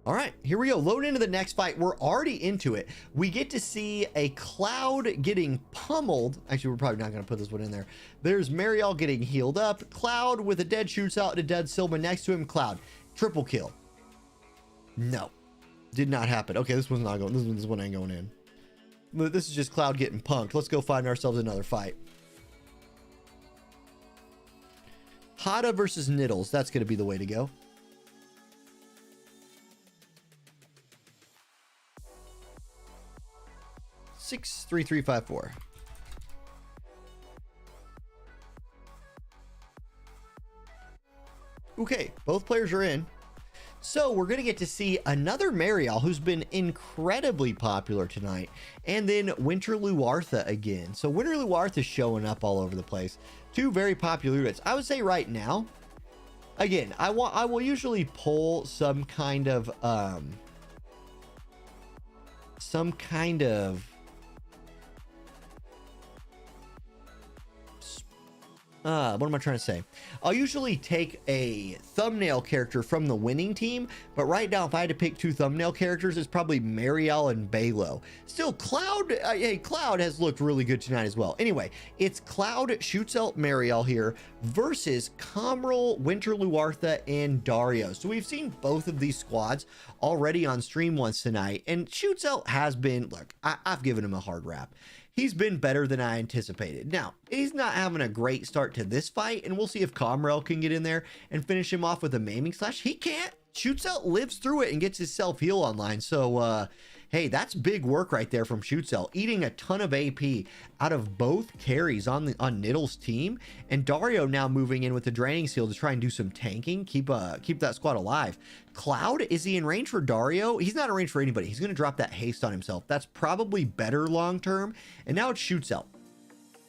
All right, here we go. Load into the next fight. We're already into it. We get to see a Cloud getting pummeled. Actually, we're probably not going to put this one in there. There's Mariel getting healed up. Cloud with a dead Shoots Out and a dead Silma next to him. Cloud, triple kill. No, did not happen. Okay, this one's not going. This one ain't going in. This is just Cloud getting punked. Let's go find ourselves another fight. Hada versus Niddles. That's going to be the way to go. Six, 3, 3, 5, 4. Okay, both players are in. So we're going to get to see another Mariel who's been incredibly popular tonight. And then Winter Luartha again. So Winter Luartha is showing up all over the place. Two very popular units. I would say right now, again, I will usually pull some kind of what am I trying to say? I'll usually take a thumbnail character from the winning team, but right now, if I had to pick two thumbnail characters, it's probably Mariel and Balo. Still, Cloud, hey, Cloud has looked really good tonight as well. Anyway, it's Cloud Shoots Out Mariel here versus Comrel, Winter Luartha, and Dario. So we've seen both of these squads already on stream once tonight, and Shoots Out has been, look, I've given him a hard rap. He's been better than I anticipated. Now, he's not having a great start to this fight, and we'll see if Comrel can get in there and finish him off with a maiming slash. He can't. Shoots Out, lives through it, and gets his self-heal online. So, hey, that's big work right there from Shoots Out, eating a ton of AP out of both carries on Niddle's team. And Dario now moving in with the Draining Seal to try and do some tanking, keep that squad alive. Cloud, is he in range for Dario? He's not in range for anybody. He's going to drop that haste on himself. That's probably better long term. And now it Shoots Out.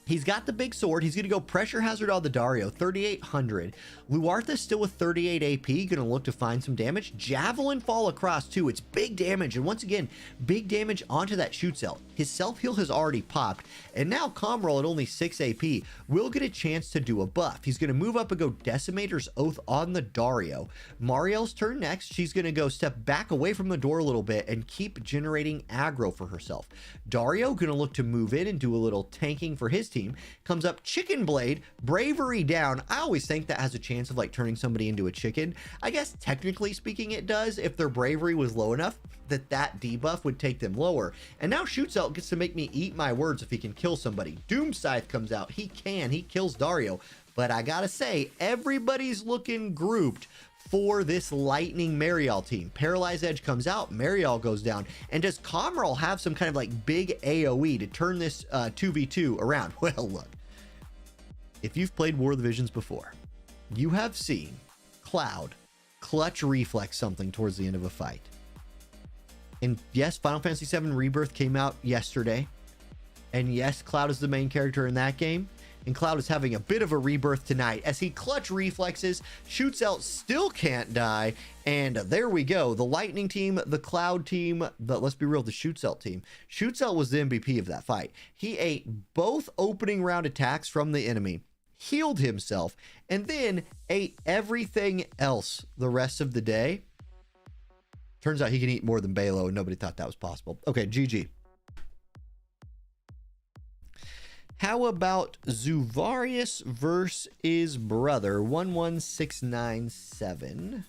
He's got the big sword. He's going to go pressure hazard on the Dario, 3,800. Luartha still with 38 AP, going to look to find some damage. Javelin fall across too. It's big damage. And once again, big damage onto that Shoots Out. His self-heal has already popped. And now Comrel at only 6 AP will get a chance to do a buff. He's going to move up and go Decimator's Oath on the Dario. Mariel's turn next. She's going to go step back away from the door a little bit and keep generating aggro for herself. Dario going to look to move in and do a little tanking for his team comes up Chicken Blade, Bravery down. I always think that has a chance of like turning somebody into a chicken. I guess technically speaking it does if their bravery was low enough that debuff would take them lower. And now Zhalk gets to make me eat my words if he can kill somebody. Doom Scythe comes out. He kills Dario. But I gotta say, everybody's looking grouped for this Lightning Marial team. Paralyze Edge comes out, Marial goes down. And does Comral have some kind of like big AoE to turn this 2v2 around? Well, look, if you've played War of the Visions before, you have seen Cloud clutch reflex something towards the end of a fight. And yes, Final Fantasy VII Rebirth came out yesterday. And yes, Cloud is the main character in that game. And Cloud is having a bit of a rebirth tonight as he clutch reflexes, shoots out, still can't die. And there we go. The Lightning team, the Cloud team, let's be real, the Shoots Out team. Shoots Out was the MVP of that fight. He ate both opening round attacks from the enemy, healed himself, and then ate everything else the rest of the day. Turns out he can eat more than Balo, and nobody thought that was possible. Okay, GG. How about Zuvarius versus Brother 11697?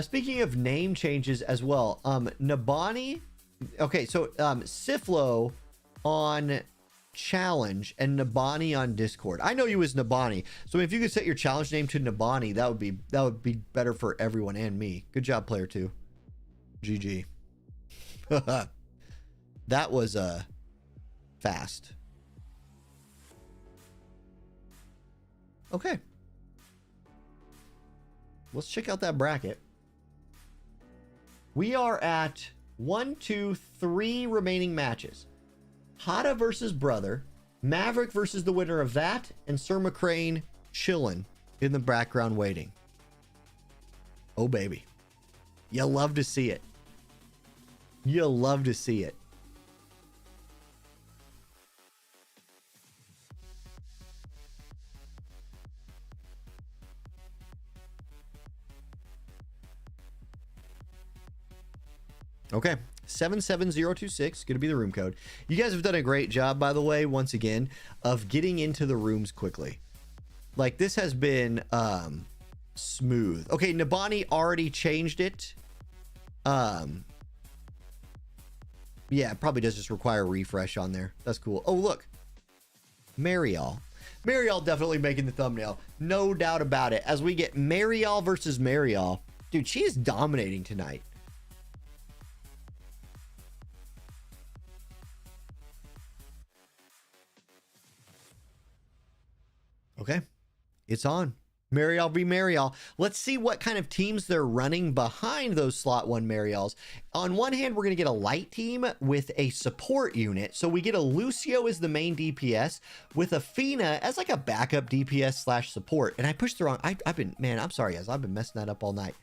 Speaking of name changes as well, Nabani. Okay, so Siflo on challenge and Nabani on Discord. I know you as Nabani, so if you could set your challenge name to Nabani, that would be better for everyone and me. Good job, player 2. GG. That was fast. Okay, let's check out that bracket. We are at 1, 2, 3 remaining matches. Hada versus Brother, Maverick versus the winner of that, and Sir McCrane chilling in the background waiting. Oh, baby. You love to see it. You love to see it. Okay, 77026, gonna be the room code. You guys have done a great job, by the way, once again, of getting into the rooms quickly. Like, this has been smooth. Okay, Nabani already changed it. Yeah, it probably does just require a refresh on there. That's cool. Oh, look, Marial. Marial definitely making the thumbnail, no doubt about it. As we get Marial versus Marial. Dude, she is dominating tonight. Okay, it's on. Marial v Marial. Let's see what kind of teams they're running behind those slot 1 Marials. On one hand, we're going to get a light team with a support unit. So we get a Lucio as the main DPS with a Fina as like a backup DPS slash support. And I pushed the wrong. I'm sorry, guys. I've been messing that up all night.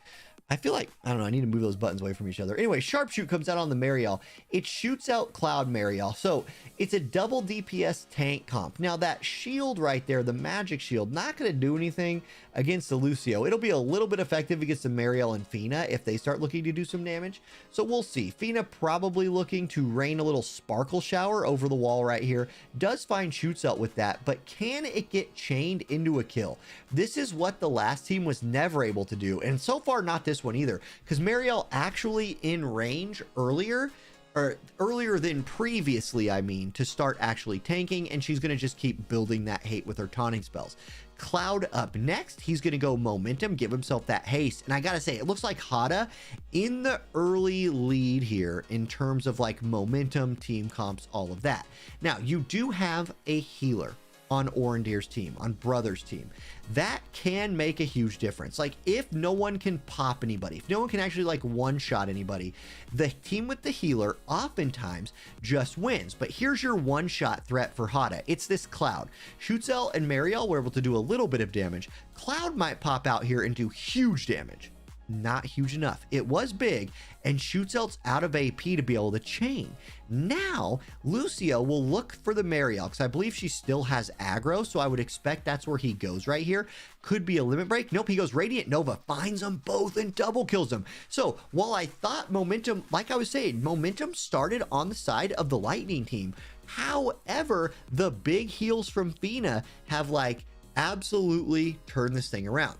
I feel like, I don't know, I need to move those buttons away from each other. Anyway, Sharpshoot comes out on the Marial. It shoots out Cloud Marial. So it's a double DPS tank comp. Now that shield right there, the magic shield, not going to do anything against the Lucio. It'll be a little bit effective against the Marial and Fina if they start looking to do some damage. So we'll see. Fina probably looking to rain a little sparkle shower over the wall right here. Does find shoots out with that, but can it get chained into a kill? This is what the last team was never able to do. And so far, not this one either, because Marial actually in range earlier than previously, I mean, to start actually tanking, and she's going to just keep building that hate with her taunting spells. Cloud up next. He's going to go momentum, give himself that haste. And I got to say, it looks like Hada in the early lead here in terms of like momentum, team comps, all of that. Now, you do have a healer on Orendir's team, on Brother's team. That can make a huge difference. Like, if no one can pop anybody, if no one can actually like one-shot anybody, the team with the healer oftentimes just wins. But here's your one-shot threat for Hada. It's this Cloud. Shootsel and Marial were able to do a little bit of damage. Cloud might pop out here and do huge damage. not huge enough. It was big, and shoots Elts out of AP to be able to chain. Now, Lucio will look for the Mariel, because I believe she still has aggro, so I would expect that's where he goes right here. Could be a limit break. Nope, he goes Radiant Nova, finds them both, and double kills them. So, while I thought momentum, like I was saying, momentum started on the side of the Lightning team. However, the big heals from Fina have, like, absolutely turned this thing around.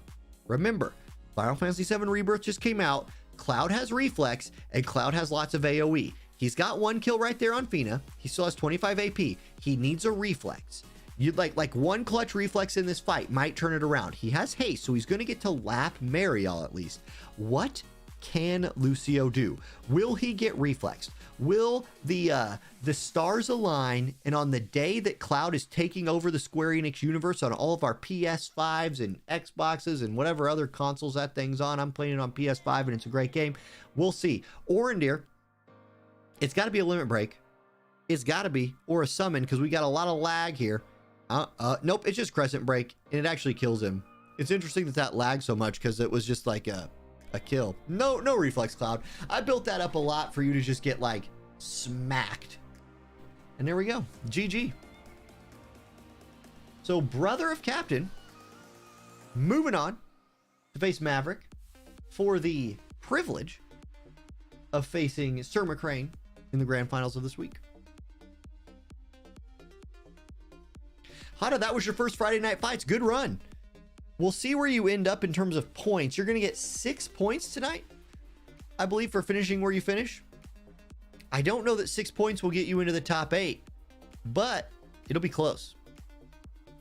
Remember, Final Fantasy VII Rebirth just came out. Cloud has Reflex, and Cloud has lots of AoE. He's got 1 kill right there on Fina. He still has 25 AP. He needs a Reflex. You'd like one clutch Reflex in this fight might turn it around. He has haste, so he's going to get to lap Mariel at least. What can Lucio do? Will he get Reflexed? Will the stars align, and on the day that Cloud is taking over the Square Enix universe on all of our PS5s and Xboxes and whatever other consoles that thing's on? I'm playing it on PS5 and it's a great game. We'll see. Orindir, it's got to be a limit break. It's got to be, or a summon, because we got a lot of lag here. Nope, it's just Crescent Break, and it actually kills him. It's interesting that lagged so much, because it was just like a kill. No Reflex Cloud. I built that up a lot for you to just get like smacked. And there we go. GG. So brother of Captain moving on to face Maverick for the privilege of facing Sir McCrane in the grand finals of this week. Hada, that was your first Friday night fights. Good run. We'll see where you end up in terms of points. You're going to get 6 points tonight, I believe, for finishing where you finish. I don't know that 6 points will get you into the top 8, but it'll be close.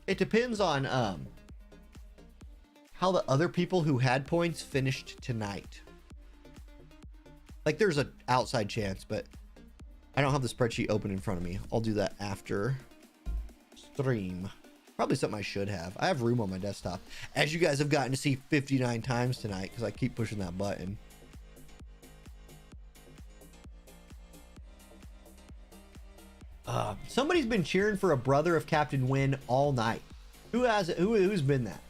It depends on how the other people who had points finished tonight. Like, there's an outside chance, but I don't have the spreadsheet open in front of me. I'll do that after stream. Probably something I should have. I have room on my desktop, as you guys have gotten to see 59 times tonight, because I keep pushing that button. Somebody's been cheering for a brother of Captain win all night. Who has it? Who's been that?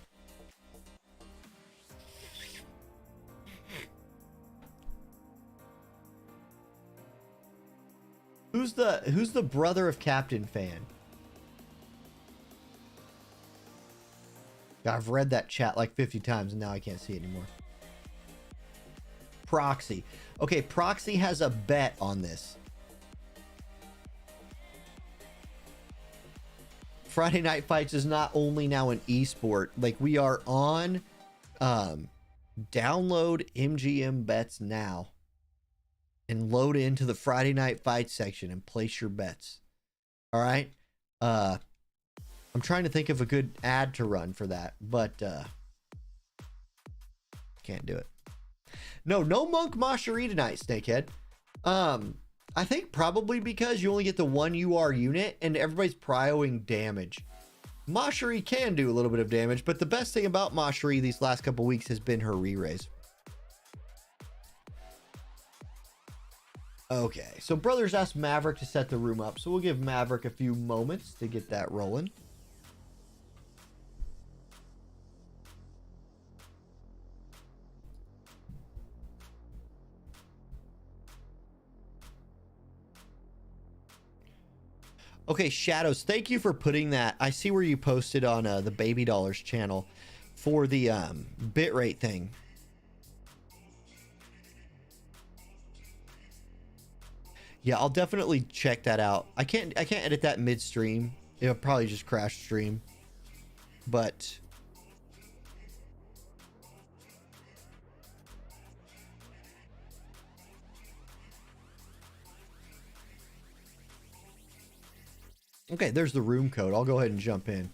Who's the brother of Captain fan? I've read that chat like 50 times and now I can't see it anymore. Proxy. Okay, Proxy has a bet on this. Friday Night Fights is not only now an esport, like we are on download MGM bets now and load into the Friday Night Fights section and place your bets. All right. I'm trying to think of a good ad to run for that, but can't do it. No Monk Mashari tonight, Snakehead. I think probably because you only get the 1 UR unit and everybody's prioing damage. Mashari can do a little bit of damage, but the best thing about Mashari these last couple weeks has been her re-raise. Okay, so brothers asked Maverick to set the room up, so we'll give Maverick a few moments to get that rolling. Okay, Shadows, thank you for putting that. I see where you posted on the Baby Dollars channel for the bitrate thing. Yeah, I'll definitely check that out. I can't edit that midstream. It'll probably just crash stream. But okay, there's the room code. I'll go ahead and jump in.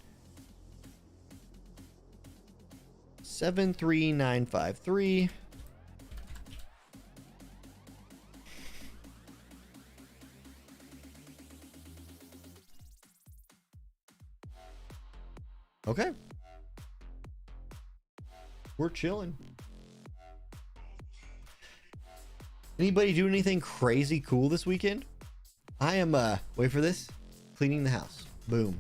73953. Okay. We're chilling. Anybody do anything crazy cool this weekend? I am, wait for this. Cleaning the house. Boom.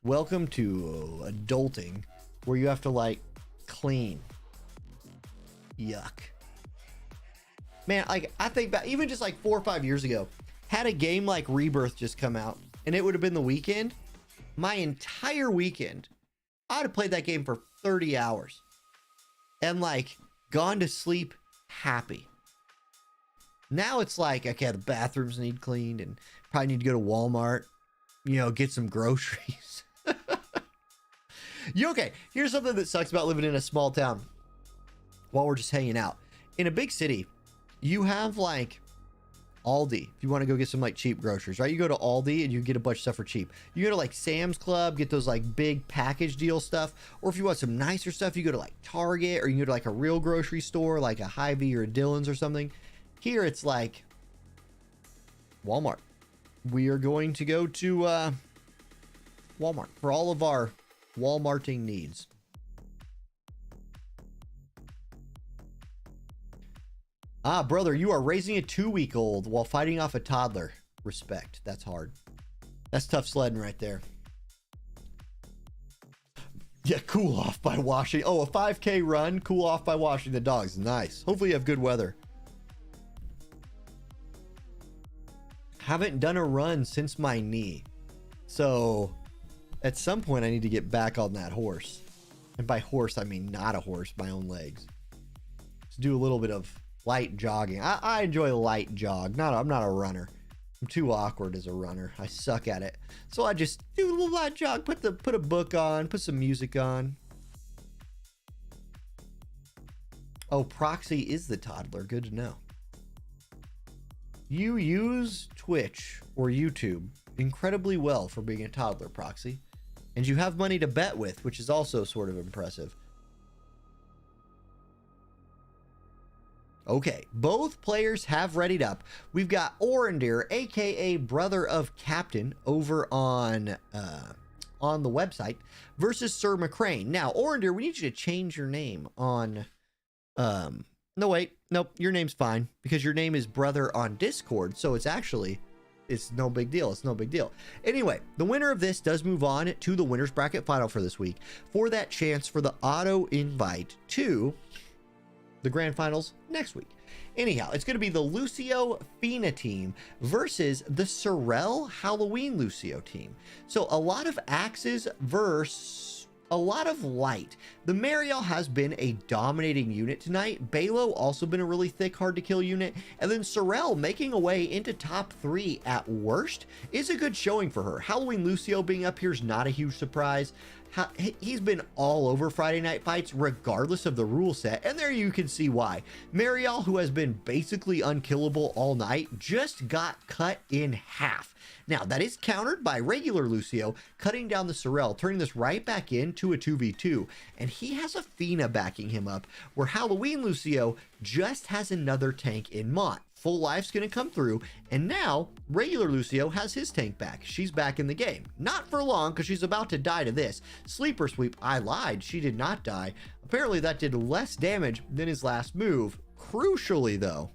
Welcome to adulting, where you have to like clean. Yuck. Man, like, I think back, even just like 4 or 5 years ago, had a game like Rebirth just come out, and it would have been the weekend, my entire weekend, I'd have played that game for 30 hours and like gone to sleep happy. Now it's like, okay, the bathrooms need cleaned and probably need to go to Walmart, you know, get some groceries. Okay, here's something that sucks about living in a small town while we're just hanging out. In a big city, you have like Aldi, if you want to go get some like cheap groceries, right? You go to Aldi and you get a bunch of stuff for cheap. You go to like Sam's Club, get those like big package deal stuff. Or if you want some nicer stuff, you go to like Target, or you go to like a real grocery store, like a Hy-Vee or a Dillon's or something. Here it's like Walmart. We are going to go to Walmart for all of our Walmarting needs. Ah, brother, you are raising a 2-week-old while fighting off a toddler. Respect. That's hard. That's tough sledding right there. Yeah, cool off by washing. Oh, a 5K run, cool off by washing the dogs. Nice. Hopefully you have good weather. Haven't done a run since my knee. So at some point I need to get back on that horse. And by horse, I mean not a horse, my own legs. Let's do a little bit of light jogging. I enjoy a light jog. I'm not a runner. I'm too awkward as a runner. I suck at it. So I just do a little light jog, put a book on, put some music on. Oh, Proxy is the toddler. Good to know. You use Twitch or YouTube incredibly well for being a toddler, Proxy. And you have money to bet with, which is also sort of impressive. Okay, both players have readied up. We've got Orendir, aka Brother of Captain, over on the website, versus Sir McCrane. Now, Orendir, we need you to change your name on... No, wait. Nope, your name's fine, because your name is Brother on Discord, so it's no big deal. It's no big deal. Anyway, the winner of this does move on to the winner's bracket final for this week for that chance for the auto invite to the grand finals next week. Anyhow, it's going to be the Lucio Fina team versus the Sorel Halloween Lucio team. So a lot of axes versus a lot of light. The Mariel has been a dominating unit tonight. Balo also been a really thick, hard to kill unit. And then Sorel making a way into top 3 at worst is a good showing for her. Halloween Lucio being up here is not a huge surprise. He's been all over Friday Night Fights regardless of the rule set, and there you can see why. Mariel, who has been basically unkillable all night, just got cut in half. Now, that is countered by regular Lucio cutting down the Sorel, turning this right back into a 2v2, and he has a Fina backing him up, where Halloween Lucio just has another tank in Mont. Full Life's going to come through, and now regular Lucio has his tank back. She's back in the game. Not for long, because she's about to die to this. Sleeper Sweep, I lied. She did not die. Apparently, that did less damage than his last move. Crucially, though,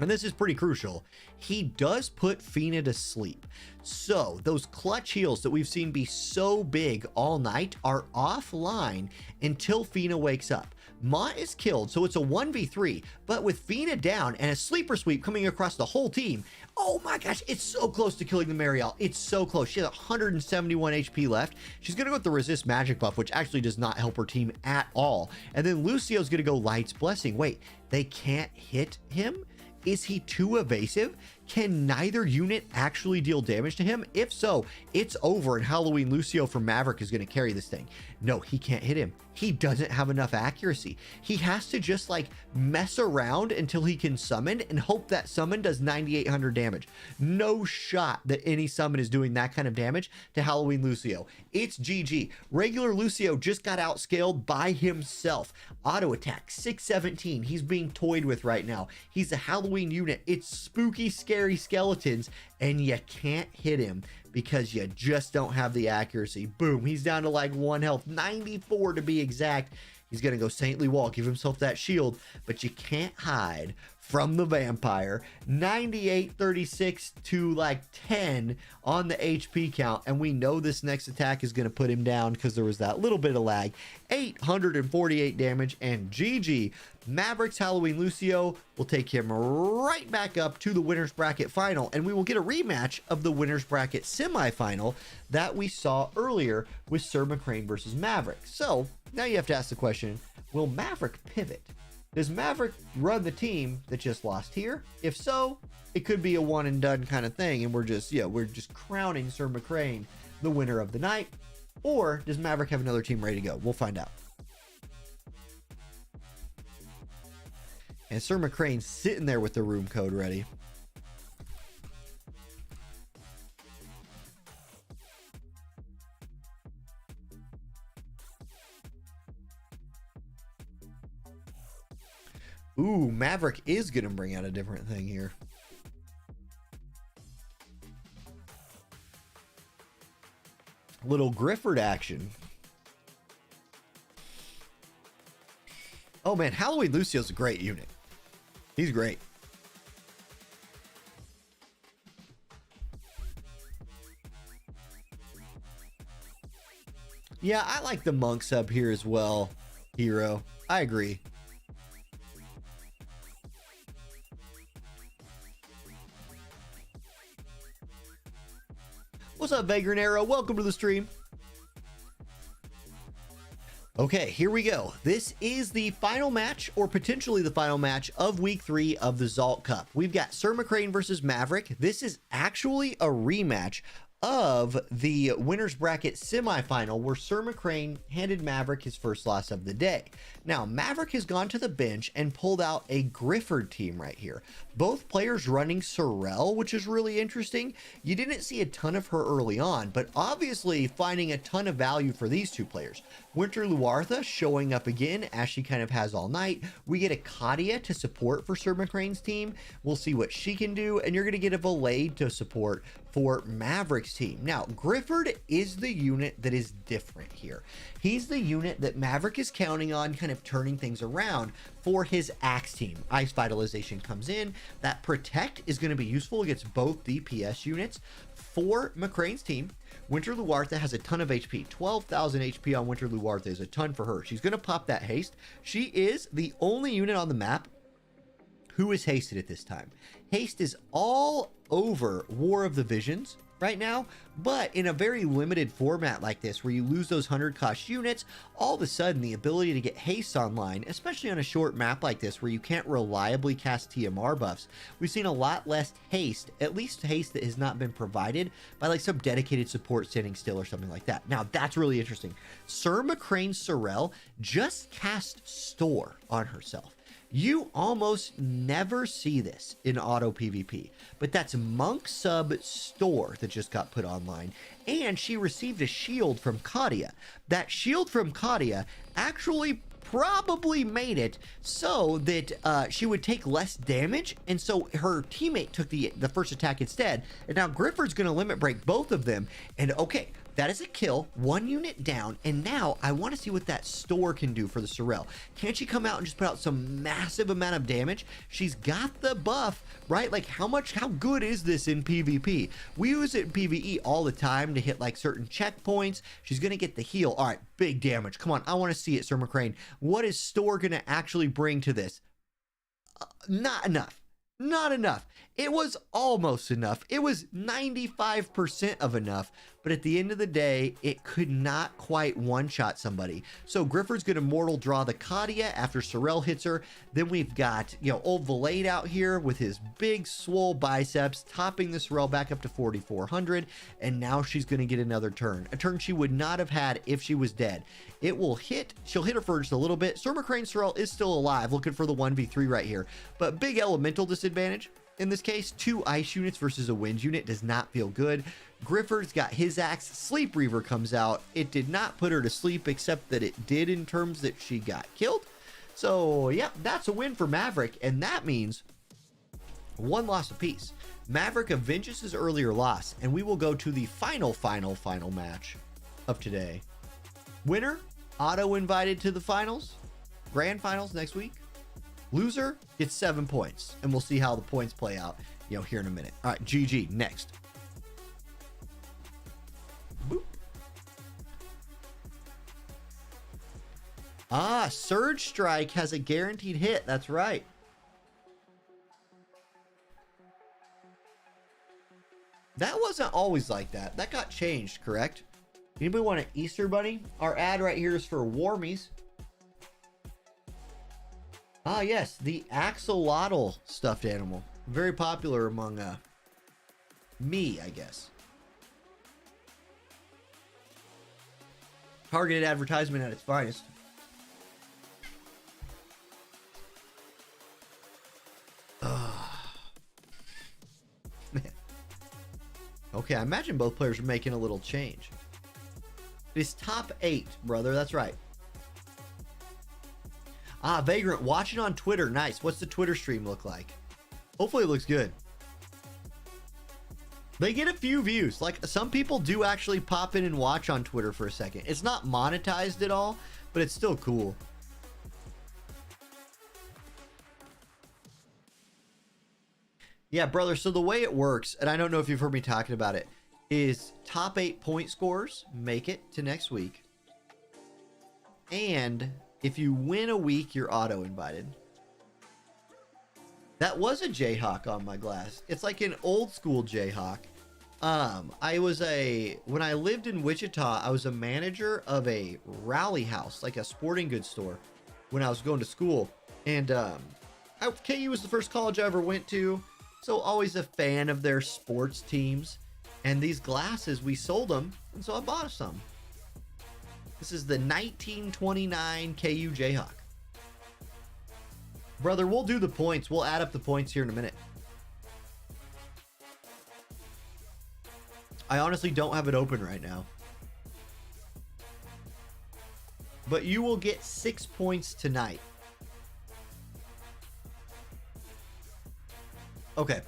and this is pretty crucial, he does put Fina to sleep. So those clutch heals that we've seen be so big all night are offline until Fina wakes up. Mont is killed, so it's a 1v3, but with Fina down and a sleeper sweep coming across the whole team, oh my gosh, it's so close to killing the Mariel. It's so close. She has 171 HP left. She's going to go with the resist magic buff, which actually does not help her team at all. And then Lucio's going to go Light's Blessing. Wait, they can't hit him? Is he too evasive? Can neither unit actually deal damage to him? If so, it's over, and Halloween Lucio from Maverick is going to carry this thing. No, he can't hit him. He doesn't have enough accuracy. He has to just like mess around until he can summon and hope that summon does 9,800 damage. No shot that any summon is doing that kind of damage to Halloween Lucio. It's GG. Regular Lucio just got outscaled by himself. Auto attack 617. He's being toyed with right now. He's a Halloween unit. It's spooky, scary skeletons, and you can't hit him because you just don't have the accuracy. Boom, he's down to like 1 health, 94 to be exact. He's going to go Saintly Wall, give himself that shield, but you can't hide from the vampire. 98-36 to like 10 on the HP count, and we know this next attack is going to put him down because there was that little bit of lag. 848 damage, and GG. Mavericks Halloween Lucio will take him right back up to the winner's bracket final, and we will get a rematch of the winner's bracket semifinal that we saw earlier with Sir McCrane versus Maverick. So now you have to ask the question, will Maverick pivot? Does Maverick run the team that just lost here? If so, it could be a one and done kind of thing, and we're just crowning Sir McCrane the winner of the night. Or does Maverick have another team ready to go? We'll find out. And Sir McCrane's sitting there with the room code ready. Ooh, Maverick is going to bring out a different thing here. Little Grifford action. Oh man, Halloween Lucio's a great unit. He's great. Yeah, I like the monk sub here as well, Hero. I agree. What's up, Vagrant Arrow? Welcome to the stream. Okay, here we go. This is the final match, or potentially the final match of week 3 of the Zhalk Cup. We've got Sir McCrane versus Maverick. This is actually a rematch of the winner's bracket semifinal where Sir McCrane handed Maverick his first loss of the day. Now, Maverick has gone to the bench and pulled out a Grifford team right here. Both players running Sorel, which is really interesting. You didn't see a ton of her early on, but obviously finding a ton of value for these two players. Winter Luartha showing up again, as she kind of has all night. We get a Katia to support for Sir McCrane's team. We'll see what she can do, and you're going to get a Valade to support for Maverick's team. Now, Grifford is the unit that is different here. He's the unit that Maverick is counting on kind of turning things around for his Axe team. Ice Vitalization comes in. That Protect is going to be useful against both DPS units for McCrane's team. Winter Luartha has a ton of HP. 12,000 HP on Winter Luartha is a ton for her. She's going to pop that haste. She is the only unit on the map who is hasted at this time. Haste is all over War of the Visions right now, but in a very limited format like this where you lose those 100 cost units, all of a sudden the ability to get haste online, especially on a short map like this where you can't reliably cast TMR buffs, we've seen a lot less haste, at least haste that has not been provided by like some dedicated support standing still or something like that. Now that's really interesting. Sir McCrane Sorel just cast Store on herself. You almost never see this in auto PvP, but that's Monk sub Store that just got put online, and she received a shield from Katia. That shield from Katia actually probably made it so that she would take less damage, and so her teammate took the first attack instead, and now Grifford's going to limit break both of them, and okay, that is a kill, one unit down, and now I want to see what that Store can do for the Sorel. Can she come out and just put out some massive amount of damage? She's got the buff, right? Like how good is this in PvP? We use it in PvE all the time to hit like certain checkpoints. She's going to get the heal. All right, big damage. Come on, I want to see it, Sir McCrane. What is Store going to actually bring to this? Not enough. Not enough. It was almost enough. It was 95% of enough, but at the end of the day, it could not quite one-shot somebody. So Grifford's going to mortal draw the Katia after Sorel hits her. Then we've got, old Valade out here with his big swole biceps, topping the Sorel back up to 4,400, and now she's going to get another turn. A turn she would not have had if she was dead. It will hit, she'll hit her for just a little bit. Sir McCrane Sorel is still alive, looking for the 1v3 right here, but big elemental disadvantage. In this case, 2 ice units versus a wind unit does not feel good. Grifford's got his axe. Sleep Reaver comes out. It did not put her to sleep, except that it did in terms that she got killed. So, yeah, that's a win for Maverick, and that means 1 loss apiece. Maverick avenges his earlier loss, and we will go to the final match of today. Winner, auto invited to the finals. Grand finals next week. Loser gets 7 points, and we'll see how the points play out, here in a minute. All right, GG, next. Boop. Ah, Surge Strike has a guaranteed hit. That's right. That wasn't always like that. That got changed, correct? Anybody want an Easter bunny? Our ad right here is for Warmies. Ah, yes, the axolotl stuffed animal. Very popular among me, I guess. Targeted advertisement at its finest. Man. Okay, I imagine both players are making a little change. It's top 8, brother. That's right. Ah, Vagrant, watching on Twitter. Nice. What's the Twitter stream look like? Hopefully it looks good. They get a few views. Like, some people do actually pop in and watch on Twitter for a second. It's not monetized at all, but it's still cool. Yeah, brother. So the way it works, and I don't know if you've heard me talking about it, is top 8 point scorers make it to next week. And if you win a week, you're auto invited. That was a Jayhawk on my glass. It's like an old school Jayhawk. When I lived in Wichita, I was a manager of a rally house, like a sporting goods store, when I was going to school. And KU was the first college I ever went to, so always a fan of their sports teams. And these glasses, we sold them, and so I bought some. This is the 1929 KU Jayhawk. Brother, we'll do the points. We'll add up the points here in a minute. I honestly don't have it open right now. But you will get 6 points tonight. Okay.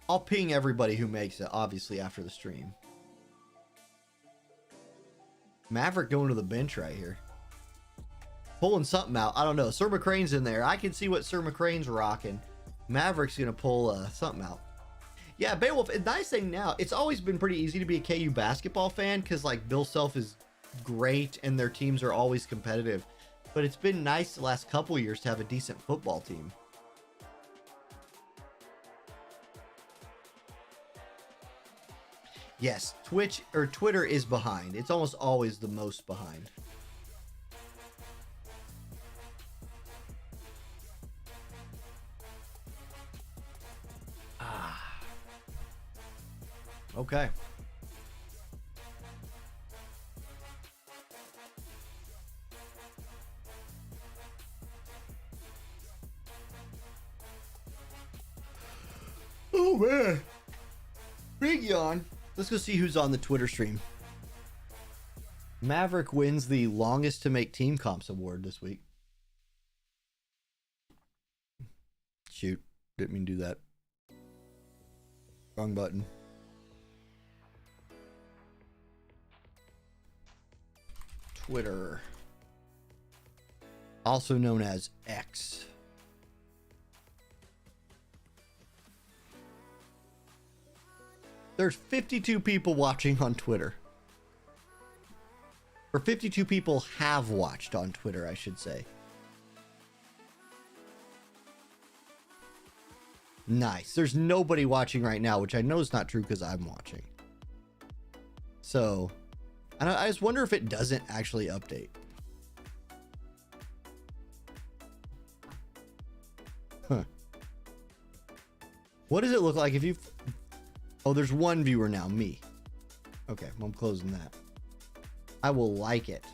I'll ping everybody who makes it, obviously, after the stream. Maverick going to the bench right here. Pulling something out. I don't know. Sir McCrane's in there. I can see what Sir McCrane's rocking. Maverick's going to pull something out. Yeah, Beowulf, the nice thing now, it's always been pretty easy to be a KU basketball fan because, like, Bill Self is great and their teams are always competitive. But it's been nice the last couple years to have a decent football team. Yes, Twitter is behind. It's almost always the most behind. Okay. Oh man. Big yawn. Let's go see who's on the Twitter stream. Maverick wins the longest to make team comps award this week. Shoot. Didn't mean to do that. Wrong button. Twitter. Also known as X. There's 52 people watching on Twitter. Or 52 people have watched on Twitter, I should say. Nice. There's nobody watching right now, which I know is not true because I'm watching. So, I just wonder if it doesn't actually update. Huh. What does it look like if you... Oh, there's one viewer now, me. Okay, I'm closing that. I will like it.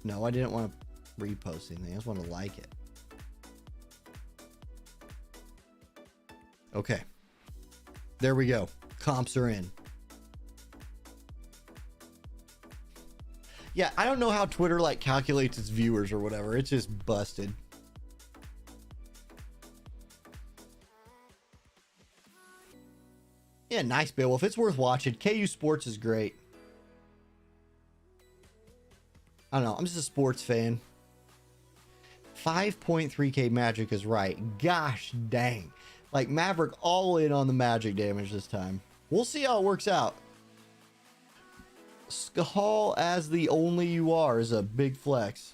No, I didn't want to repost anything. I just want to like it. Okay. There we go. Comps are in. Yeah, I don't know how Twitter like calculates its viewers or whatever. It's just busted. Yeah, nice, Beowulf. It's worth watching. KU Sports is great. I don't know. I'm just a sports fan. 5.3k magic is right. Gosh dang. Like Maverick all in on the magic damage this time. We'll see how it works out. Skahal as the only you are is a big flex.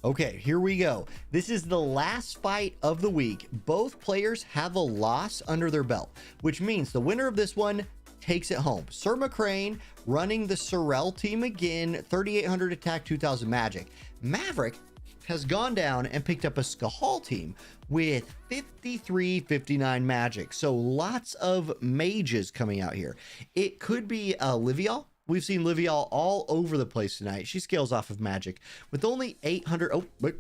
Okay, here we go. This is the last fight of the week. Both players have a loss under their belt, which means the winner of this one takes it home. Sir McCrane running the Sorrel team again, 3,800 attack, 2,000 magic. Maverick has gone down and picked up a Skahal team with 5359 magic. So lots of mages coming out here. It could be Livial. We've seen Livial all over the place tonight. She scales off of magic with only 800. Oh, wait,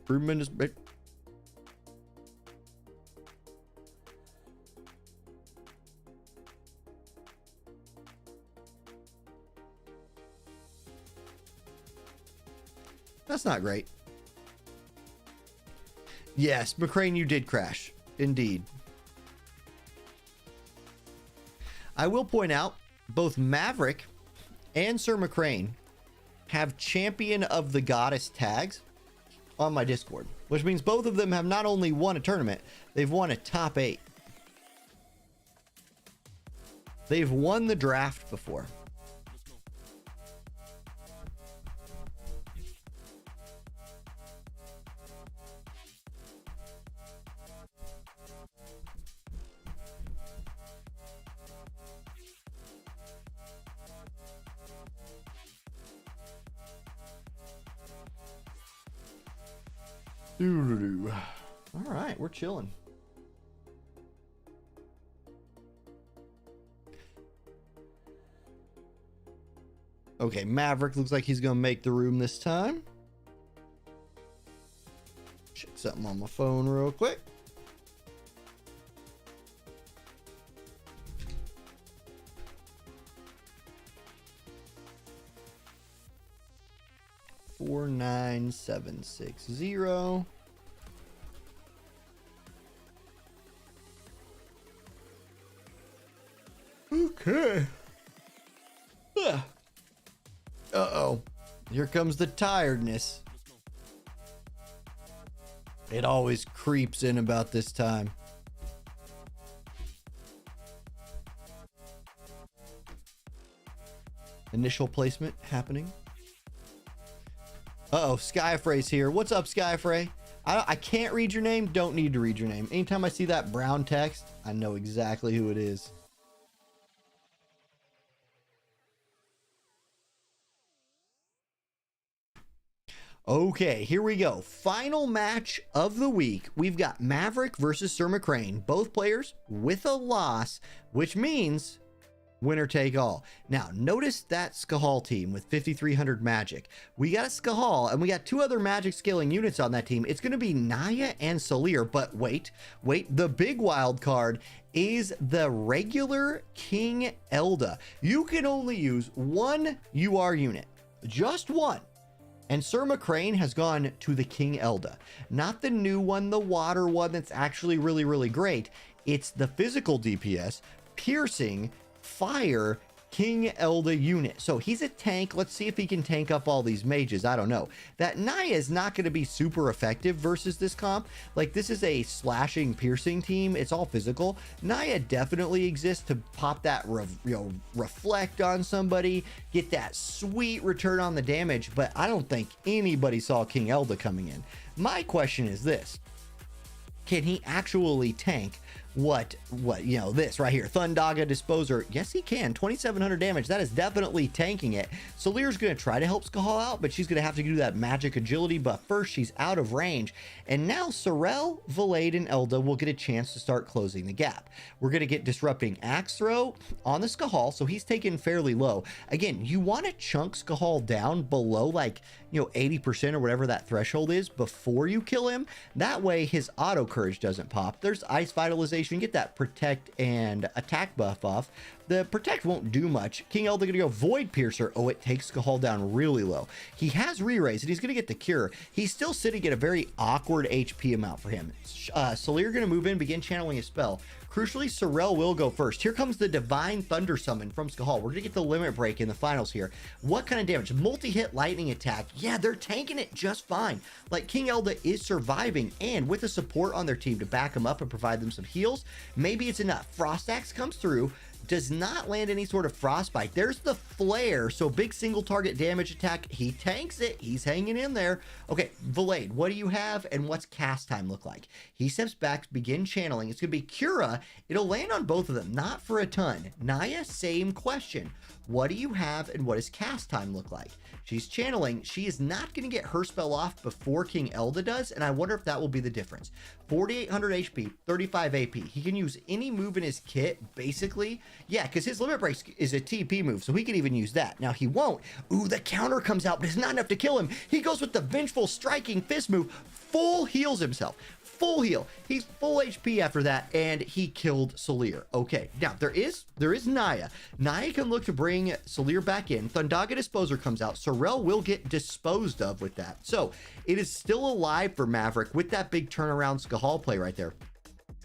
3 minutes. Wait. That's not great. Yes, McCrane, you did crash. Indeed. I will point out both Maverick and Sir McCrane have Champion of the Goddess tags on my Discord, which means both of them have not only won a tournament, they've won a top 8. They've won the draft before. All right, we're chilling. Okay, Maverick looks like he's gonna make the room this time. Check something on my phone real quick. $49760. Okay. Uh-oh. Here comes the tiredness. It always creeps in about this time. Initial placement happening. Uh-oh, Skyfray's here. What's up, Skyfray? I can't read your name. Don't need to read your name. Anytime I see that brown text, I know exactly who it is. Okay, here we go. Final match of the week. We've got Maverick versus Sir McCrane. Both players with a loss, which means winner take all. Now, notice that Skahal team with 5,300 magic. We got a Skahal, and we got 2 other magic scaling units on that team. It's going to be Naya and Salir, but wait. The big wild card is the regular King Elda. You can only use 1 UR unit, just 1. And Sir McCrane has gone to the King Elda. Not the new one, the water one that's actually really, really great. It's the physical DPS, piercing, fire, King Elda unit. So he's a tank. Let's see if he can tank up all these mages. I don't know. That Naya is not going to be super effective versus this comp. Like, this is a slashing, piercing team. It's all physical. Naya definitely exists to pop that reflect on somebody, get that sweet return on the damage, but I don't think anybody saw King Elda coming in. My question is this: can he actually tank what this right here, Thundaga Disposer? Yes, he can. 2,700 damage. That is definitely tanking it. Salir's going to try to help Skahal out, but she's going to have to do that magic agility buff first. She's out of range. And now Sorrel, Valade, and Elda will get a chance to start closing the gap. We're going to get Disrupting Axe Throw on the Skahal, so he's taken fairly low. Again, you want to chunk Skahal down below, like, 80% or whatever that threshold is before you kill him. That way his auto courage doesn't pop. There's ice vitalization, get that protect and attack buff off. The protect won't do much. King Elda gonna go void piercer. Oh, it takes Cahal down really low. He has re-raise and he's gonna get the cure. He's still sitting at a very awkward HP amount for him. Salir gonna move in, begin channeling his spell. Crucially, Sorel will go first. Here comes the Divine Thunder Summon from Skahal. We're going to get the limit break in the finals here. What kind of damage? Multi-hit lightning attack. Yeah, they're tanking it just fine. Like, King Elda is surviving, and with the support on their team to back them up and provide them some heals, maybe it's enough. Frost Axe comes through, does not land any sort of frostbite. There's the flare, so big single target damage attack. He tanks it. He's hanging in there. Okay, Valade, what do you have and what's cast time look like? He steps back, begin channeling. It's gonna be Cura. It'll land on both of them, not for a ton. Naya, same question. What do you have and what does cast time look like? She's channeling. She is not going to get her spell off before King Elda does, and I wonder if that will be the difference. 4,800 HP, 35 AP. He can use any move in his kit, basically. Yeah, because his limit break is a TP move, so he can even use that. Now, he won't. Ooh, the counter comes out, but it's not enough to kill him. He goes with the Vengeful Striking Fist move, full heals himself. Full heal. He's full HP after that, and he killed Salir. Okay, now there is Naya. Naya can look to bring Salir back in. Thundaga Disposer comes out. Sorel will get disposed of with that. So it is still alive for Maverick with that big turnaround Skahal play right there.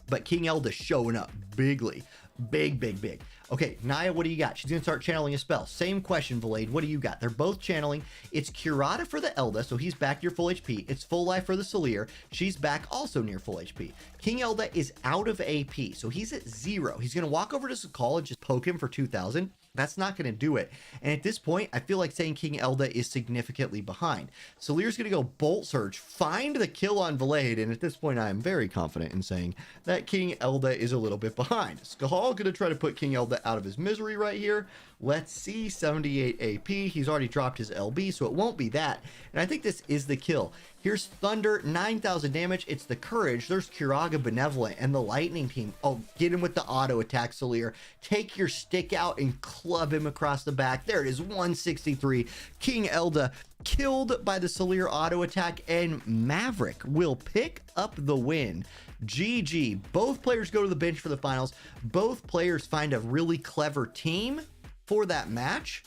But King Elda showing up bigly. Big. Okay, Naya, what do you got? She's going to start channeling a spell. Same question, Valade. What do you got? They're both channeling. It's Curata for the Elda, so he's back near full HP. It's full life for the Salir. She's back also near full HP. King Elda is out of AP, so he's at 0. He's going to walk over to Sakal and just poke him for 2,000. That's not going to do it. And at this point, I feel like saying King Elda is significantly behind. Salir's going to go Bolt Surge, find the kill on Valade, and at this point, I am very confident in saying that King Elda is a little bit behind. Skahal going to try to put King Elda out of his misery right here. Let's see, 78 AP. He's already dropped his LB, so it won't be that. And I think this is the kill. Here's Thunder, 9,000 damage. It's the Courage. There's Kiraga Benevolent and the Lightning team. Oh, get him with the auto attack, Salir. Take your stick out and club him across the back. There it is, 163. King Elda killed by the Salir auto attack, and Maverick will pick up the win. GG. Both players go to the bench for the finals. Both players find a really clever team for that match.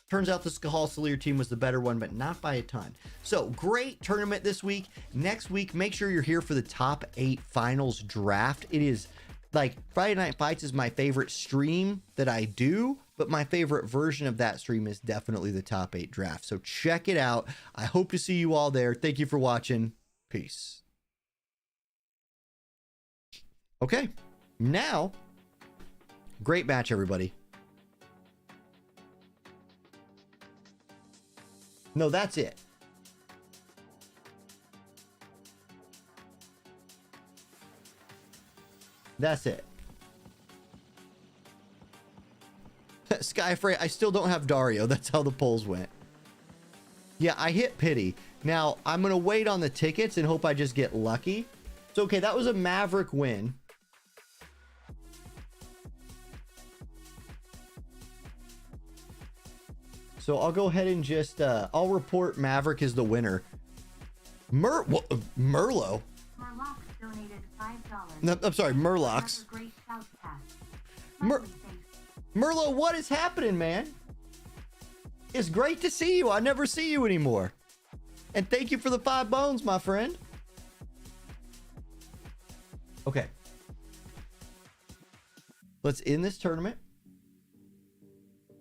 Turns out the Skahal Salir team was the better one, but not by a ton. So great tournament this week. Next week, make sure you're here for the top 8 finals draft. It is like Friday Night Fights is my favorite stream that I do, but my favorite version of that stream is definitely the top 8 draft. So check it out. I hope to see you all there. Thank you for watching. Peace. Okay, now, great match, everybody. No, that's it. That's it. Skyfrey, I still don't have Dario. That's how the polls went. Yeah, I hit pity. Now, I'm going to wait on the tickets and hope I just get lucky. So, okay, that was a Maverick win. So I'll go ahead and just, I'll report Maverick is the winner. Merlo? Murlocs donated $5. No, I'm sorry, Murlocs. Merlo, what is happening, man? It's great to see you. I never see you anymore. And thank you for the 5 bones, my friend. Okay. Let's end this tournament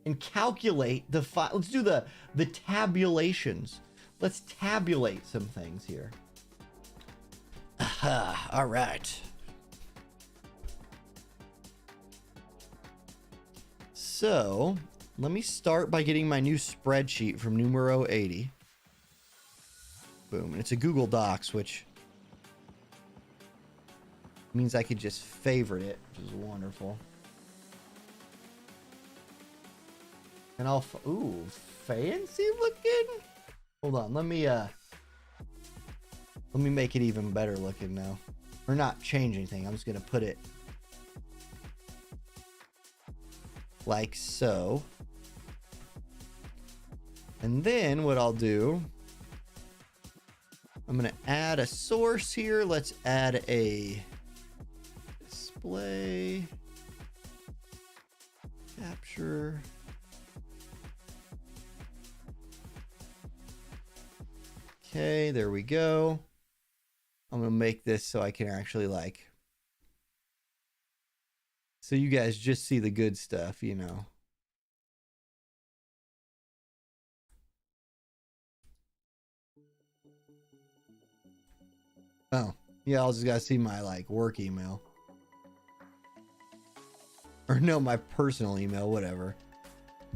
and calculate the let's do the tabulations. Let's tabulate some things here. Aha, all right. So let me start by getting my new spreadsheet from numero 80. Boom. And it's a Google Docs, which means I could just favorite it, which is wonderful. And I'll, ooh, fancy looking. Hold on, let me make it even better looking now. Or not change anything. I'm just gonna put it like so. And then what I'll do, I'm going to add a source here. Let's add a display capture. Okay, there we go. I'm going to make this so I can actually like, so you guys just see the good stuff, you know. Oh, yeah, I'll just gotta see my like work email. Or no, my personal email, whatever.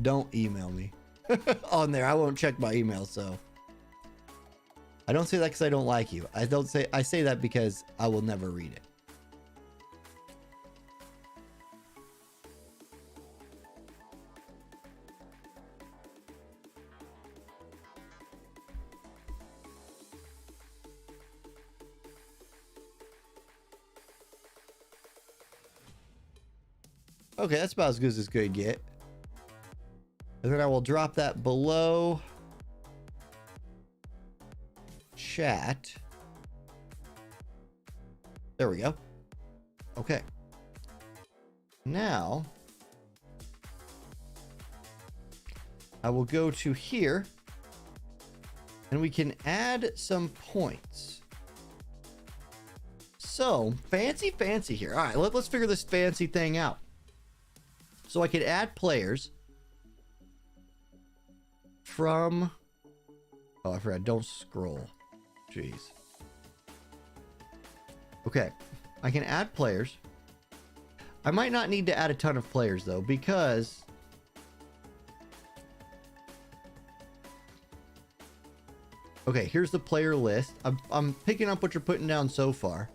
Don't email me on there. I won't check my email, so. I don't say that because I don't like you. I say that because I will never read it. Okay, that's about as good as it's going to get. And then I will drop that below chat. There we go. Okay. Now, I will go to here and we can add some points. So, fancy here. All right, let's figure this fancy thing out. So I could add players from, oh, I forgot, don't scroll. Jeez. Okay, I can add players. I might not need to add a ton of players though, because okay, here's the player list. I'm picking up what you're putting down so far.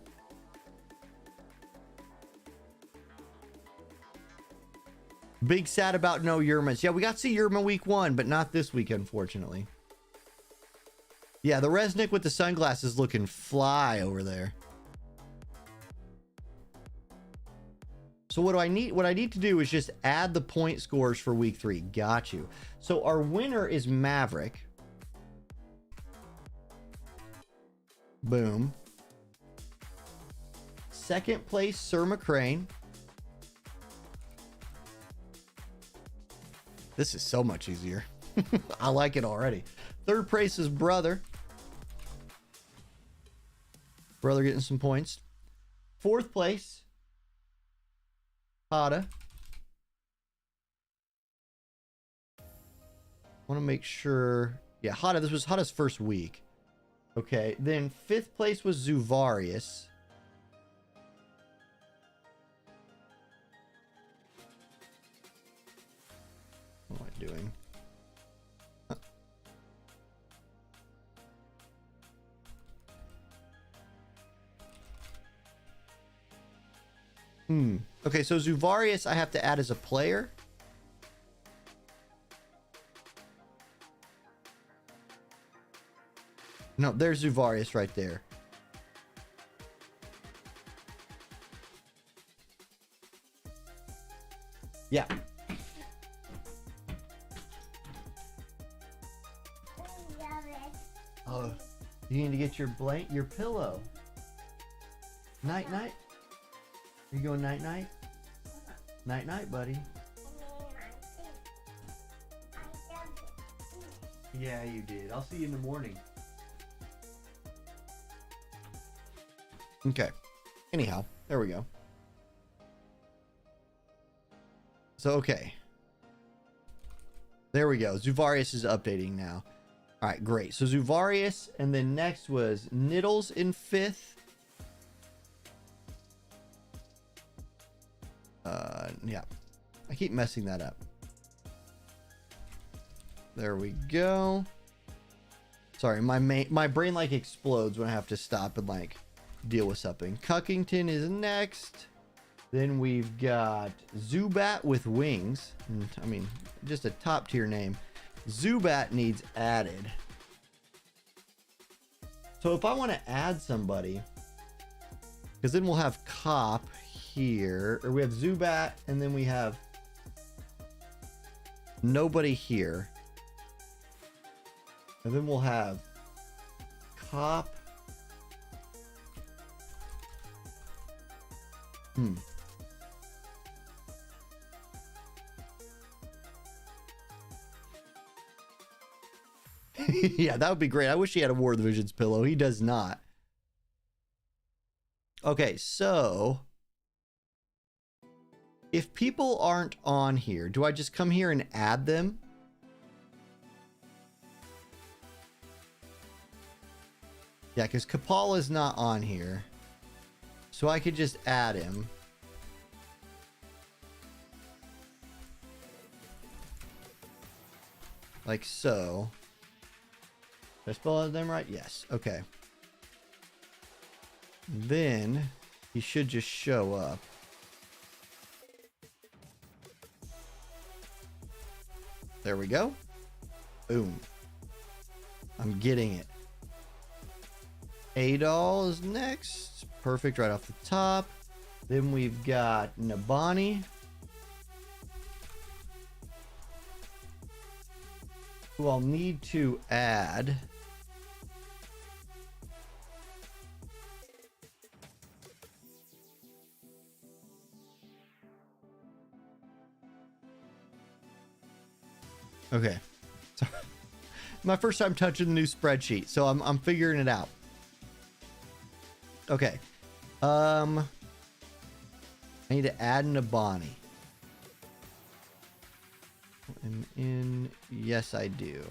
Big sad about no Yermas. Yeah, we got to see Yerma week 1, but not this week, unfortunately. Yeah, the Resnick with the sunglasses looking fly over there. So what do I need? What I need to do is just add the point scores for week 3. Got you. So our winner is Maverick. Boom. Second place, Sir McCrane. This is so much easier. I like it already. Third place is Brother. Brother getting some points. Fourth place, Hada. Want to make sure. Yeah, Hada. This was Hada's first week. Okay. Then fifth place was Zuvarius. What am I doing? Okay, so Zuvarius I have to add as a player. No, there's Zuvarius right there. Yeah. Oh, you need to get your pillow. Night night. You going night night? Night night, buddy. Yeah, you did. I'll see you in the morning. Okay. Anyhow, there we go. So, okay. There we go. Zuvarius is updating now. All right, great. So Zuvarius, and then next was Niddles in 5th. Yeah. I keep messing that up. There we go. Sorry, my brain like explodes when I have to stop and like deal with something. Cuckington is next. Then we've got Zubat with wings. I mean, just a top tier name. Zubat needs added. So if I want to add somebody, because then we'll have Cop here, or we have Zubat, and then we have nobody here. And then we'll have cop. Yeah, that would be great. I wish he had a War of the Visions pillow. He does not. Okay, so if people aren't on here, do I just come here and add them? Yeah, because Kapal is not on here. So I could just add him. Like so. Did I spell them right? Yes. Okay. Then he should just show up. There we go. Boom. I'm getting it. Adol is next. Perfect, right off the top. Then we've got Nabani, who I'll need to add. Okay. So, my first time touching the new spreadsheet, so I'm figuring it out. Okay. I need to add Nabani. Yes, I do.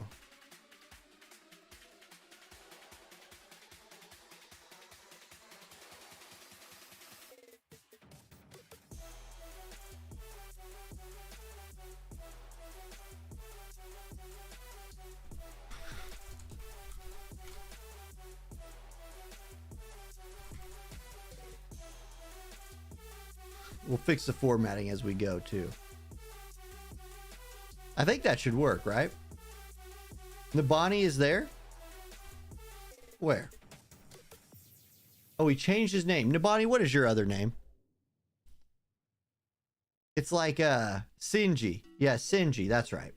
We'll fix the formatting as we go too. I think that should work, right? Nabani is there? Where? Oh, he changed his name. Nabani, what is your other name? It's like Sinji. Yeah, Sinji, that's right.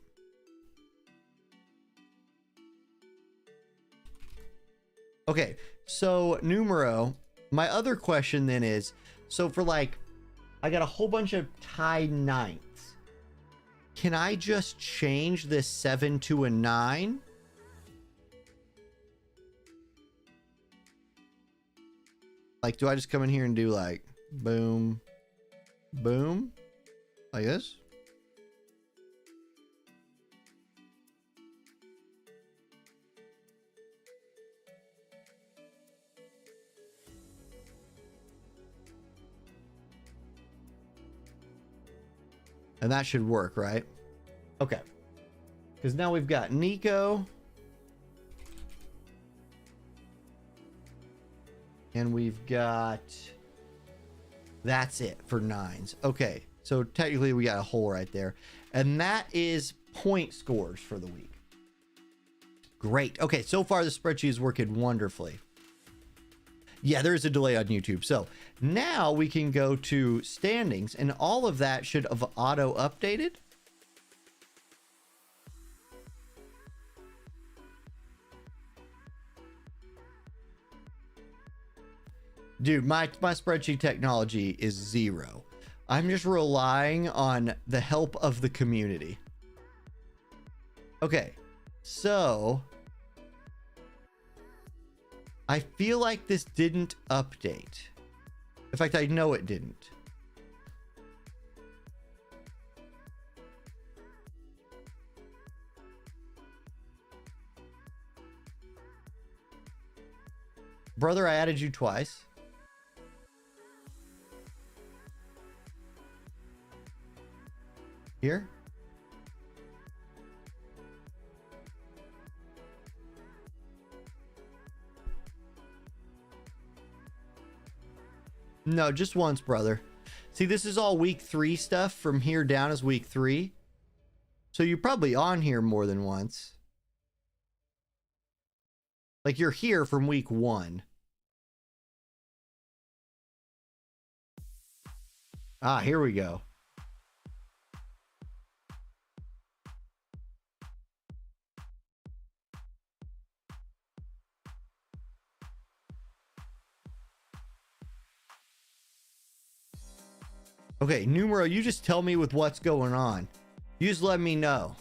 Okay, so numero, my other question then is, so for like, I got a whole bunch of tied ninths. Can I just change this 7 to a 9? Like, do I just come in here and do like, boom, boom, like this? And that should work, right? Okay. Because now we've got Nico. And we've got... That's it for 9s. Okay. So technically we got a hole right there. And that is point scores for the week. Great. Okay. So far the spreadsheet is working wonderfully. Yeah, there is a delay on YouTube. So now we can go to standings and all of that should have auto updated. Dude, my spreadsheet technology is 0. I'm just relying on the help of the community. Okay, so I feel like this didn't update. In fact, I know it didn't. Brother, I added you twice. Here. No, just once, brother. See, this is all week 3 stuff. From here down is week 3. So you're probably on here more than once. Like you're here from week 1. Ah, here we go. Okay, Numero, you just tell me with what's going on. You just let me know.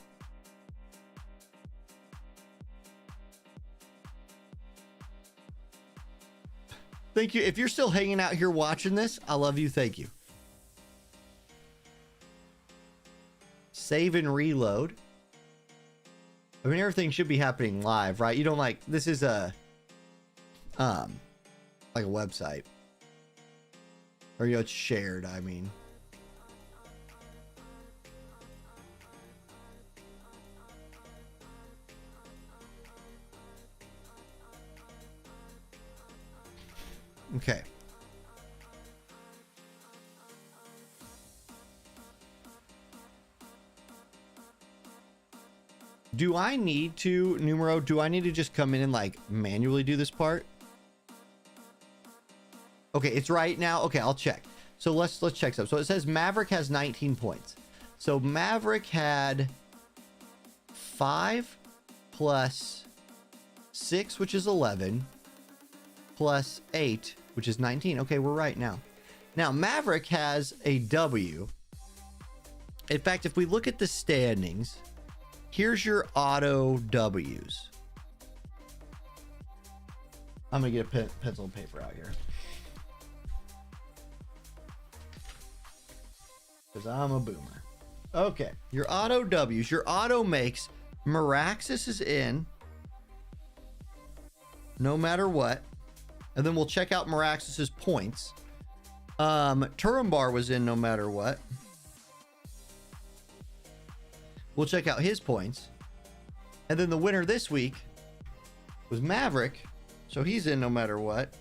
Thank you. If you're still hanging out here watching this, I love you. Thank you. Save and reload. I mean, everything should be happening live, right? You don't like, this is a, like a website. Or, you know, it's shared, I mean. Okay. Do I need to, Numero, do I need to just come in and like manually do this part? Okay, it's right now. Okay, I'll check. So let's check some. So it says Maverick has 19 points. So Maverick had 5 plus 6, which is 11, plus 8, which is 19. Okay, we're right now. Now, Maverick has a W. In fact, if we look at the standings, here's your auto W's. I'm going to get a pencil and paper out here. Because I'm a boomer. Okay, your auto W's. Your auto makes Meraxis is in no matter what. And then we'll check out Meraxis's points. Turambar was in no matter what. We'll check out his points. And then the winner this week was Maverick. So he's in no matter what.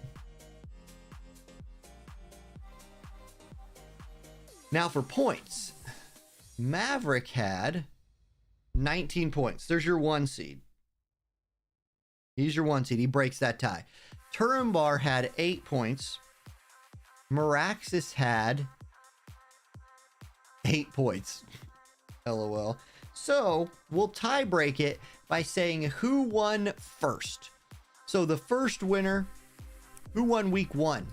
Now for points. Maverick had 19 points. There's your 1 seed. He's your 1 seed. He breaks that tie. Turambar had 8 points. Meraxis had 8 points. LOL. So we'll tie break it by saying who won first. So the first winner, who won week 1?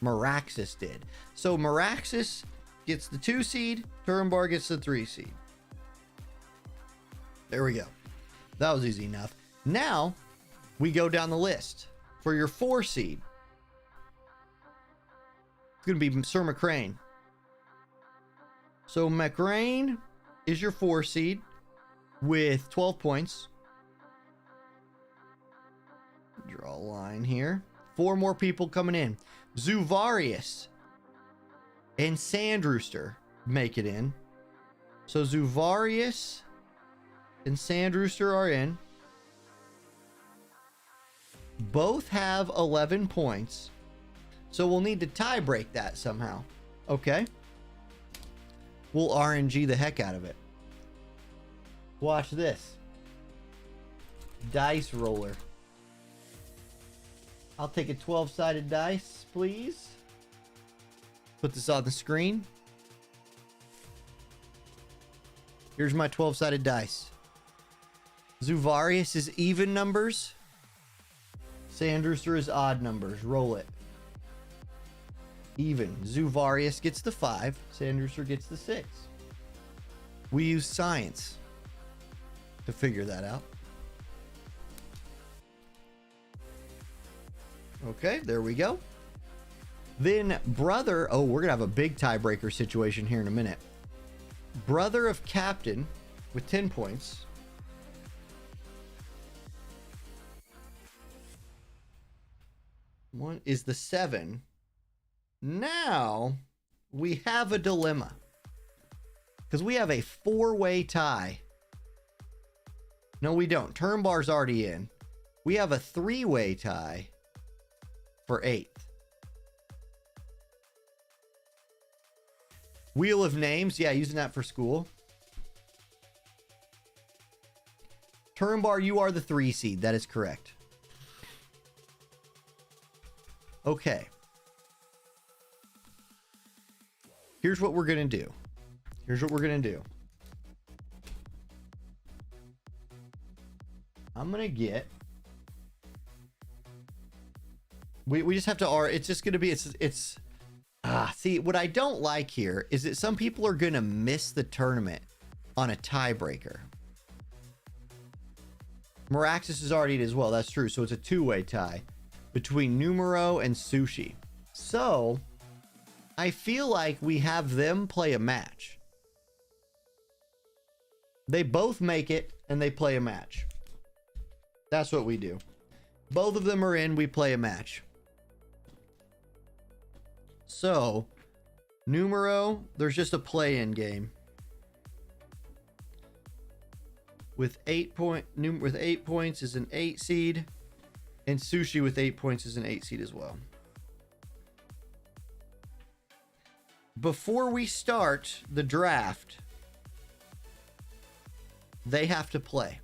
Meraxis did. So Meraxis gets the 2 seed. Turambar gets the 3 seed. There we go. That was easy enough. Now we go down the list for your 4 seed. It's going to be Sir McCrane. So McCrane is your 4 seed with 12 points. Draw a line here. 4 more people coming in. Zuvarius and Sandrooster make it in. So Zuvarius and Sandrooster are in. Both have 11 points. So we'll need to tie break that somehow. Okay. We'll RNG the heck out of it. Watch this. Dice roller. I'll take a 12-sided dice, please. Put this on the screen. Here's my 12-sided dice. Zuvarius is even numbers. Sandrooster is odd numbers. Roll it. Even. Zuvarius gets the 5. Sandrooster gets the 6. We use science to figure that out. Okay, there we go. Then brother, oh, we're gonna have a big tiebreaker situation here in a minute. Brother of captain with 10 points. One is the 7. Now we have a dilemma because we have a 4-way tie. No, we don't. Turambar's already in. We have a 3-way tie for 8th. Wheel of names. Yeah, using that for school. Turambar, you are the 3 seed. That is correct. Okay. Here's what we're going to do. Here's what we're going to do. I'm going to get... We just have to... It's just going to be... It's See, what I don't like here is that some people are going to miss the tournament on a tiebreaker. Miraxis is already as well. That's true. So it's a two-way tie between Numero and Sushi. So I feel like we have them play a match. They both make it and they play a match. That's what we do. Both of them are in, we play a match. So, Numero, there's just a play-in game. With 8 points is an 8 seed. And Sushi with 8 points is an 8 seed as well. Before we start the draft, they have to play.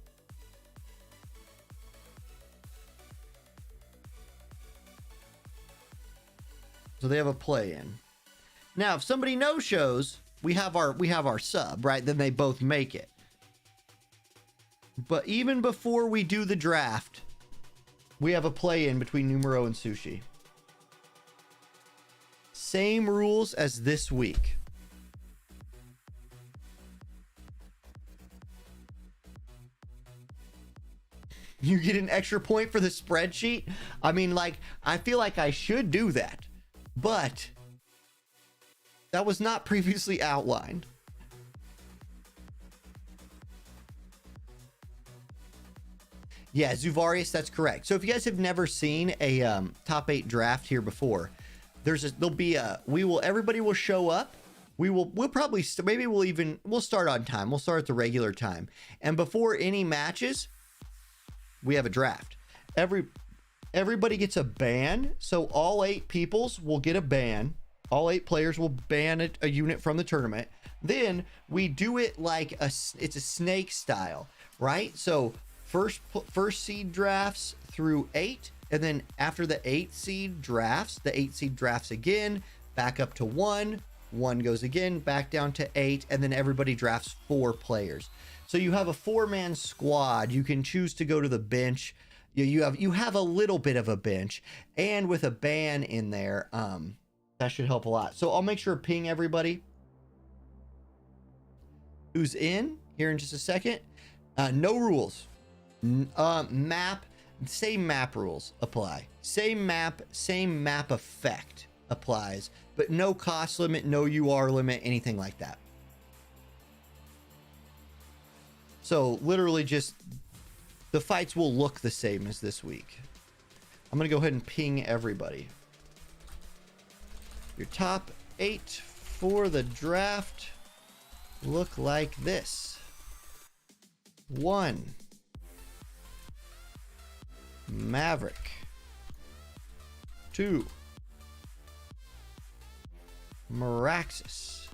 So they have a play-in. Now, if somebody no-shows, we have our sub, right? Then they both make it. But even before we do the draft, we have a play-in between Numero and Sushi. Same rules as this week. You get an extra point for the spreadsheet? I mean, like, I feel like I should do that. But that was not previously outlined. Yeah, Zuvarius, that's correct. So if you guys have never seen a top 8 draft here before, everybody will show up. We'll probably we'll start on time. We'll start at the regular time. And before any matches, we have a draft. Everybody gets a ban, so all 8 peoples will get a ban. All 8 players will ban a unit from the tournament. Then we do it like it's a snake style, right? So first seed drafts through 8, and then after the 8 seed drafts, the 8 seed drafts again, back up to 1. 1 goes again, back down to 8, and then everybody drafts 4 players. So you have a 4-man squad. You can choose to go to the bench. You have a little bit of a bench, and with a ban in there, that should help a lot. So I'll make sure to ping everybody who's in here in just a second. No rules. Same map rules apply. Same map effect applies, but no cost limit, no UR limit, anything like that. So literally just the fights will look the same as this week. I'm going to go ahead and ping everybody. Your top 8 for the draft look like this. 1. Maverick. 2. Miraxis.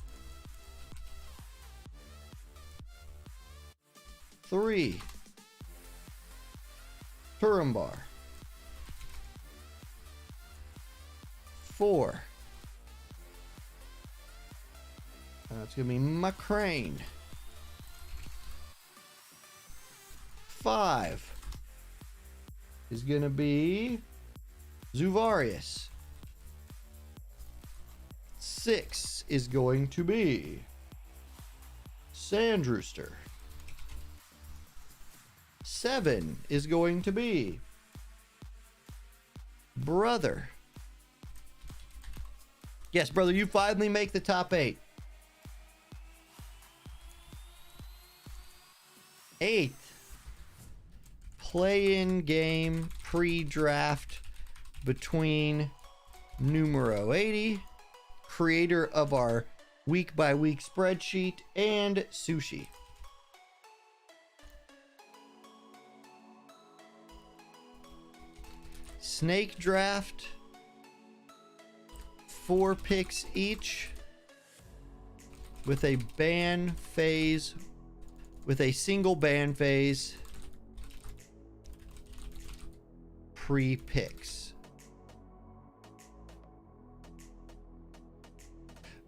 3. Turumbar. 4. That's going to be McCrane. 5 is going to be Zuvarius. 6 is going to be Sandrooster. 7 is going to be Brother. Yes, brother, you finally make the top 8. 8th, play-in game pre-draft between Numero 80, creator of our week-by-week spreadsheet, and Sushi. Snake draft, 4 picks each, with a ban phase, with a single ban phase, pre-picks.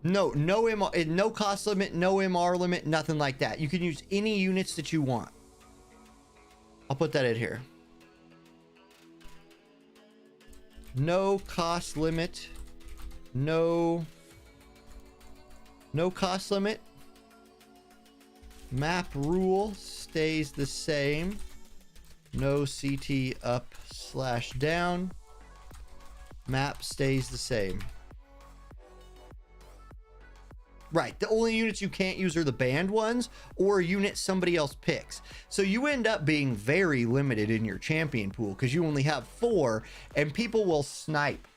No MR, no cost limit, no MR limit, nothing like that. You can use any units that you want. I'll put that in here. No cost limit, No cost limit. Map rule stays the same. No CT up/down. Map stays the same. Right, the only units you can't use are the banned ones or units somebody else picks. So you end up being very limited in your champion pool because you only have 4 and people will snipe.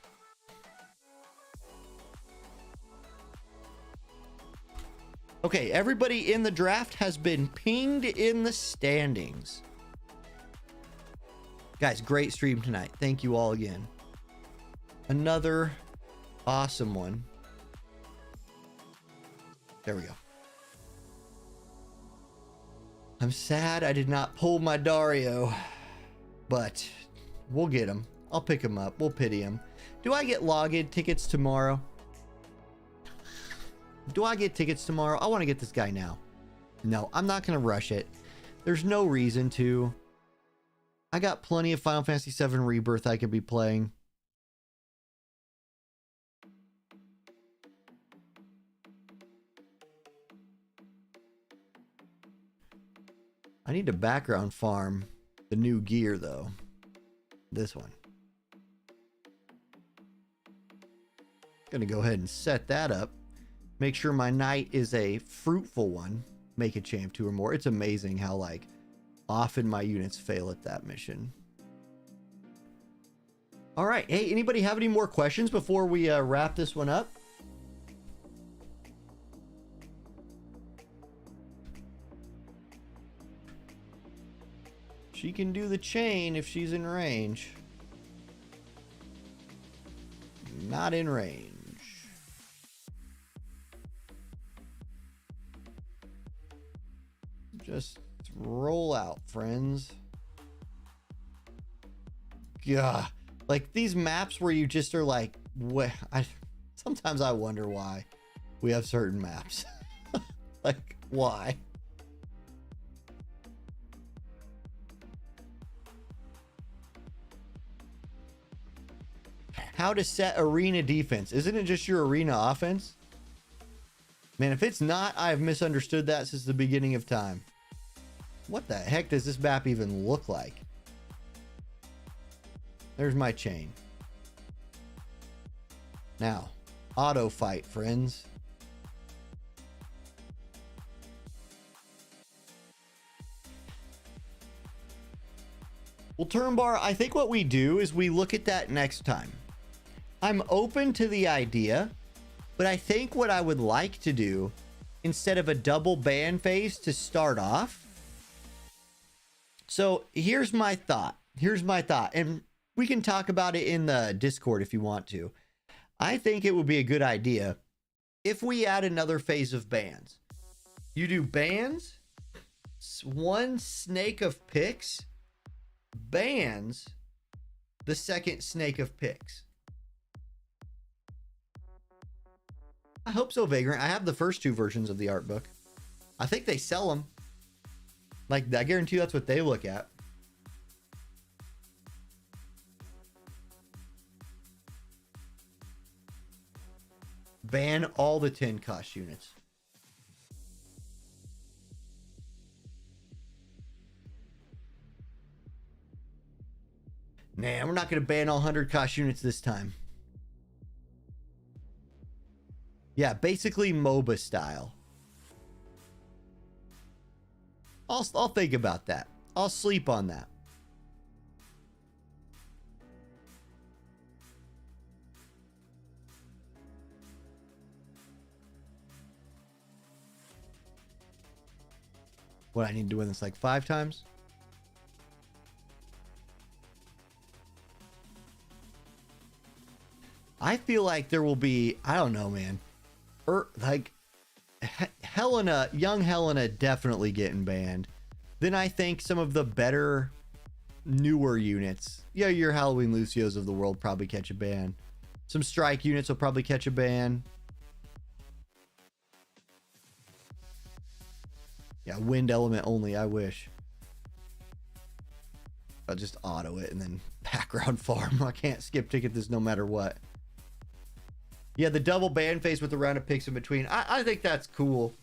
Okay, everybody in the draft has been pinged in the standings. Guys, great stream tonight. Thank you all again. Another awesome one. There we go. I'm sad I did not pull my Dario, but we'll get him. I'll pick him up. We'll pity him. Do I get login tickets tomorrow? Do I get tickets tomorrow? I want to get this guy now. No, I'm not going to rush it. There's no reason to. I got plenty of Final Fantasy VII Rebirth I could be playing. I need to background farm the new gear, though. This one. Gonna go ahead and set that up. Make sure my night is a fruitful one. Make a champ 2 or more. It's amazing how, like, often my units fail at that mission. All right. Hey, anybody have any more questions before we wrap this one up? She can do the chain if she's in range. Not in range. Just roll out, friends. Yeah, like these maps where you just are like, what? Sometimes I wonder why we have certain maps. Like, why? How to set arena defense. Isn't it just your arena offense? Man, if it's not, I've misunderstood that since the beginning of time. What the heck does this map even look like? There's my chain. Now, auto fight, friends. Well, turn bar, I think what we do is we look at that next time. I'm open to the idea, but I think what I would like to do, instead of a double ban phase to start off. So here's my thought. And we can talk about it in the Discord if you want to. I think it would be a good idea if we add another phase of bans. You do bans, 1 snake of picks, bans, the second snake of picks. I hope so, Vagrant. I have the first 2 versions of the art book. I think they sell them. Like, I guarantee you that's what they look at. Ban all the 10 cost units. Nah, we're not going to ban all 100 cost units this time. Yeah, basically MOBA style. I'll think about that. I'll sleep on that. What, I need to win this like 5 times? I feel like there will be, I don't know, man. Like Helena, young Helena definitely getting banned. Then I think some of the better, newer units, yeah, your Halloween Lucios of the world probably catch a ban. Some strike units will probably catch a ban. Yeah, wind element only, I wish. I'll just auto it and then background farm. I can't skip ticket this no matter what. Yeah, the double ban phase with the round of picks in between. I think that's cool.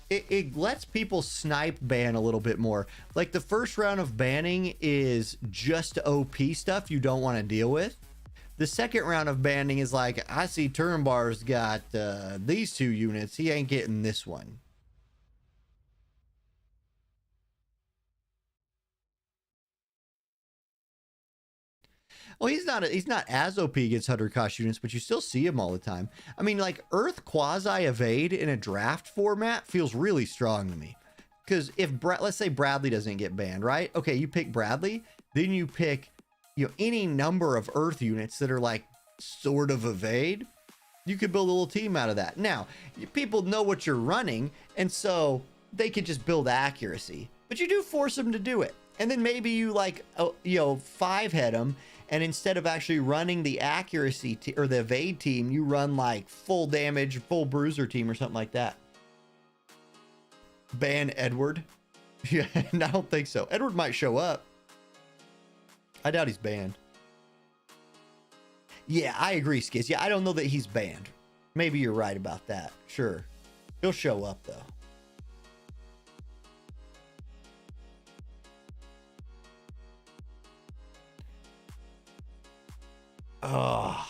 It lets people snipe ban a little bit more. Like the first round of banning is just OP stuff you don't want to deal with. The second round of banning is like, I see Turnbar's got these 2 units. He ain't getting this one. Well, he's not as OP against 100 cost units, but you still see him all the time. I mean, like Earth quasi evade in a draft format feels really strong to me. Because if let's say Bradley doesn't get banned, right? Okay, you pick Bradley, then you pick any number of Earth units that are like sort of evade. You could build a little team out of that. Now, people know what you're running, and so they could just build accuracy. But you do force them to do it. And then maybe you like, 5-head them, and instead of actually running the accuracy or the evade team, you run like full damage, full bruiser team or something like that. Ban Edward. Yeah, I don't think so. Edward might show up. I doubt he's banned. Yeah, I agree, Skiz. Yeah, I don't know that he's banned. Maybe you're right about that. Sure. He'll show up, though. Oh.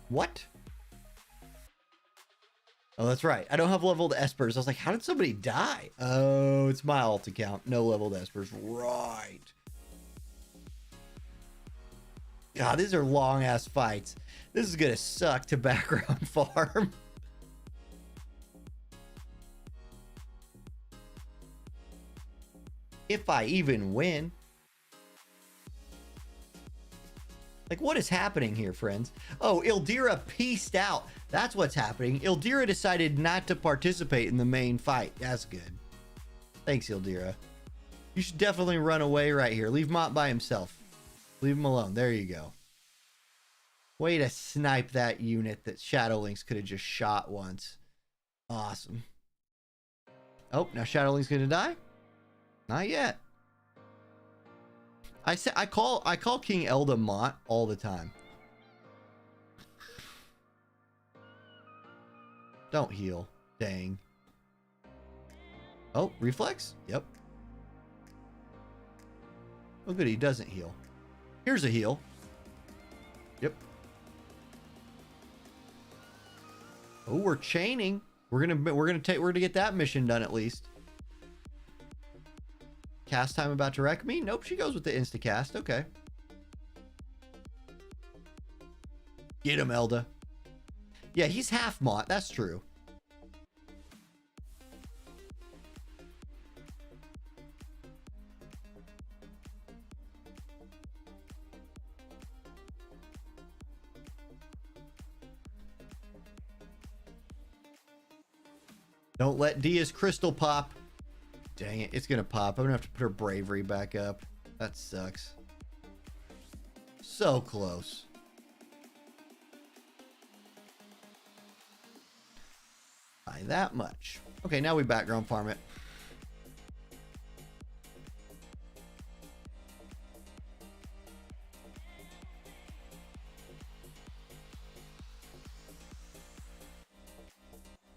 What? Oh, that's right. I don't have leveled Espers. I was like, how did somebody die? Oh, it's my alt account. No leveled Espers. Right. God, these are long ass fights. This is gonna suck to background farm. If I even win. Like, what is happening here, friends? Oh, Ildira pieced out. That's what's happening. Ildira decided not to participate in the main fight. That's good. Thanks, Ildira. You should definitely run away right here. Leave Mont by himself. Leave him alone. There you go. Way to snipe that unit that Shadowlings could have just shot once. Awesome. Oh, now Shadowling's gonna die? Not yet. I call King Elda Mont all the time. Don't heal. Dang. Oh, reflex? Yep. Oh good, he doesn't heal. Here's a heal. Yep. Oh, we're chaining. We're gonna get that mission done at least. Cast time about to wreck me? Nope, she goes with the insta cast. Okay. Get him, Elda. Yeah, he's half Mott. That's true. Don't let Dia's crystal pop. Dang it, it's gonna pop. I'm gonna have to put her bravery back up. That sucks. So close. By that much. Okay, now we background farm it.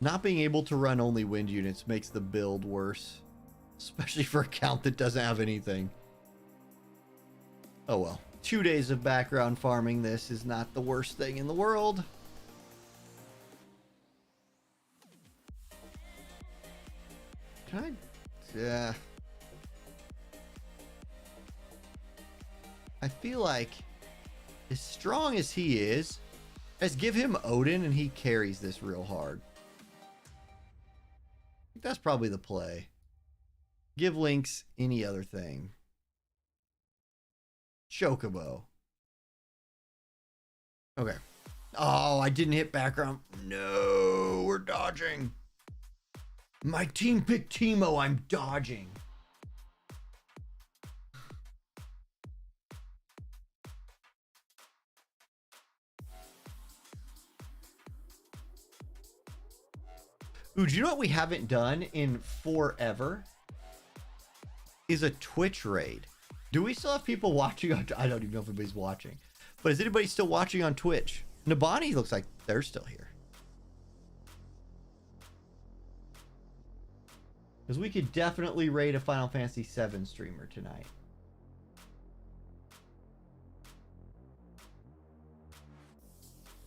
Not being able to run only wind units makes the build worse. Especially for a count that doesn't have anything. Oh well. 2 days of background farming this is not the worst thing in the world. Can I... I feel like as strong as he is, let's give him Odin and he carries this real hard. I think that's probably the play. Give Lynx any other thing. Chocobo. Okay. Oh, I didn't hit background. No, we're dodging. My team picked Teemo. I'm dodging. Ooh, do you know what we haven't done in forever? Is a Twitch raid. Do we still have people watching on... I don't even know if anybody's watching. But is anybody still watching on Twitch? Nabani looks like they're still here. Because we could definitely raid a Final Fantasy VII streamer tonight.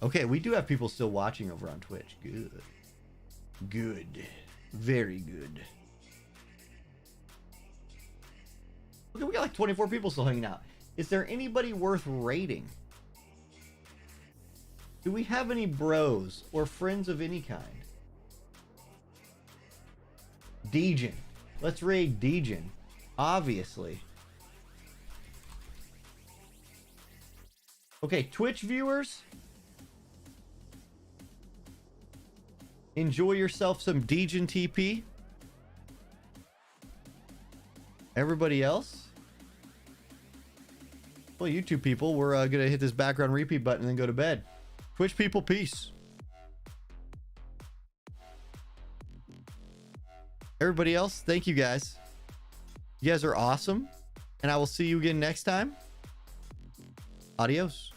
Okay, we do have people still watching over on Twitch. Good. Good. Very good. Okay, we got like 24 people still hanging out. Is there anybody worth raiding? Do we have any bros or friends of any kind? Dejin. Let's raid Dejin. Obviously. Okay, Twitch viewers. Enjoy yourself some Dejin TP. Everybody else? Well, YouTube people, we're going to hit this background repeat button and then go to bed. Twitch people, peace. Everybody else, thank you guys. You guys are awesome. And I will see you again next time. Adios.